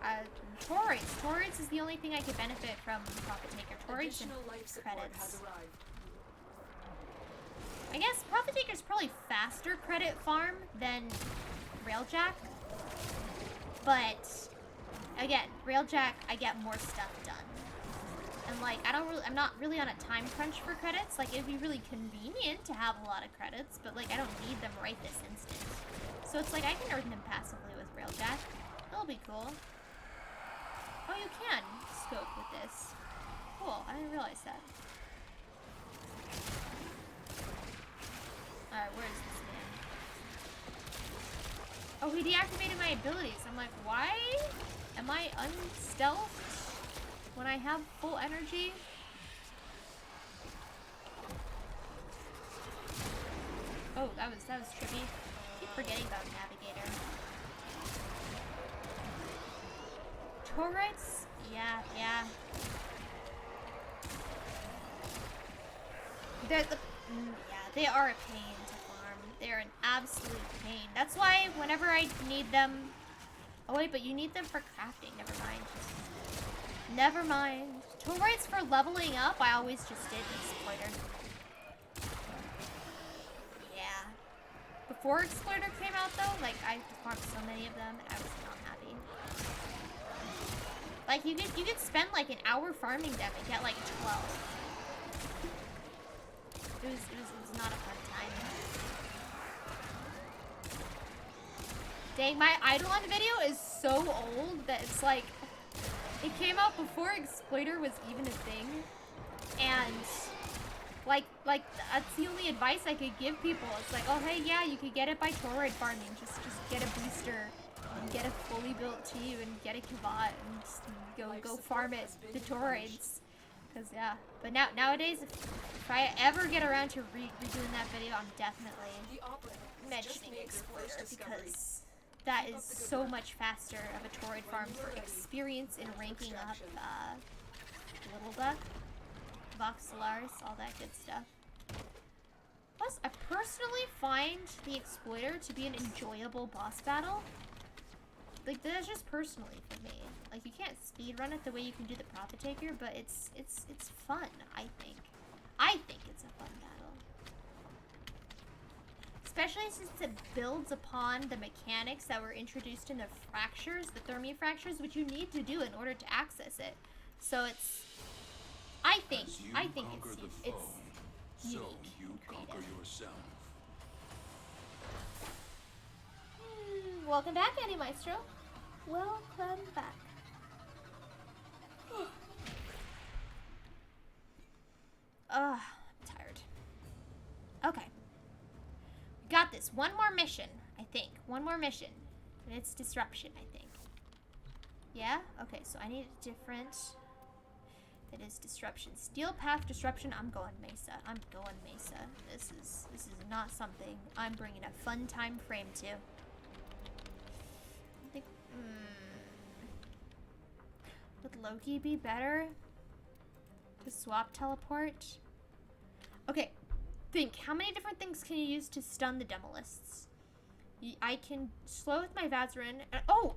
Torites. Torites is the only thing I could benefit from Prophet Taker. Torites and credits. I guess Prophet Taker's probably faster credit farm than Railjack. But, again, Railjack, I get more stuff done. And, like, I'm not really on a time crunch for credits. Like, it'd be really convenient to have a lot of credits, but, like, I don't need them right this instant. So it's like, I can earn them passively with Railjack. That'll be cool. Oh, you can scope with this. Cool, I didn't realize that. Alright, where is this man? Oh, he deactivated my abilities. I'm like, why am I unstealthed when I have full energy? Oh, that was trippy. I keep forgetting about Navigator. Torites? Yeah. Yeah, they are a pain to farm. They're an absolute pain. That's why whenever I need them... Oh wait, but you need them for crafting. Never mind. Torites for leveling up, I always just did Exploiter. Yeah. Before Exploiter came out though, like, I farmed so many of them and I was not happy. Like, you could spend like an hour farming them and get like 12. It was not a fun time. Dang, my Eidolon video is so old that it's like, it came out before Exploiter was even a thing. And like that's the only advice I could give people. It's like, oh hey, yeah, you could get it by Torite farming. Just get a booster and get a fully built team and get a Kavat and just go farm it, the Torites. Cause yeah, but nowadays if I ever get around to redoing that video, I'm definitely mentioning Exploiter because that is so much faster of a Torite farm for experience in ranking up Little Duck, Vox Solaris, all that good stuff. Plus, I personally find the Exploiter to be an enjoyable boss battle. Like, that's just personally for me. Like, you can't speedrun it the way you can do the Prophet Taker, but it's fun, I think. I think it's a fun battle. Especially since it builds upon the mechanics that were introduced in the fractures, the Thermia fractures, which you need to do in order to access it. So it's... I think it's unique. So you conquer yourself. Welcome back, Annie Maestro. Welcome back. I'm tired. Okay. We got this. One more mission, I think. One more mission. And it's Disruption, I think. Yeah? Okay, so I need a different... It is Disruption. Steel Path Disruption. I'm going Mesa. This is not something I'm bringing a fun time frame to. Loki be better to swap teleport? Okay, think. How many different things can you use to stun the Demolists? I can slow with my Vazarin. Oh,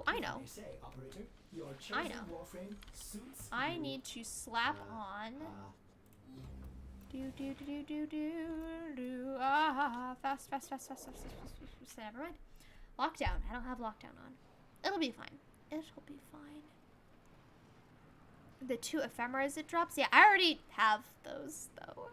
I know. You say, operator, your I chosen know. Warframe suits I you. need to slap on. Fast. Never mind. Lockdown. I don't have lockdown on. It'll be fine. It'll be fine. The 2 ephemeras it drops. Yeah, I already have those though.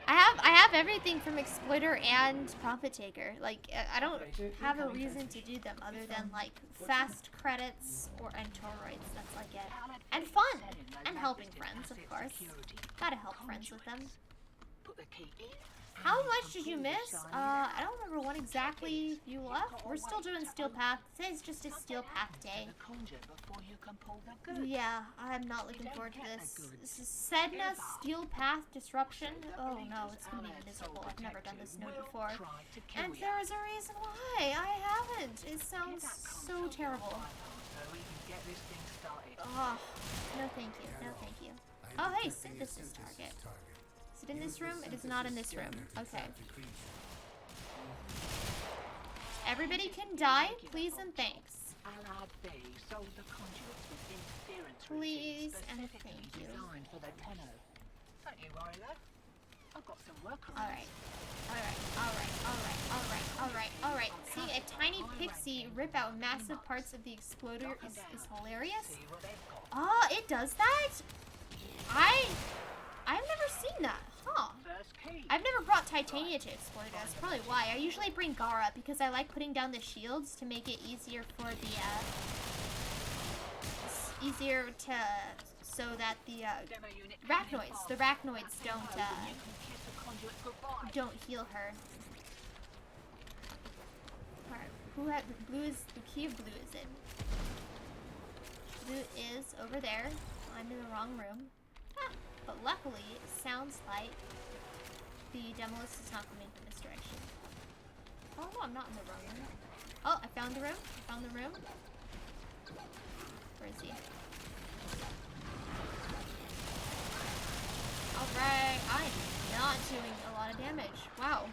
I have everything from Exploiter and Profit Taker. Like I don't have a reason to do them other than like fast credits and toroids. That's like it. And fun and helping friends, of course. Gotta help friends with them. How much did you miss? I don't remember when exactly you left. We're still doing Steel Path. Today's just a Steel Path day. Yeah, I'm not looking forward to this. This is Sedna Steel Path Disruption. Oh no, it's gonna be miserable. I've never done this node before. And there is a reason why I haven't. It sounds so terrible. Oh, no thank you, no thank you. Oh hey, Synthesis Target. Is it in this room? It is not in this room. Okay. Everybody can die, please and thanks. Please and thank you. Alright. Seeing a tiny pixie rip out massive parts of the exploder is hilarious. Oh, it does that? I've never seen that, huh? I've never brought Titania to Explorer, that's probably why. I usually bring Gara because I like putting down the shields to make it easier for the, so that the, Rachnoids don't heal her. Alright, the key of blue is in. Blue is over there. I'm in the wrong room. Ah. But luckily, it sounds like the Demolist is not coming from this direction. Oh no, I'm not in the wrong room. Oh, I found the room. Where is he? Alright, I'm not doing a lot of damage. Wow.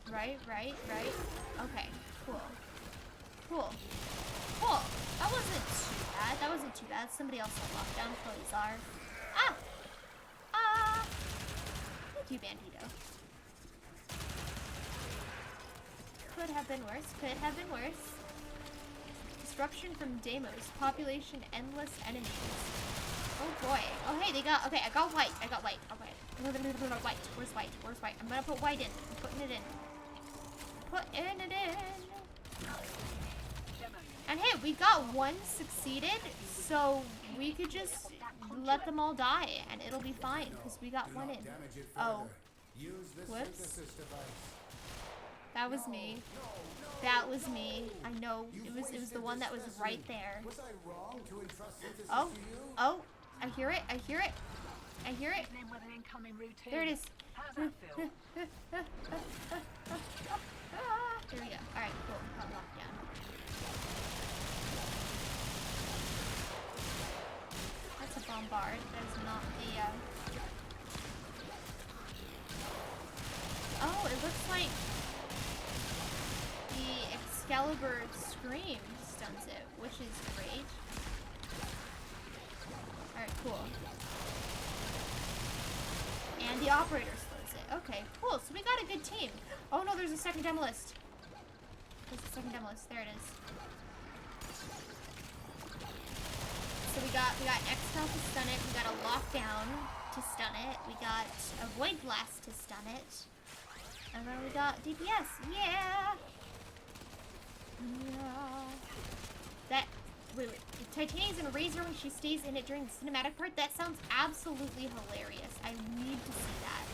Right. Okay, cool. That wasn't too bad. Somebody else on lockdown, probably Czar. Thank you, Bandito. Could have been worse. Disruption from Deimos. Population endless enemies. Oh boy. Oh hey, I got white. Okay. Where's white? I'm gonna put white in. I'm putting it in. And hey, we got one succeeded, so we could just let them all die, and it'll be fine, because we got one in. Oh. Whoops. That was me. I know. It was the one that was right there. Oh. I hear it. There it is. There we go. Alright, cool. Got locked down. That's a bombard. That is not the, Oh, it looks like the Excalibur Scream stuns it, which is great. Alright, cool. And the Operator slows it. Okay, cool. So we got a good team. Oh no, there's a second Demolist. There it is. So we got X-Spell to stun it. We got a Lockdown to stun it. We got a Void Blast to stun it. And then we got DPS. Yeah! Wait. Titania's in a razor when she stays in it during the cinematic part? That sounds absolutely hilarious. I need to see that.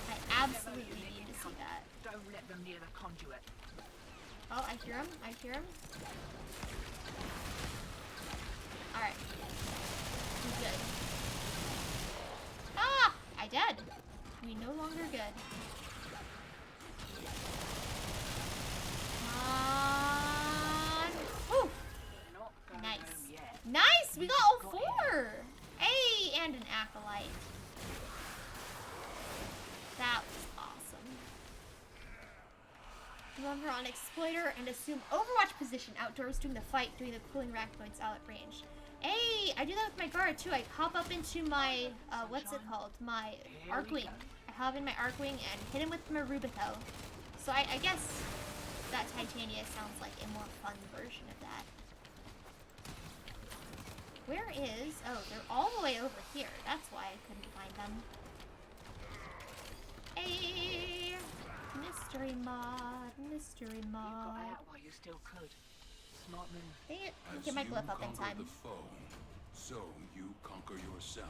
I absolutely need to see that. Don't let them near the conduit. Oh, I hear him. Alright. He's good. Ah! I dead. We no longer good. Yes, we got all 4. Hey, and an acolyte. That was awesome. Remember on exploiter and assume Overwatch position outdoors during the fight during the cooling rachnoids out at range. Hey, I do that with my guard too. I hop up into my, what's it called? My Arcwing. I hop in my Arcwing and hit him with my Rubito. So I guess that Titania sounds like a more fun version of that. Where is... Oh, they're all the way over here. That's why I couldn't find them. Hey! Mystery mod. Mystery You got mod. out while you still could. Smart move. Dang it. I'll As get my you glyph up in conquer time. the foe, so you conquer yourself.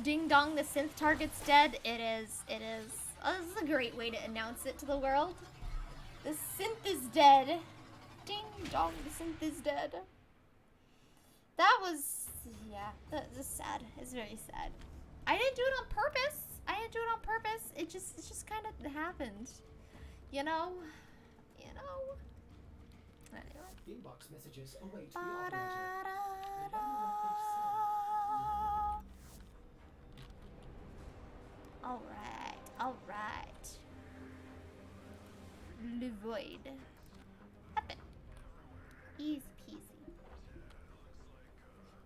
Ding dong, the synth target's dead. It is. It is. Oh, this is a great way to announce it to the world. The synth is dead. Ding dong, the synth is dead. That was, yeah, that was sad. It's very sad. I didn't do it on purpose. I didn't do it on purpose. It just kind of happened. You know? You know? Anyway. Inbox messages await the operator. Alright, alright. Le void. Happen. Easy peasy.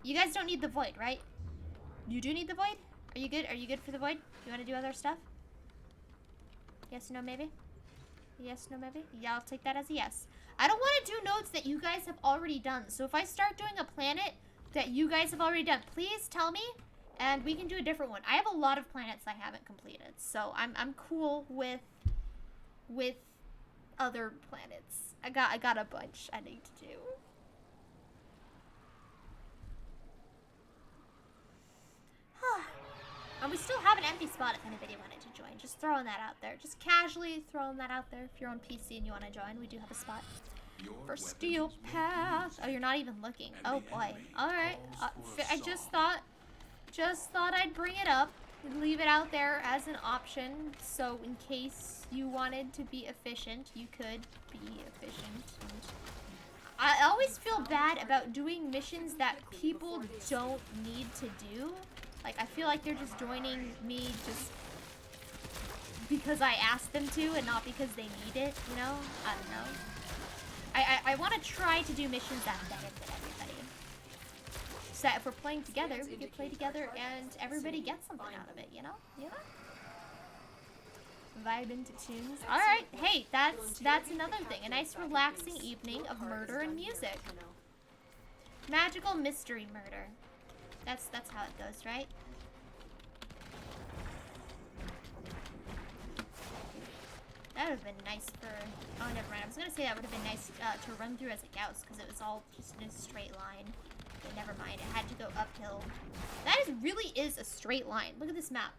You guys don't need the void, right? You do need the void? Are you good? Are you good for the void? You want to do other stuff? Yes, no, maybe? Yes, no, maybe? Yeah, I'll take that as a yes. I don't want to do nodes that you guys have already done. So if I start doing a planet that you guys have already done, please tell me. And we can do a different one. I have a lot of planets I haven't completed. So I'm cool with other planets. I got a bunch I need to do. And we still have an empty spot if anybody wanted to join. Just throwing that out there. Just casually throwing that out there. If you're on PC and you want to join, we do have a spot. Your For weapon Steel is made Path. easy. Oh, you're not even looking. And Oh the boy. enemy Alright. calls for a I just song. thought I'd bring it up. Leave it out there as an option. So in case you wanted to be efficient, you could be efficient. And I always feel bad about doing missions that people don't need to do. Like, I feel like they're just joining me just because I asked them to and not because they need it, you know? I don't know. I want to try to do missions that benefit everybody. So that if we're playing together, we can play together and everybody gets something out of it, you know? You know? Vibe into tunes. Alright, hey, that's another thing. A nice relaxing evening of murder and music. Magical mystery murder. That's how it goes, right? That would have been nice for... Oh, never mind. I was going to say that would have been nice to run through as a Gauss, because it was all just in a straight line. But never mind. It had to go uphill. That really is a straight line. Look at this map.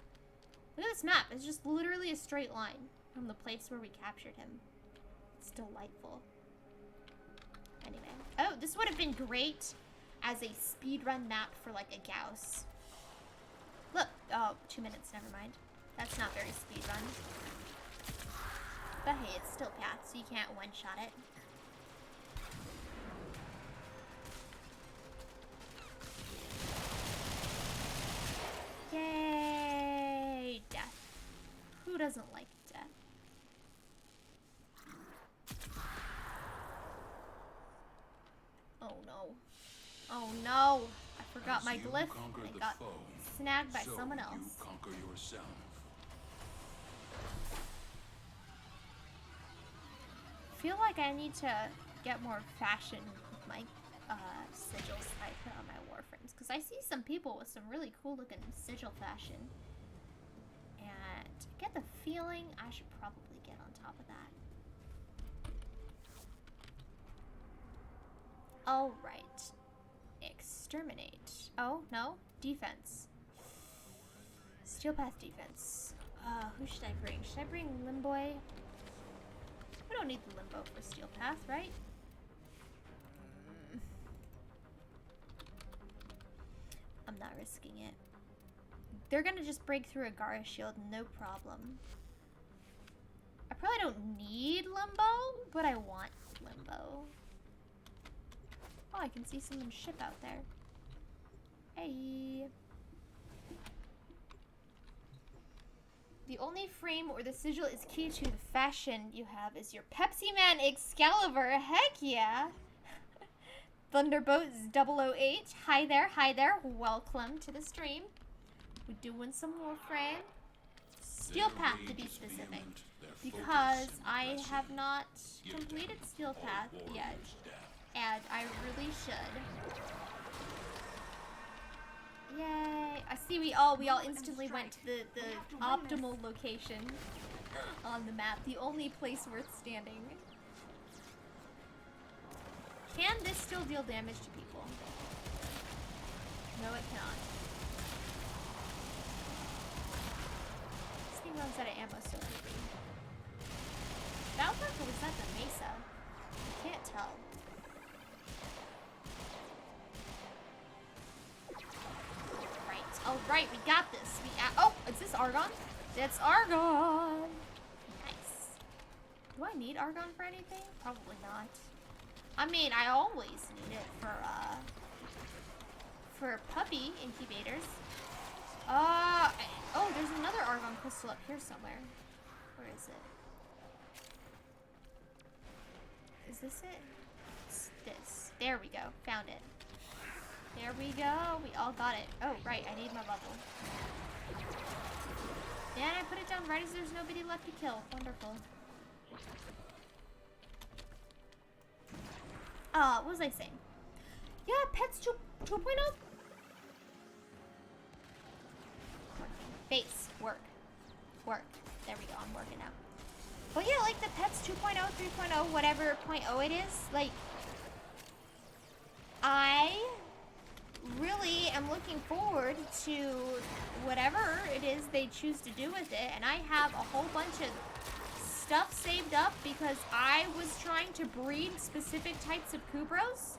Look at this map. It's just literally a straight line from the place where we captured him. It's delightful. Anyway. Oh, this would have been great as a speedrun map for like a Gauss. Look. Oh, 2 minutes. Never mind. That's not very speedrun. But hey, it's still path, so you can't one-shot it. Yay! Death. Who doesn't like death? Oh no. Oh no! I forgot As my you glyph conquer and it the got foe, snagged by so someone you else. conquer yourself. I feel like I need to get more fashion with my sigils I put on my Warframes, because I see some people with some really cool looking sigil fashion, and I get the feeling I should probably get on top of that. Alright. Exterminate. Oh, no. Defense. Steel Path defense. Who should I bring? Should I bring Limboy? We don't need the Limbo for Steel Path, right? I'm not risking it. They're gonna just break through a Gara shield, no problem. I probably don't need Limbo, but I want Limbo. Oh, I can see someone's ship out there. Hey. The only frame or the sigil is key to the fashion you have is your Pepsi Man Excalibur. Heck yeah. Thunderbolt 008. Hi there. Welcome to the stream. We're doing some Warframe. Steel Path to be specific. Because I have not completed Steel Path yet. And I really should. Yay! I see we all instantly went to the optimal location on the map. The only place worth standing. Can this still deal damage to people? No, it cannot. This thing runs out of ammo so quickly. That work, or was that the Mesa? I can't tell. Alright, we got this. Oh, is this Argon? That's Argon! Nice. Do I need Argon for anything? Probably not. I mean, I always need it for puppy incubators. Oh, there's another Argon crystal up here somewhere. Where is it? Is this it? It's this. There we go. Found it. There we go. We all got it. Oh, right. I need my bubble. And I put it down right as there's nobody left to kill. Wonderful. What was I saying? Yeah, Pets 2.0. Base. Work. There we go. I'm working now. But yeah, like the Pets 2.0, 3.0, whatever .0 it is, like, I really am looking forward to whatever it is they choose to do with it, and I have a whole bunch of stuff saved up because I was trying to breed specific types of Kubros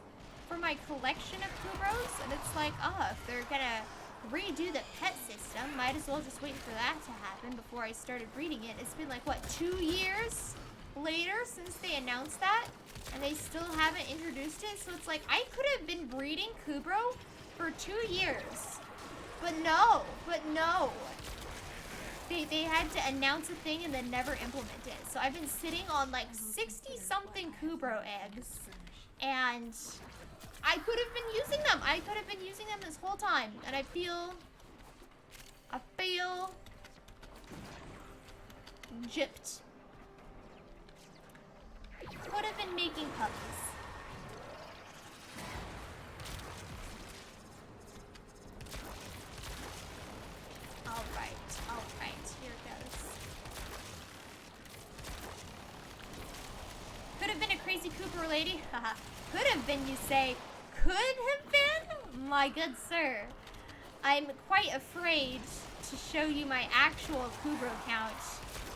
for my collection of Kubros, and it's like, if they're gonna redo the pet system, might as well just wait for that to happen before I started breeding it. It's been like, what, 2 years later since they announced that, and they still haven't introduced it, so it's like, I could have been breeding Kubro for 2 years. But no. They had to announce a thing and then never implement it. So I've been sitting on like 60-something Kubro eggs. And I could have been using them. I could have been using them this whole time. And I feel gypped. Could have been making puppies. Alright, here goes. Could have been a crazy Cooper lady. Haha. Could have been, you say. Could have been? My good sir. I'm quite afraid to show you my actual Kubro count.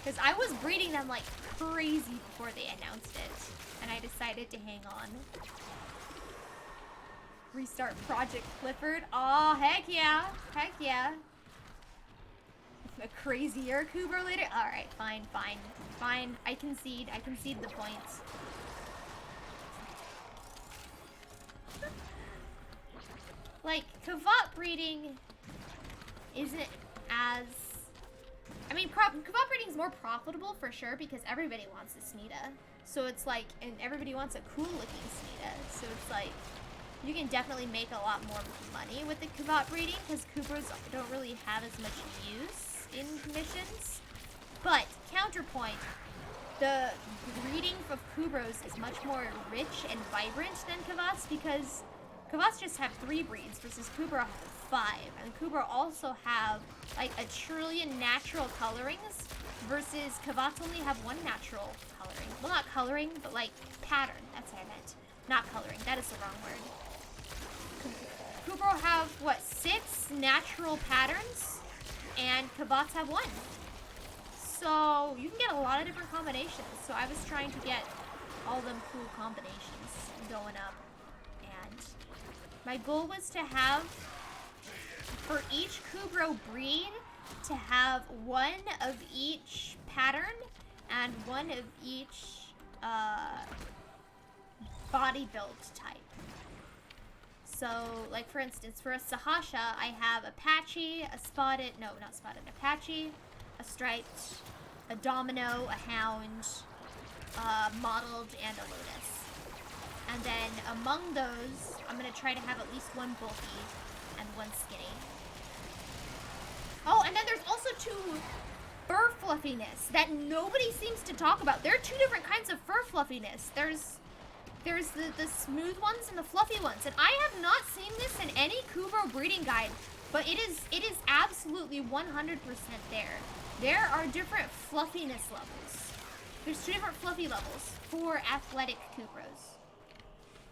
Because I was breeding them like crazy before they announced it. And I decided to hang on. Restart Project Clifford. Aw, heck yeah. Heck yeah. A crazier Kubro later? Alright, fine. I concede the points. Like, Kavat breeding isn't as... I mean, Kavat breeding is more profitable for sure because everybody wants a Snida. So it's like, and everybody wants a cool looking Snida. So it's like, you can definitely make a lot more money with the Kavat breeding because Kubros don't really have as much use in missions. But counterpoint, the breeding of Kubros is much more rich and vibrant than Kavats because Kavats just have 3 breeds versus Kubro have 5, and Kubro also have like 1 trillion natural colorings versus Kavats only have 1 natural coloring. Well, not coloring, but like pattern. That's what I meant. Not coloring. That is the wrong word. Kubro have what, 6 natural patterns? And Kavats have 1. So you can get a lot of different combinations. So I was trying to get all them cool combinations going up. And my goal was to have, for each Kubro breed, to have 1 of each pattern and 1 of each body build type. So, like for instance, for a Sahasha, I have Apache, a spotted, no, not spotted, Apache, a striped, a domino, a hound, mottled, and a lotus. And then among those, I'm gonna try to have at least one bulky and one skinny. Oh, and then there's also 2 fur fluffiness that nobody seems to talk about. There are 2 different kinds of fur fluffiness. There's the smooth ones and the fluffy ones, and I have not seen this in any Kubro breeding guide, but it is absolutely 100% there. There are different fluffiness levels. There's 2 different fluffy levels for athletic Kubros.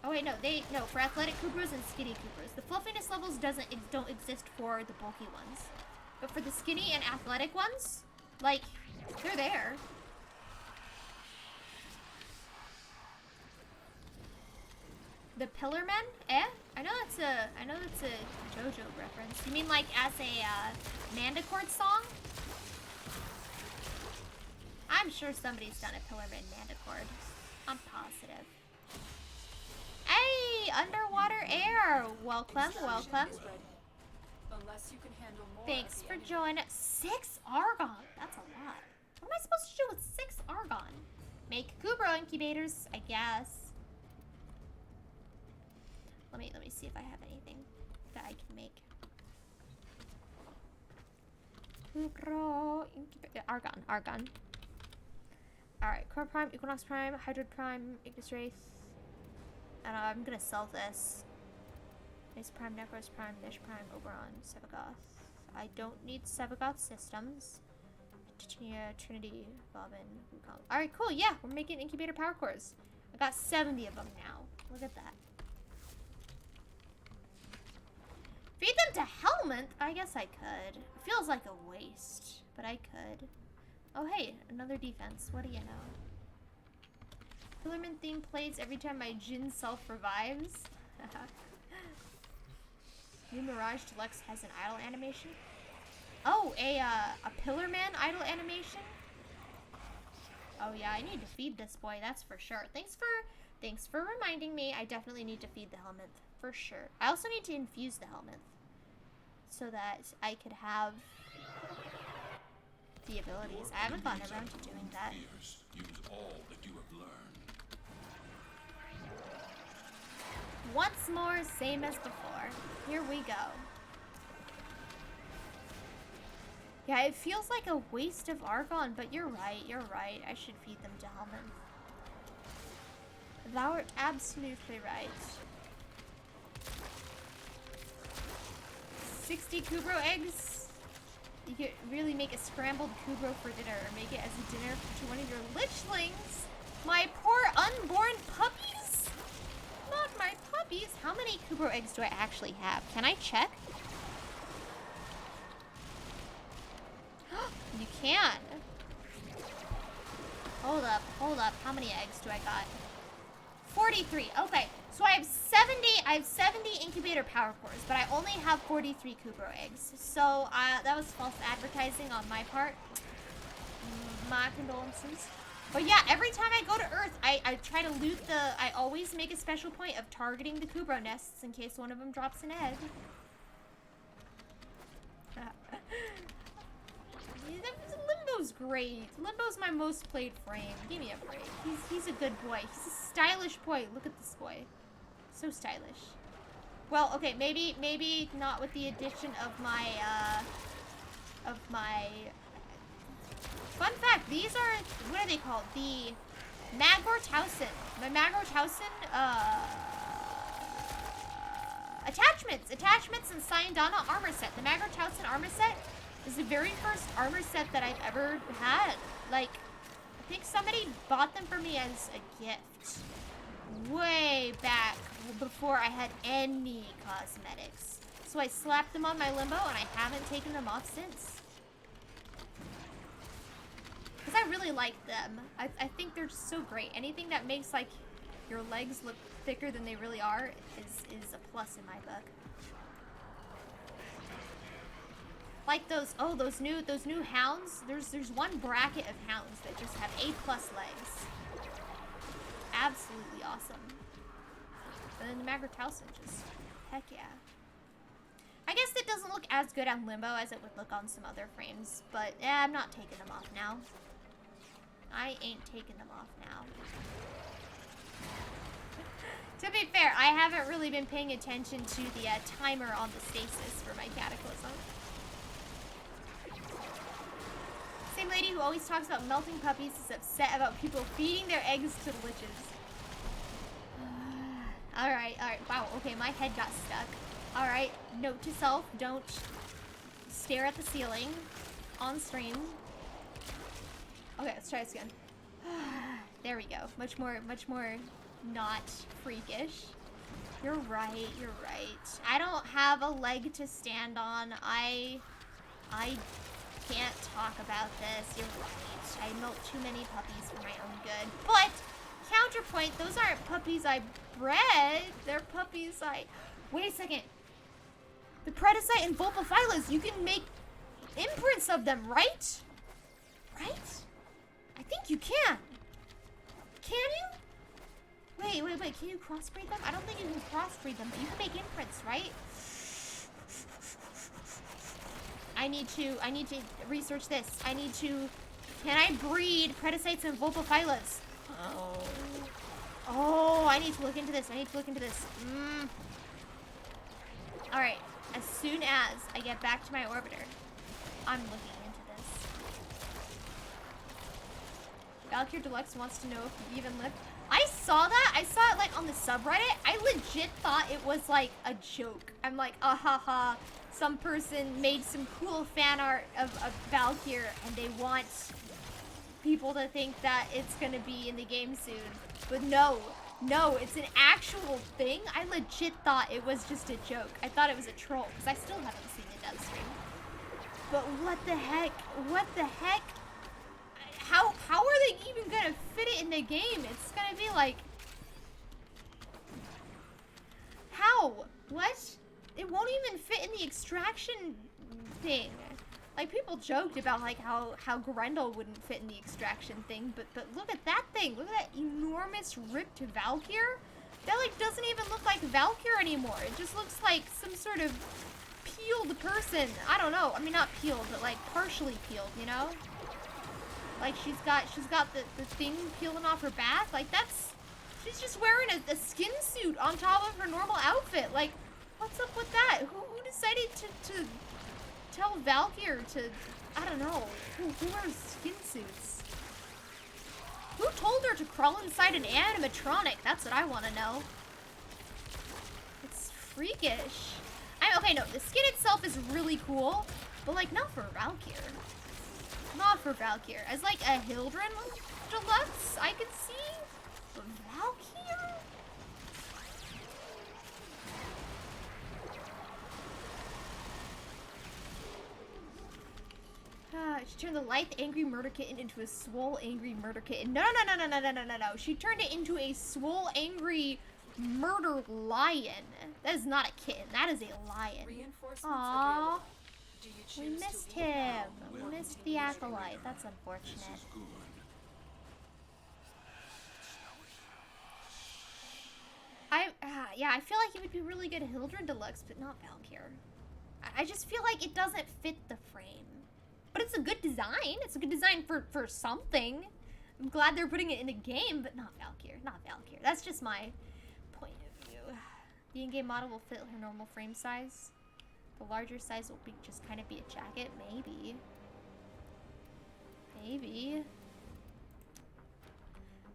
Oh wait, no, for athletic Kubros and skinny Kubros. The fluffiness levels don't exist for the bulky ones. But for the skinny and athletic ones, like, they're there. The Pillarmen? Eh? I know that's a JoJo reference. You mean like as a Mandicord song? I'm sure somebody's done a Pillarman Mandicord. I'm positive. Hey, underwater air. Welcome, welcome. Unless you can handle more. Thanks for joining. 6 Argon. That's a lot. What am I supposed to do with 6 Argon? Make Kubro incubators, I guess. Let me see if I have anything that I can make. Kubro incubator. Argon. Alright, Core Prime, Equinox Prime, Hydroid Prime, Ignis Wraith. And I'm gonna sell this. Ace Prime, Necros Prime, Nish Prime, Oberon, Sevagoth. I don't need Sevagoth systems. Titania, Trinity, Bobbin, Wukong. Alright, cool, yeah, we're making incubator power cores. I got 70 of them now. Look at that. Feed them to Helminth? I guess I could. It feels like a waste, but I could. Oh hey, another defense. What do you know? Pillarman theme plays every time my Jin self revives. New Mirage Deluxe has an idle animation. Oh, a Pillarman idle animation? Oh yeah, I need to feed this boy, that's for sure. Thanks for reminding me. I definitely need to feed the Helminth, for sure. I also need to infuse the Helminth so that I could have the abilities. I haven't gotten around to doing that. Use all that you have learned. Once more, same as before. Here we go. Yeah, it feels like a waste of Argon, but you're right. I should feed them to Helminth. Thou art absolutely right. 60 Kubro eggs. You could really make a scrambled Kubro for dinner, or make it as a dinner to one of your lichlings. My poor unborn puppies. Not my puppies. How many Kubro eggs do I actually have? Can I check? You can. Hold up. How many eggs do I got? 43. Okay. So I have 70 incubator power cores, but I only have 43 Kubro eggs. So that was false advertising on my part. My condolences. But yeah, every time I go to Earth, I try to loot I always make a special point of targeting the Kubro nests in case one of them drops an egg. Limbo's great. Limbo's my most played frame. Give me a break. He's a good boy. He's a stylish boy. Look at this boy. So stylish. Well, okay, maybe not with the addition of my fun fact, these are, what are they called? The Magor Towson. My Magor Towson, attachments and Sayandana armor set. The Magor Towson armor set is the very first armor set that I've ever had. Like, I think somebody bought them for me as a gift. Way back before I had any cosmetics. So I slapped them on my Limbo and I haven't taken them off since. Because I really like them. I think they're just so great. Anything that makes like your legs look thicker than they really are is a plus in my book. Like those new hounds. There's one bracket of hounds that just have A+ legs. Absolutely awesome. And then the Magor Towson just Heck yeah. I guess it doesn't look as good on Limbo as it would look on some other frames, but yeah, I'm not taking them off now. I ain't taking them off now. To be fair, I haven't really been paying attention to the timer on the stasis for my Cataclysm. Same lady who always talks about melting puppies is upset about people feeding their eggs to liches. Alright, wow, okay, my head got stuck. Alright, note to self, don't stare at the ceiling on stream. Okay, let's try this again. There we go. Much more not freakish. You're right, you're right. I don't have a leg to stand on. I can't talk about this. You're right. I milk too many puppies for my own good. But, counterpoint, those aren't puppies I bred. They're puppies I... Wait a second. The Predacite and Vulpaphylas, you can make imprints of them, right? Right? I think you can. Can you? Wait. Can you crossbreed them? I don't think you can crossbreed them, but you can make imprints, right? I need to research this. Can I breed Predacites and Vulpaphylas? Oh, I need to look into this. Alright, as soon as I get back to my orbiter, I'm looking into this. Valkyr Deluxe wants to know if you even lift. I saw that. I saw it like on the subreddit. I legit thought it was like a joke. I'm like, haha. Some person made some cool fan art of Valkyr and they want people to think that it's gonna be in the game soon. But no, it's an actual thing. I legit thought it was just a joke. I thought it was a troll because I still haven't seen it downstream. But what the heck? How are they even gonna fit it in the game? It's gonna be like... How? What? It won't even fit in the extraction thing. Like, people joked about like how Grendel wouldn't fit in the extraction thing, but look at that thing. Look at that enormous ripped Valkyr. That like doesn't even look like Valkyr anymore. It just looks like some sort of peeled person. I don't know. I mean, not peeled, but like partially peeled, you know? Like she's got the thing peeling off her back. Like she's just wearing a skin suit on top of her normal outfit. Like, what's up with that? Who decided to tell Valkyr to, I don't know, who wears skin suits? Who told her to crawl inside an animatronic? That's what I want to know. It's freakish. Okay, no, the skin itself is really cool, but like not for Valkyr. Not for Valkyr. As like a Hildren Deluxe, I could see. But Valkyr? She turned the lithe angry murder kitten into a swole angry murder kitten. No. She turned it into a swole angry murder lion. That is not a kitten. That is a lion. Aww. We missed him. We missed the acolyte. That's unfortunate. Yeah, I feel like it would be really good Hildren Deluxe, but not Valkyr. I just feel like it doesn't fit the frame. But it's a good design. It's a good design for something. I'm glad they're putting it in the game, but not Valkyr. Not Valkyr. That's just my point of view. The in-game model will fit her normal frame size. The larger size will just kind of be a jacket. Maybe.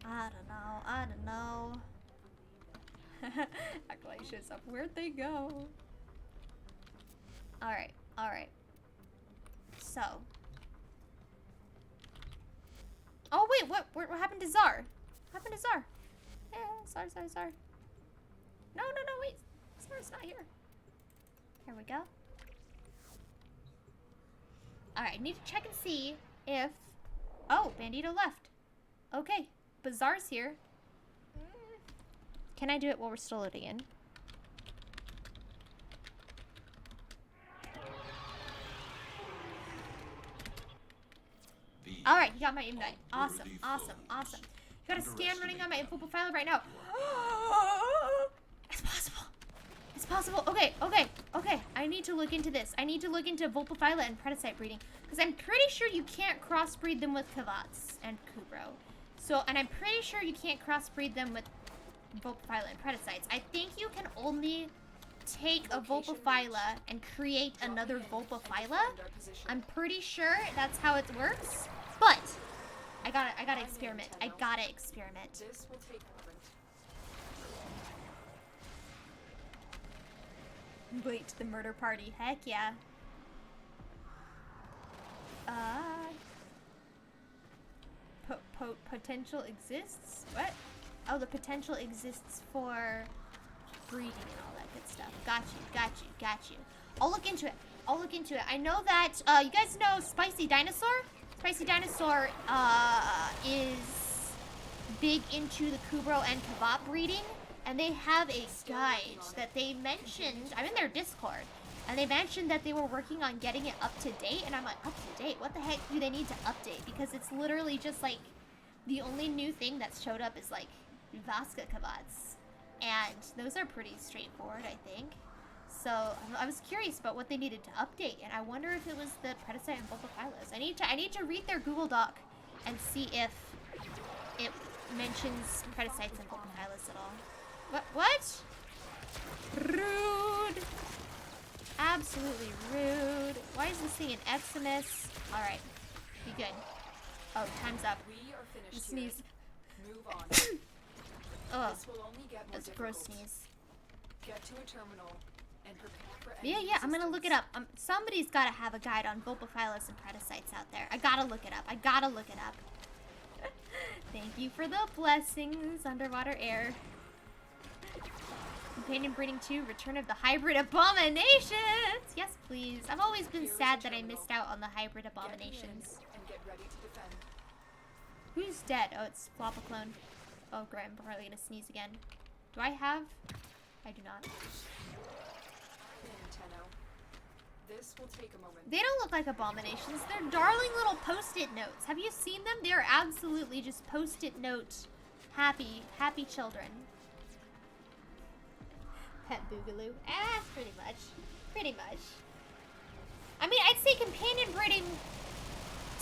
I don't know. Acolyte shows up. Where'd they go? Alright. So. Oh wait, what happened to Czar? What happened to Czar? Yeah, Czar. No, wait. Czar's not here. Here we go. Alright, need to check and see if... Oh, Bandito left. Okay, but Czar's here. Can I do it while we're still loading in? Alright, you got my invite. Awesome. You got a scan running on my info profiler right now. It's It's possible. Okay. I need to look into this. I need to look into Vulpaphyla and Predacite breeding. Because I'm pretty sure you can't crossbreed them with Kavats and Kubro. So, and I'm pretty sure you can't crossbreed them with Vulpaphyla and Predacites. I think you can only take a Vulpaphyla and create another Vulpaphyla. I'm pretty sure that's how it works. But I gotta experiment. I gotta experiment. This will take a moment. Wait, the murder party. Heck yeah. Potential exists? What? Oh, the potential exists for breeding and all that good stuff. Got you. I'll look into it. I know that, you guys know Spicy Dinosaur? Spicy Dinosaur, is big into the Kubro and Kavat breeding. And they have a guide that they mentioned. I'm in their Discord. And they mentioned that they were working on getting it up to date. And I'm like, up to date? What the heck do they need to update? Because it's literally just like, the only new thing that's showed up is like Vasca Kavats. And those are pretty straightforward, I think. So I was curious about what they needed to update. And I wonder if it was the Predacite and Vulpaphylas. I need to read their Google Doc and see if it mentions Predicites and Vulpaphylas at all. What? Rude. Absolutely rude. Why is this thing an Eximus? Alright. Be good. Oh, time's up. We are finished Sneeze. here. Move on. Ugh. This will only get more That's a gross difficult. sneeze. Get to a terminal and prepare for any Yeah, I'm gonna look it resistance. up. Somebody's gotta have a guide on Vulpaphylas and Predicites out there. I gotta look it up. Thank you for the blessings, Underwater Air. Companion Breeding 2, Return of the Hybrid Abominations! Yes, please. I've always been sad that I missed out on the Hybrid Abominations. And get ready to defend. Who's dead? Oh, it's Flopaclone. Oh, great. I'm probably gonna sneeze again. Do I have? I do not. Nintendo. This will take a moment. They don't look like abominations. They're darling little post-it notes. Have you seen them? They're absolutely just post-it note happy children. Pet Boogaloo. Pretty much. I mean, I'd say companion breeding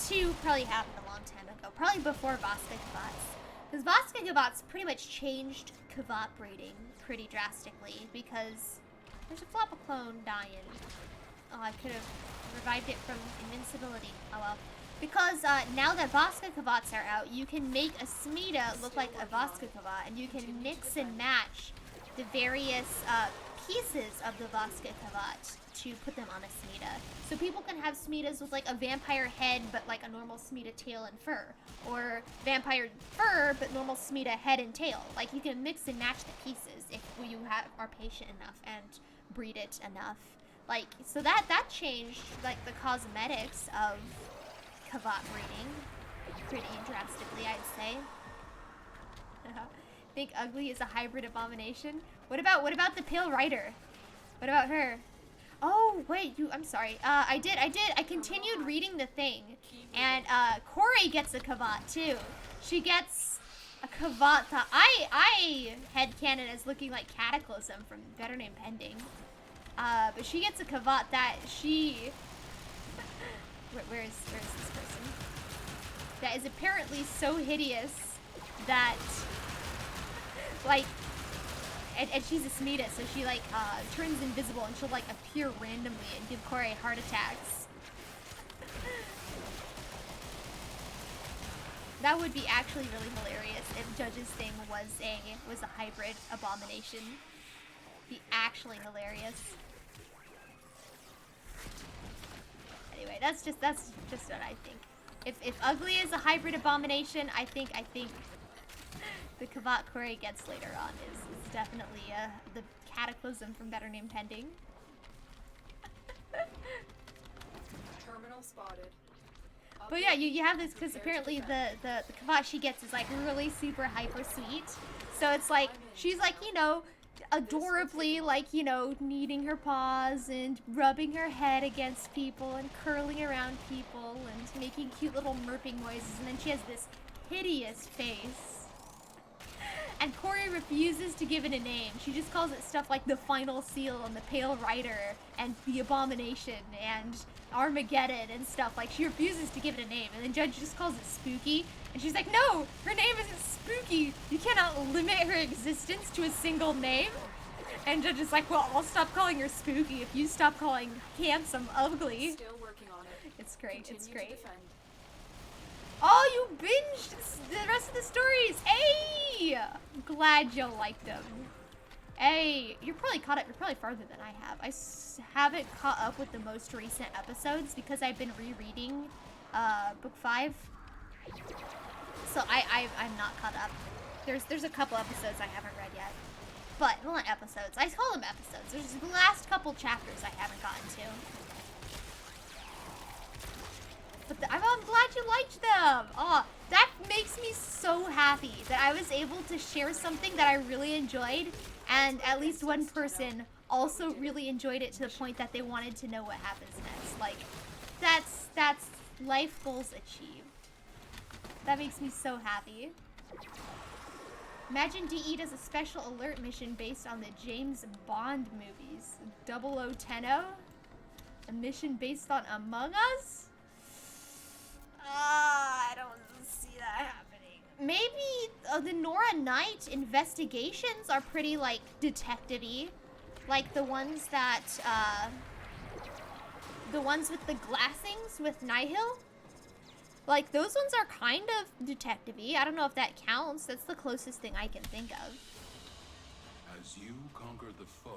2 probably happened a long time ago. Probably before Vasca Kavats. Because Vasca Kavats pretty much changed Kavat breeding pretty drastically because there's a Flopaclone dying. Oh, I could have revived it from invincibility. Oh well. Because now that Vasca Kavats are out, you can make a Smida look like a Vasca Kavat, and you can mix and match the various pieces of the Vasca Kavat to put them on a Smida. So people can have Smidas with like a vampire head but like a normal Smida tail and fur. Or vampire fur but normal Smida head and tail. Like you can mix and match the pieces if you are patient enough and breed it enough. Like, so that changed like the cosmetics of Kavat breeding pretty drastically, I'd say. Think Ugly is a hybrid abomination. What about the Pale Rider? What about her? Oh wait, I'm sorry. I continued reading the thing, and Corey gets a Kavat too. She gets a Kavat that I headcanon as looking like Cataclysm from Better Name Pending. But she gets a Kavat that she. Where is this person? That is apparently so hideous that. Like, and she's a Smida, so she like turns invisible and she'll like appear randomly and give Corey heart attacks. That would be actually really hilarious if Judge's thing was a hybrid abomination. Be actually hilarious. Anyway, that's just what I think. If Ugly is a hybrid abomination, I think the Kavat Corey gets later on is definitely the Cataclysm from Better Name Pending. Terminal spotted. But yeah, you have this because apparently the Kavat she gets is like really super hyper sweet. So it's like she's like, you know, adorably like, you know, kneading her paws and rubbing her head against people and curling around people and making cute little murping noises, and then she has this hideous face. and Corey refuses to give it a name. She just calls it stuff like the Final Seal and the Pale Rider and the Abomination and Armageddon and stuff. Like, she refuses to give it a name, and then Judge just calls it Spooky. And she's like, no, her name isn't Spooky. You cannot limit her existence to a single name. And Judge is like, well, I'll stop calling her Spooky if you stop calling Handsome ugly. Still working on it. It's great, it's Continue to great. defend. Oh, you binged the rest of the stories. Hey! I'm glad you liked them. Hey, you're probably caught up. You're probably farther than I have. I haven't caught up with the most recent episodes because I've been rereading book 5. So I'm not caught up. There's a couple episodes I haven't read yet. But, well, not episodes. I call them episodes. There's the last couple chapters I haven't gotten to. But I'm glad you liked them. Oh, that makes me so happy that I was able to share something that I really enjoyed, and at least one person also really enjoyed it to the point that they wanted to know what happens next. Like, that's life goals achieved. That makes me so happy. Imagine DE does a special alert mission based on the James Bond movies. 0010? A mission based on Among Us? I don't see that happening. Maybe the Nora Knight investigations are pretty, like, detective-y. Like the ones that, the ones with the glassings with Nihil. Like, those ones are kind of detective-y. I don't know if that counts. That's the closest thing I can think of. As you conquer the foe,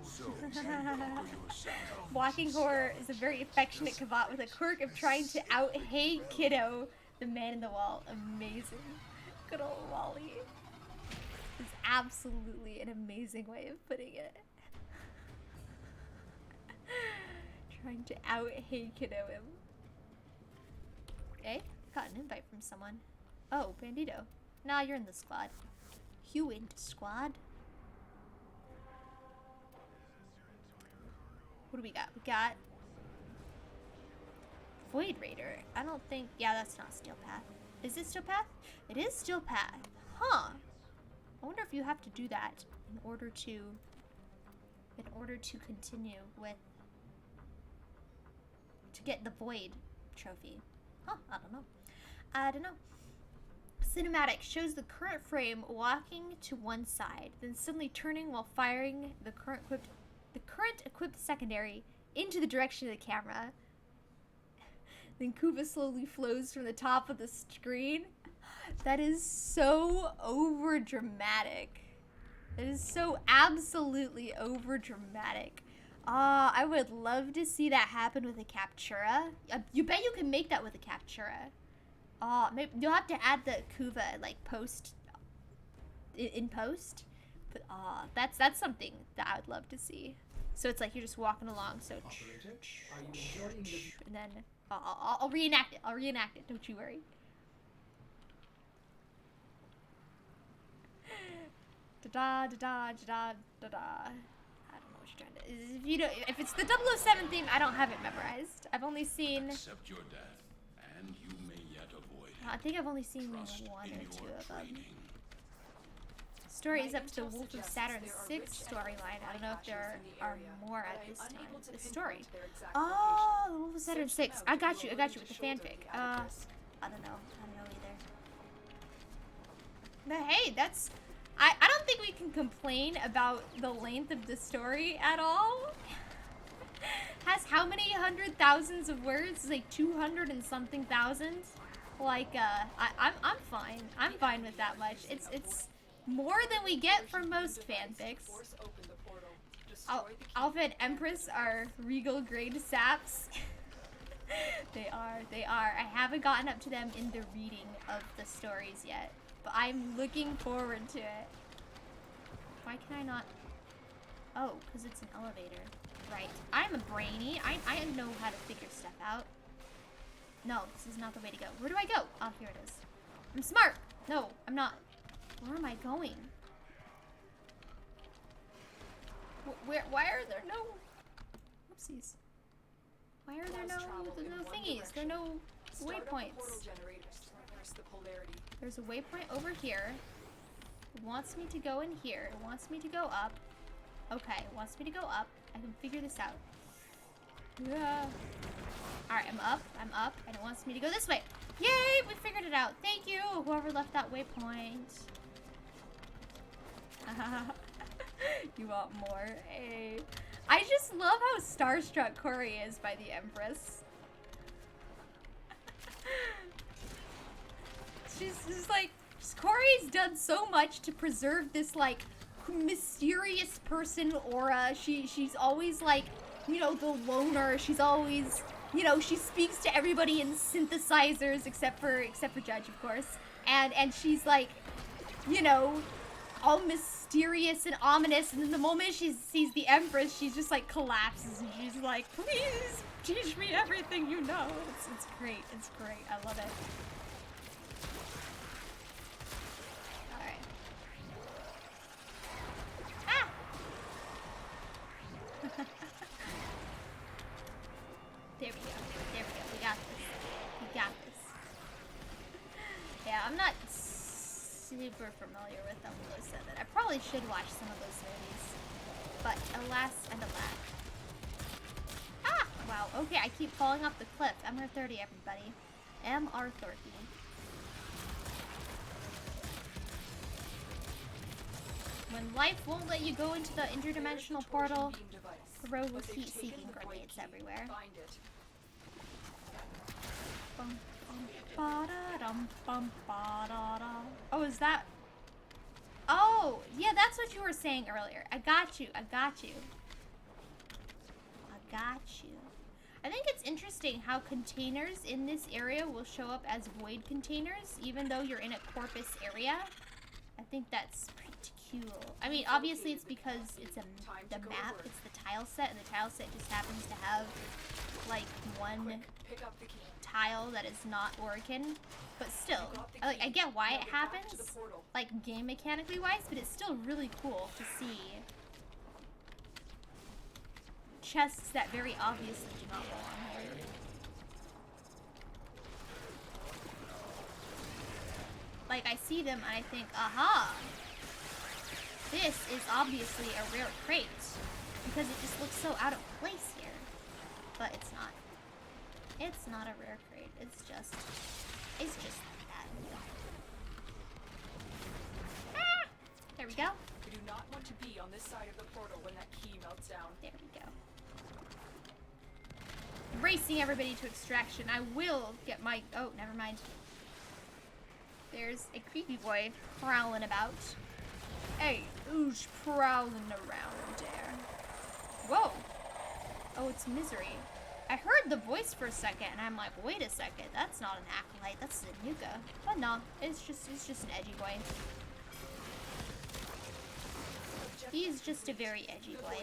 so you conquer yourself. Walking Horror is a very affectionate cavat with a quirk of trying to out-hey kiddo, the man in the wall. Amazing. Good old Wally. It's absolutely an amazing way of putting it. Trying to out-hey kiddo him. Eh? Got an invite from someone. Oh, Bandito. Nah, you're in the squad. You into squad? What do we got? We got Void Raider. I don't think... Yeah, that's not Steel Path. Is it Steel Path? It is Steel Path. Huh. I wonder if you have to do that in order to continue with... to get the Void trophy. Huh, I don't know. Cinematic shows the current frame walking to one side, then suddenly turning while firing the current equipped secondary into the direction of the camera. Then Kuva slowly flows from the top of the screen. That is so over dramatic. That is so absolutely over dramatic. I would love to see that happen with a Captura. You bet you can make that with a Captura. Maybe you'll have to add the Kuva like in post. But that's something that I would love to see. So it's like you're just walking along. So Operator, are you enjoying the... and then I'll reenact it. I'll reenact it. Don't you worry. Da da da da da da. If it's the 007 theme, I don't have it memorized. I've only seen... Accept your death, and you may yet avoid it. I think I've only seen Trust one in or your two of them. training. Story is up to the Wolf of Saturn 6 storyline. I don't know if there are more at this time. The story. Oh, the Wolf of Saturn 6. I got you with the fanfic. I don't know either. But hey, that's... I don't think we can complain about the length of the story at all. Has how many hundred thousands of words? It's like 200 and something thousand. Like, I'm fine. I'm fine with that much. It's more than we get from most fanfics. Alpha and Empress are regal grade saps. They are. I haven't gotten up to them in the reading of the stories yet. But I'm looking forward to it. Why can I not? Oh, because it's an elevator. Right. I'm a brainy. I know how to figure stuff out. No, this is not the way to go. Where do I go? Oh, here it is. I'm smart. No, I'm not. Where am I going? Why are there no... Whoopsies. Why are there no thingies? There are no waypoints. There's a waypoint over here. It wants me to go in here. It wants me to go up. Okay, it wants me to go up. I can figure this out. Yeah. Alright, I'm up, and it wants me to go this way. Yay, we figured it out. Thank you, whoever left that waypoint. You want more? Hey. I just love how starstruck Corey is by the Empress. She's just like, Corey's done so much to preserve this, like, mysterious person aura. She's always, like, you know, the loner. She's always, you know, she speaks to everybody in synthesizers except for Judge, of course. And she's, like, you know, all mysterious and ominous, and then the moment she sees the Empress, she just, like, collapses, and she's like, please, teach me everything you know. It's great. It's great. I love it. Alright. Ah! There we go. There we go. We got this. We got this. Yeah, I'm not super familiar with Nebulux 7. I probably should watch some of those movies. But alas and alas. Ah! Wow, okay, I keep falling off the cliff. MR30, everybody. MR30. When life won't let you go into the interdimensional portal, throw with heat-seeking grenades everywhere. Find it. Bum, bum, ba-da-dum, bum, ba-da-da. Oh, is that? Oh, yeah, that's what you were saying earlier. I got you. I got you. I got you. I think it's interesting how containers in this area will show up as void containers, even though you're in a corpus area. I think that's pretty cool. I mean, obviously it's because it's the map, it's the tile set, and the tile set just happens to have, like, one Pick up the key. tile that is not Oricon, but still, I get why it happens, like, game mechanically wise, but it's still really cool to see chests that very obviously do not belong here. Like, I see them and I think, aha! This is obviously a rare crate, because it just looks so out of place here. But it's not. It's not a rare crate, it's just like that. Ah! There we go. We do not want to be on this side of the portal when that key melts down. There we go. Racing everybody to extraction. I will get my... Oh, never mind. There's a creepy boy prowling about. Hey, who's prowling around there? Whoa. Oh, it's Misery. I heard the voice for a second, and I'm like, wait a second, that's not an acolyte, that's Zanuka. But no, it's just an edgy boy. He's just a very edgy boy.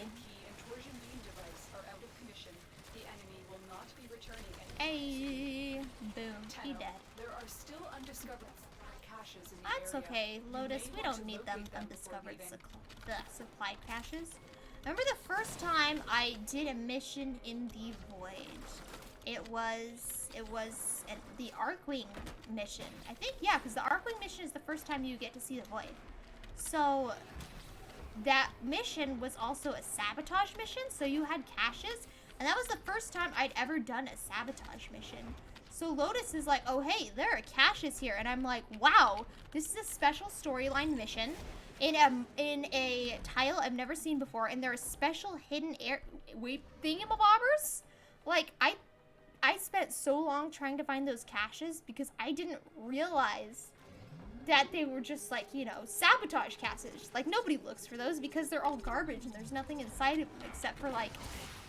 Hey, boom, he dead. There are still undiscovered caches in the That's area. okay, Lotus, we don't need them undiscovered supply caches. Remember the first time I did a mission in the Void? It was the Arcwing mission. I think, yeah, because the Arcwing mission is the first time you get to see the Void. So that mission was also a sabotage mission, so you had caches, and that was the first time I'd ever done a sabotage mission. So Lotus is like, oh hey, there are caches here, and I'm like, wow, this is a special storyline mission in a tile I've never seen before, and there are special hidden thingamabobbers. Like, I spent so long trying to find those caches because I didn't realize that they were just, like, you know, sabotage caches. Like, nobody looks for those because they're all garbage and there's nothing inside of them except for, like,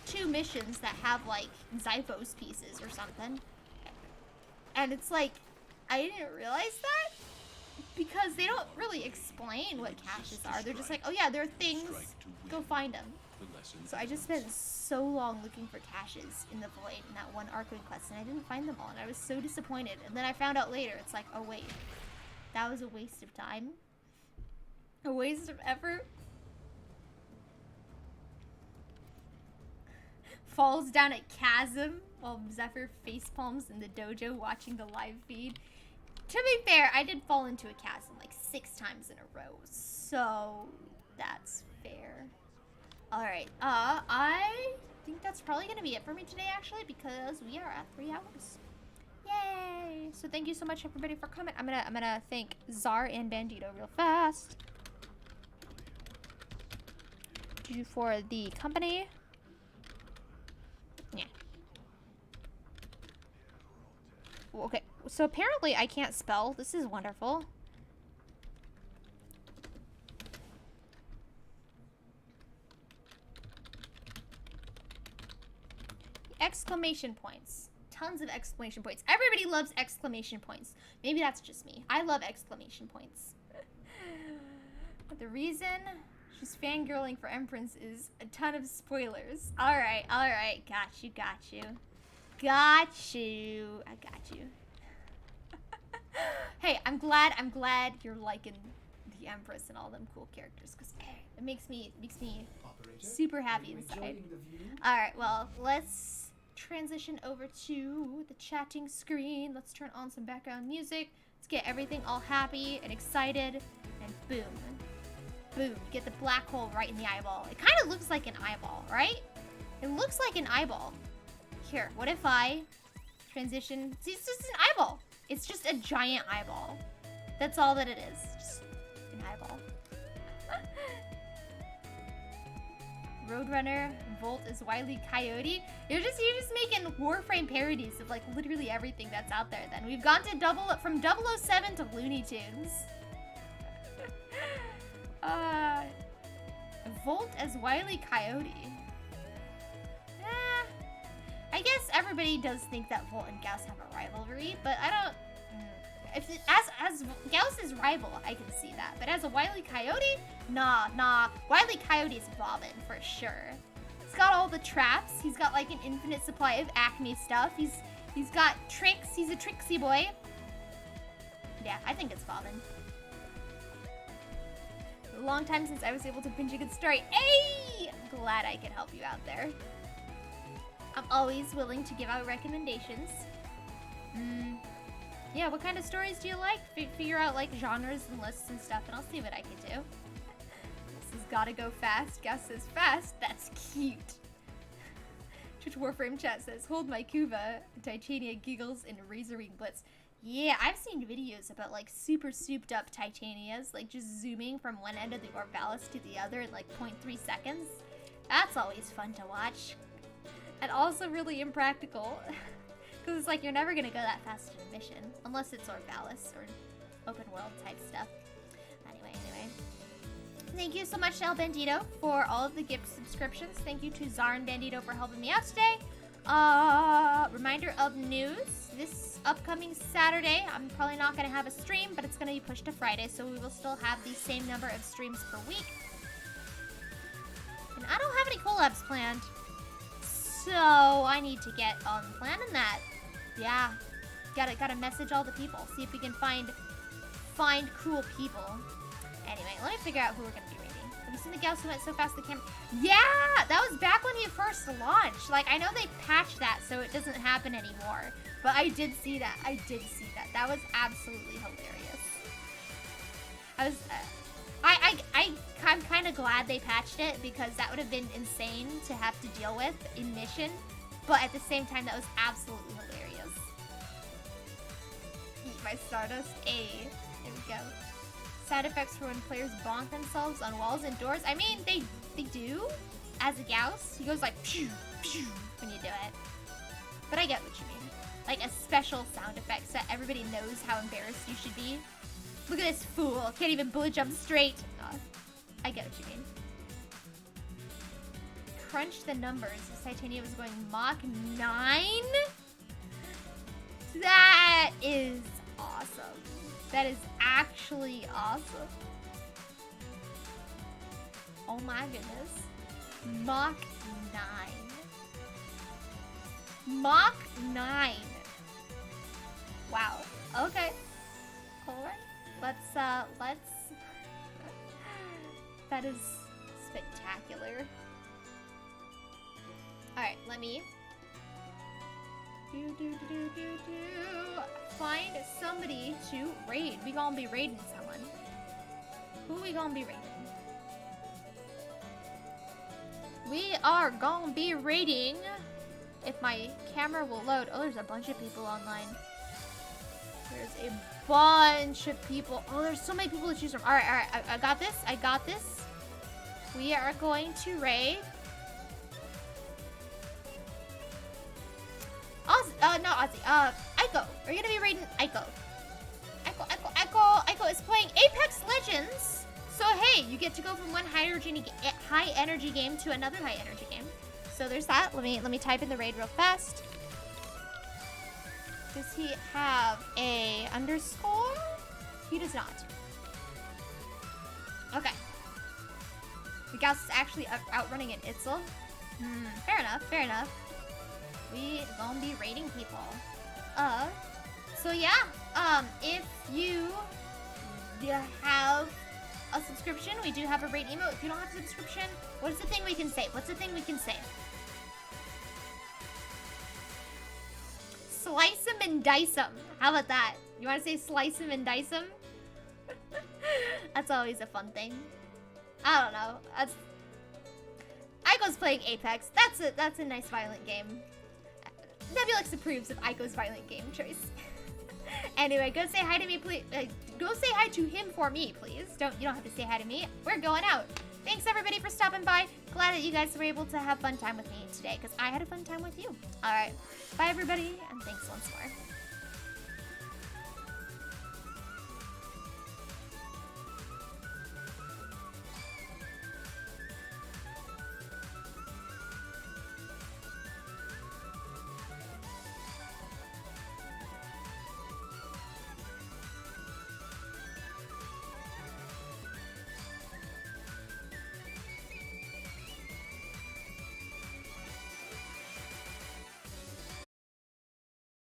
2 missions that have, like, Zyphos pieces or something. And it's like, I didn't realize that because they don't really explain what caches are. They're just like, oh yeah, there are things, go find them. So I just spent so long looking for caches in the Void in that one Arcwing quest, and I didn't find them all, and I was so disappointed. And then I found out later, it's like, oh wait, that was a waste of time. A waste of effort. Falls down a chasm while Zephyr facepalms in the dojo watching the live feed. To be fair, I did fall into a chasm like 6 times in a row. So that's fair. Alright, I think that's probably gonna be it for me today, actually, because we are at 3 hours. Yay! So thank you so much, everybody, for coming. I'm gonna thank Czar and Bandito real fast. For the company. Yeah. Okay, so apparently I can't spell. This is wonderful. Exclamation points. Tons of exclamation points. Everybody loves exclamation points. Maybe that's just me. I love exclamation points. The reason she's fangirling for Empress is a ton of spoilers. Alright, alright. Got you, got you. Got you. I got you. Hey, I'm glad you're liking the Empress and all them cool characters, because it makes me Operator, super happy are you inside. enjoying the view? Alright, well, let's transition over to the chatting screen. Let's turn on some background music. Let's get everything all happy and excited, and boom. Boom, get the black hole right in the eyeball. It kind of looks like an eyeball, right? It looks like an eyeball. Here, what if I transition? See, it's just an eyeball. It's just a giant eyeball. That's all that it is. Just an eyeball. Roadrunner, Volt is Wile E. Coyote. You're just making Warframe parodies of like literally everything that's out there. Then we've gone to from 007 to Looney Tunes. Volt as Wile E. Coyote. I guess everybody does think that Volt and Gauss have a rivalry, but I don't. If it, as Gauss's rival, I can see that, but as a Wile E. Coyote, nah. Wile E. Coyote's bobbing for sure. He's got all the traps. He's got like an infinite supply of Acme stuff. He's got tricks. He's a tricksy boy. Yeah, I think it's bobbing. A long time since I was able to binge a good story. Hey! I'm glad I can help you out there. I'm always willing to give out recommendations. Yeah, what kind of stories do you like? Figure out like genres and lists and stuff, and I'll see what I can do. This has gotta go fast. Gus says fast. That's cute. Twitch Warframe chat says, hold my Kuva. Titania giggles and Razorwing Blitz. Yeah, I've seen videos about like super souped up Titanias, like just zooming from one end of the Orbalis to the other in like 0.3 seconds. That's always fun to watch. And also really impractical. Because it's like you're never going to go that fast in a mission. Unless it's Orbalis or open world type stuff. Anyway. Thank you so much to El Bandito for all of the gift subscriptions. Thank you to Czar and Bandito for helping me out today. Reminder of news. This upcoming Saturday, I'm probably not going to have a stream, but it's going to be pushed to Friday. So we will still have the same number of streams per week. And I don't have any collabs planned. So I need to get on planning that. Yeah, gotta message all the people. See if we can find cool people. Anyway, let me figure out who we're gonna be raiding. Have you seen the Gauss who went so fast the camera? Yeah, that was back when he first launched. Like I know they patched that so it doesn't happen anymore. But I did see that. That was absolutely hilarious. I'm kind of glad they patched it because that would have been insane to have to deal with in mission. But at the same time, that was absolutely hilarious. Eat my Stardust. There we go. Side effects for when players bonk themselves on walls and doors. I mean, they do. As a Gauss, he goes like pew, pew when you do it. But I get what you mean. Like a special sound effect so everybody knows how embarrassed you should be. Look at this fool. Can't even bullet jump straight. I get what you mean. Crunch the numbers. Titania was going Mach 9? That is awesome. That is actually awesome. Oh my goodness. Mach 9. Mach 9. Wow. Okay. Alright. Let's that is spectacular. Alright, let me find somebody to raid. We gonna be raiding someone. Who we gonna be raiding? We are gonna be raiding. If my camera will load. Oh, there's a bunch of people online. There's a bunch of people. Oh, there's so many people to choose from. Alright, alright. I got this. I got this. We are going to raid. Not Ozzy. Aiko. We're gonna be raiding Aiko. Aiko is playing Apex Legends. So hey, you get to go from one high energy game to another high energy game. So there's that. Let me type in the raid real fast. Does he have a underscore? He does not. Okay. Miguel's is actually outrunning an Itzel. Fair enough, fair enough. We gonna be raiding people. So yeah, if you have a subscription, we do have a raid emote. If you don't have a subscription, what's the thing we can say? What's the thing we can say? Slice 'em and dice 'em. How about that? You want to say slice 'em and dice 'em? That's always a fun thing. I don't know. Aiko's playing Apex. That's a nice violent game. Nebulux approves of Aiko's violent game choice. Anyway, go say hi to me, please. Go say hi to him for me, please. You don't have to say hi to me. We're going out. Thanks everybody for stopping by. Glad that you guys were able to have fun time with me today, because I had a fun time with you. All right, bye everybody, and thanks once more.